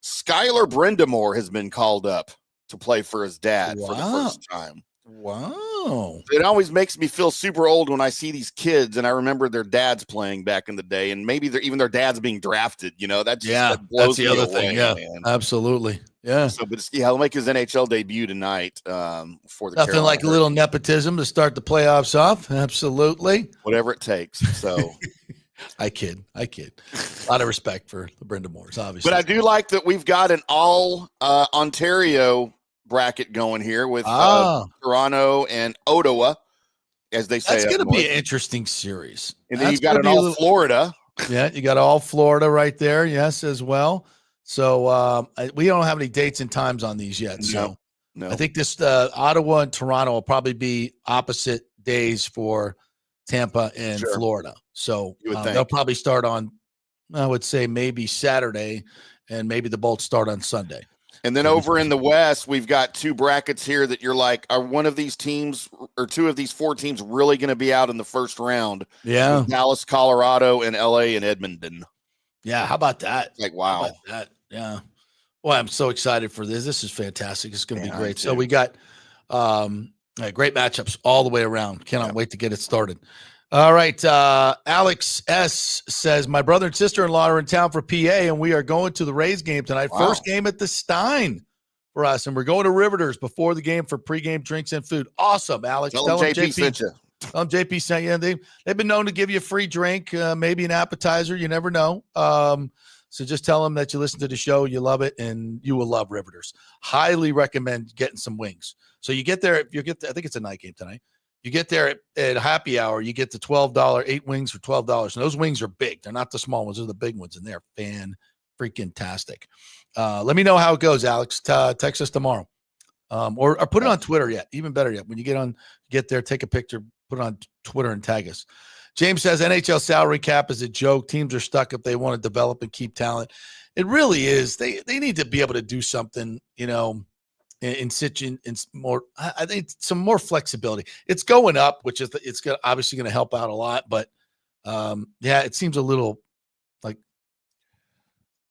Skylar Brindamore has been called up to play for his dad for the first time. Wow. It always makes me feel super old when I see these kids and I remember their dads playing back in the day, and maybe even their dads being drafted, that blows that's the me other away, thing. Yeah, man. absolutely. Yeah. So, but he'll make his NHL debut tonight for the nothing Carolina like a little nepotism to start the playoffs off. Absolutely. Whatever it takes. So I kid. A lot of respect for the Brindamores, obviously. But I do like that we've got an all Ontario bracket going here with Toronto and Ottawa, as they say. That's going to be an interesting series. And then you've got an all Florida. Yeah, you got all Florida right there. Yes, as well. So we don't have any dates and times on these yet. So no. I think this Ottawa and Toronto will probably be opposite days for Tampa and Florida. So they'll probably start on, I would say, maybe Saturday, and maybe the Bolts start on Sunday. And then over in the West, we've got 2 brackets here that you're like, are one of these teams or 2 of these 4 teams really going to be out in the first round? Yeah. Dallas, Colorado, and LA and Edmonton. Yeah. How about that? Like, wow. How about that? Yeah. Well, I'm so excited for this. This is fantastic. It's going to be great. Too. So we got great matchups all the way around. Cannot wait to get it started. All right. Alex S. says, my brother and sister-in-law are in town for PA, and we are going to the Rays game tonight. Wow. First game at the Stein for us, and we're going to Riveters before the game for pregame drinks and food. Awesome, Alex. Tell them JP sent you. Tell them JP sent you. They've been known to give you a free drink, maybe an appetizer. You never know. So just tell them that you listen to the show, you love it, and you will love Riveters. Highly recommend getting some wings. So you get there, I think it's a night game tonight. You get there at happy hour, you get the $12, 8 wings for $12. And those wings are big. They're not the small ones. They're the big ones, and they're fan-freaking-tastic. Let me know how it goes, Alex. Text us tomorrow. Or put it on Twitter yet. Even better yet. When you get there, take a picture, put it on Twitter and tag us. James says NHL salary cap is a joke. Teams are stuck if they want to develop and keep talent. It really is. They need to be able to do something, in more, I think some more flexibility. It's going up, which is obviously going to help out a lot, but Yeah, it seems a little like,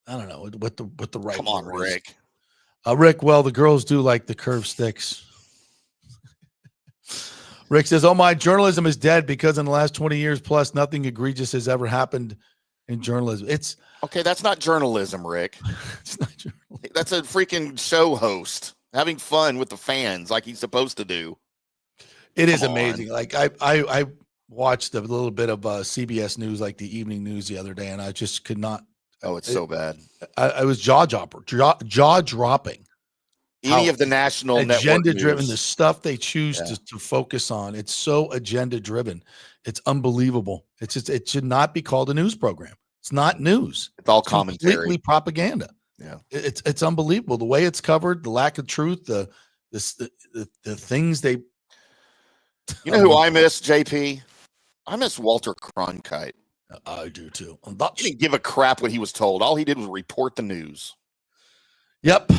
I don't know what the right. Come on, word is. Rick. Rick, well, the girls do like the curved sticks. Rick says, "Oh, my journalism is dead because in the last 20 years plus, nothing egregious has ever happened in journalism." It's okay. That's not journalism, Rick. It's not journalism. That's a freaking show host having fun with the fans like he's supposed to do. It is amazing. Like I watched a little bit of CBS News, like the evening news the other day, and I just could not. Oh, it's so bad. I was jaw dropping. Any of the national agenda network driven, news. the stuff they choose to focus on, it's so agenda driven. It's unbelievable. It's just, it should not be called a news program. It's not news. It's all commentary. Completely propaganda. Yeah, it's unbelievable the way it's covered, the lack of truth, the things they. You know who I miss, JP? I miss Walter Cronkite. I do too. He didn't give a crap what he was told. All he did was report the news. Yep.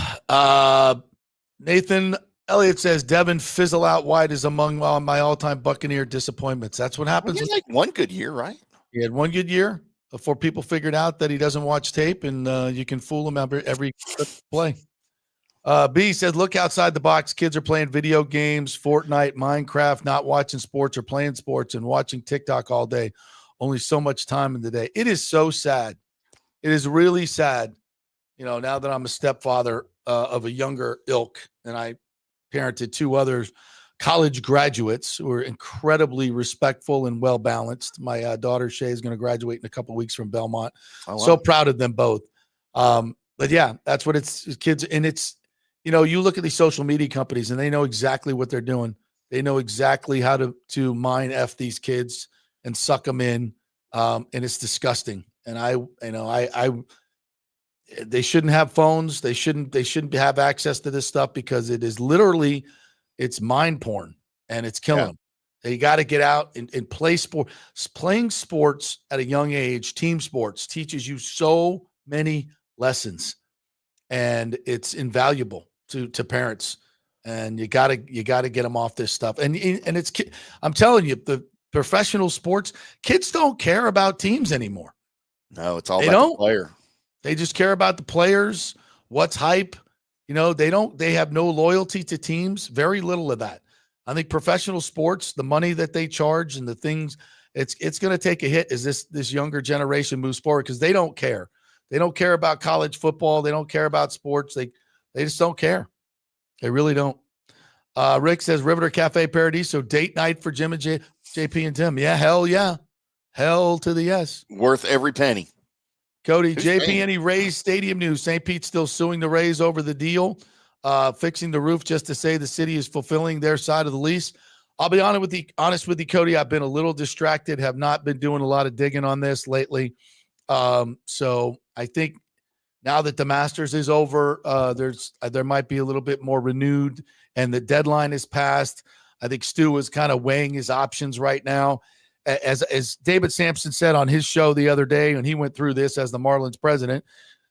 Nathan Elliott says Devin fizzle out wide is among my all-time Buccaneer disappointments. That's what happens. He had like one good year, right? He had one good year before people figured out that he doesn't watch tape, and you can fool him every play. B says, look outside the box. Kids are playing video games, Fortnite, Minecraft, not watching sports or playing sports and watching TikTok all day. Only so much time in the day. It is so sad. It is really sad. You know, now that I'm a stepfather of a younger ilk, and I parented two others, college graduates who are incredibly respectful and well-balanced. My daughter, Shay, is going to graduate in a couple of weeks from Belmont. Oh, wow. So proud of them both. But yeah, that's what it's kids. And it's, you know, you look at these social media companies and they know exactly what they're doing. They know exactly how to mine F these kids and suck them in. And it's disgusting. And they shouldn't have phones. They shouldn't have access to this stuff because it is literally, it's mind porn and it's killing them. They got to get out and play sport. Playing sports at a young age, team sports, teaches you so many lessons, and it's invaluable to parents. And you got to get them off this stuff. And it's, I'm telling you, the professional sports, kids don't care about teams anymore. No, it's all about the player. They just care about the players, what's hype. You know, they have no loyalty to teams, very little of that. I think professional sports, the money that they charge and the things, it's going to take a hit as this younger generation moves forward because they don't care. They don't care about college football. They don't care about sports. They just don't care. They really don't. Rick says Riveter Cafe Paradiso date night for Jim and JP and Tim. Yeah, hell yeah. Hell to the yes. Worth every penny. Cody, JP, any Rays stadium news? St. Pete's still suing the Rays over the deal, fixing the roof just to say the city is fulfilling their side of the lease. I'll be honest with you, Cody. I've been a little distracted, have not been doing a lot of digging on this lately. So I think now that the Masters is over, there might be a little bit more renewed, and the deadline is passed. I think Stu is kind of weighing his options right now. As David Sampson said on his show the other day, when he went through this as the Marlins president,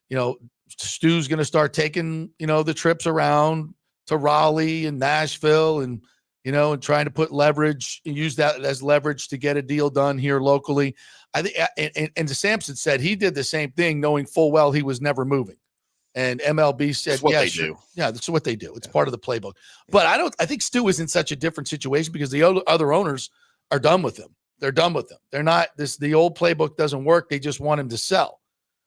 you know, Stu's going to start taking, you know, the trips around to Raleigh and Nashville and, you know, and trying to put leverage and use that as leverage to get a deal done here locally. I think, and Sampson said he did the same thing, knowing full well he was never moving. And MLB said, that's what they do. Yeah, that's what they do. It's part of the playbook. But I think Stu is in such a different situation because the other owners are done with him. They're done with him. They're not the old playbook doesn't work. They just want him to sell.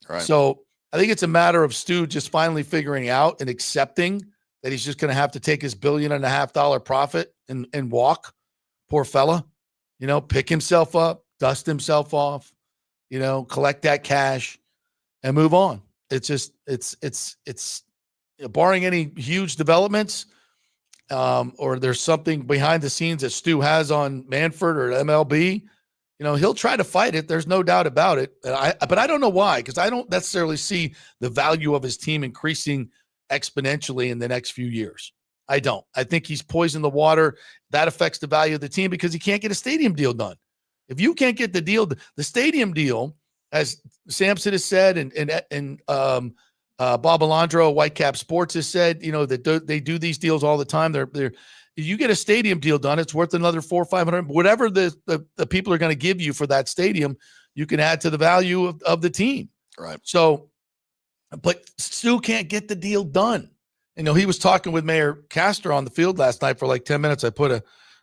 Right. So I think it's a matter of Stu just finally figuring out and accepting that he's just going to have to take his $1.5 billion profit and walk. Poor fella, you know, pick himself up, dust himself off, you know, collect that cash and move on. It's just, it's barring any huge developments, or there's something behind the scenes that Stu has on Manfred or MLB, you know, he'll try to fight it. There's no doubt about it. But I don't know why, because I don't necessarily see the value of his team increasing exponentially in the next few years. I don't. I think he's poisoned the water. That affects the value of the team because he can't get a stadium deal done. If you can't get the stadium deal, as Sampson has said, and Bob Alondro, Whitecap Sports, has said, that they do these deals all the time. You get a stadium deal done, it's worth another $400 or $500. Whatever the people are going to give you for that stadium, you can add to the value of the team. Right. So, but Stu can't get the deal done. He was talking with Mayor Castor on the field last night for like 10 minutes. I put a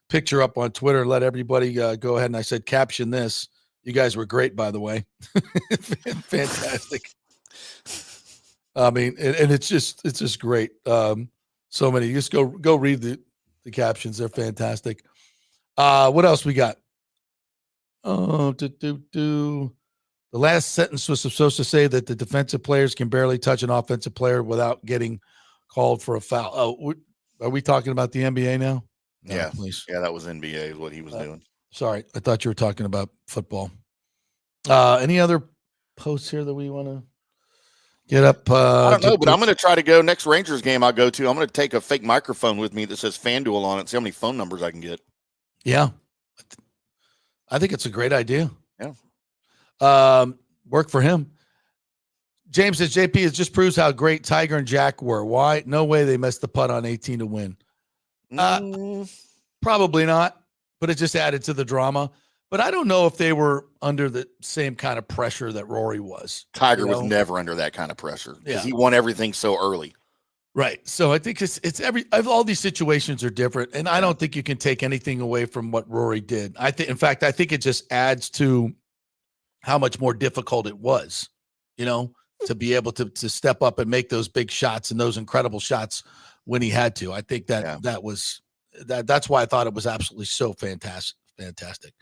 picture up on Twitter and let everybody go ahead. And I said, caption this. You guys were great, by the way. Fantastic. I mean, and it's just great. So many. You just go read the captions. They're fantastic. What else we got? The last sentence was supposed to say that the defensive players can barely touch an offensive player without getting called for a foul. Oh, are we talking about the NBA now? No, Yeah, please. Yeah, that was NBA is what he was doing. Sorry, I thought you were talking about football. Any other posts here that we want to get up? I don't know, but I'm going to try to go next Rangers game I go to. I'm going to take a fake microphone with me that says FanDuel on it and see how many phone numbers I can get. Yeah. I think it's a great idea. Yeah. Work for him. James says, JP, it just proves how great Tiger and Jack were. Why? No way they missed the putt on 18 to win. Probably not, but it just added to the drama. But I don't know if they were under the same kind of pressure that Rory was. Tiger was never under that kind of pressure because he won everything so early. Right. So I think it's all these situations are different, and I don't think you can take anything away from what Rory did. I think it just adds to how much more difficult it was, to be able to step up and make those big shots and those incredible shots when he had to. I think that's why I thought it was absolutely so fantastic.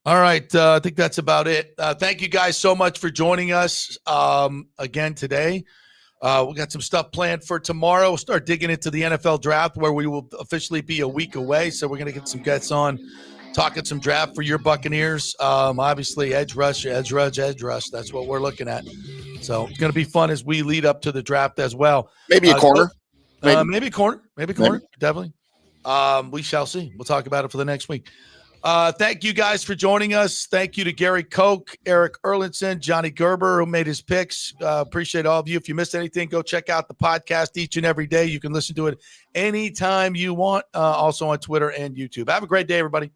All right. I think that's about it. Thank you guys so much for joining us again today. We got some stuff planned for tomorrow. We'll start digging into the NFL draft where we will officially be a week away. So we're going to get some guests on talking some draft for your Buccaneers. Obviously, edge rush. That's what we're looking at. So it's going to be fun as we lead up to the draft as well. Maybe a corner. Maybe a corner. Definitely. We shall see. We'll talk about it for the next week. Thank you guys for joining us. Thank you to Gary Koch, Eric Erlinson, Johnny Gerber, who made his picks. Appreciate all of you. If you missed anything, go check out the podcast each and every day. You can listen to it anytime you want, also on Twitter and YouTube. Have a great day, everybody.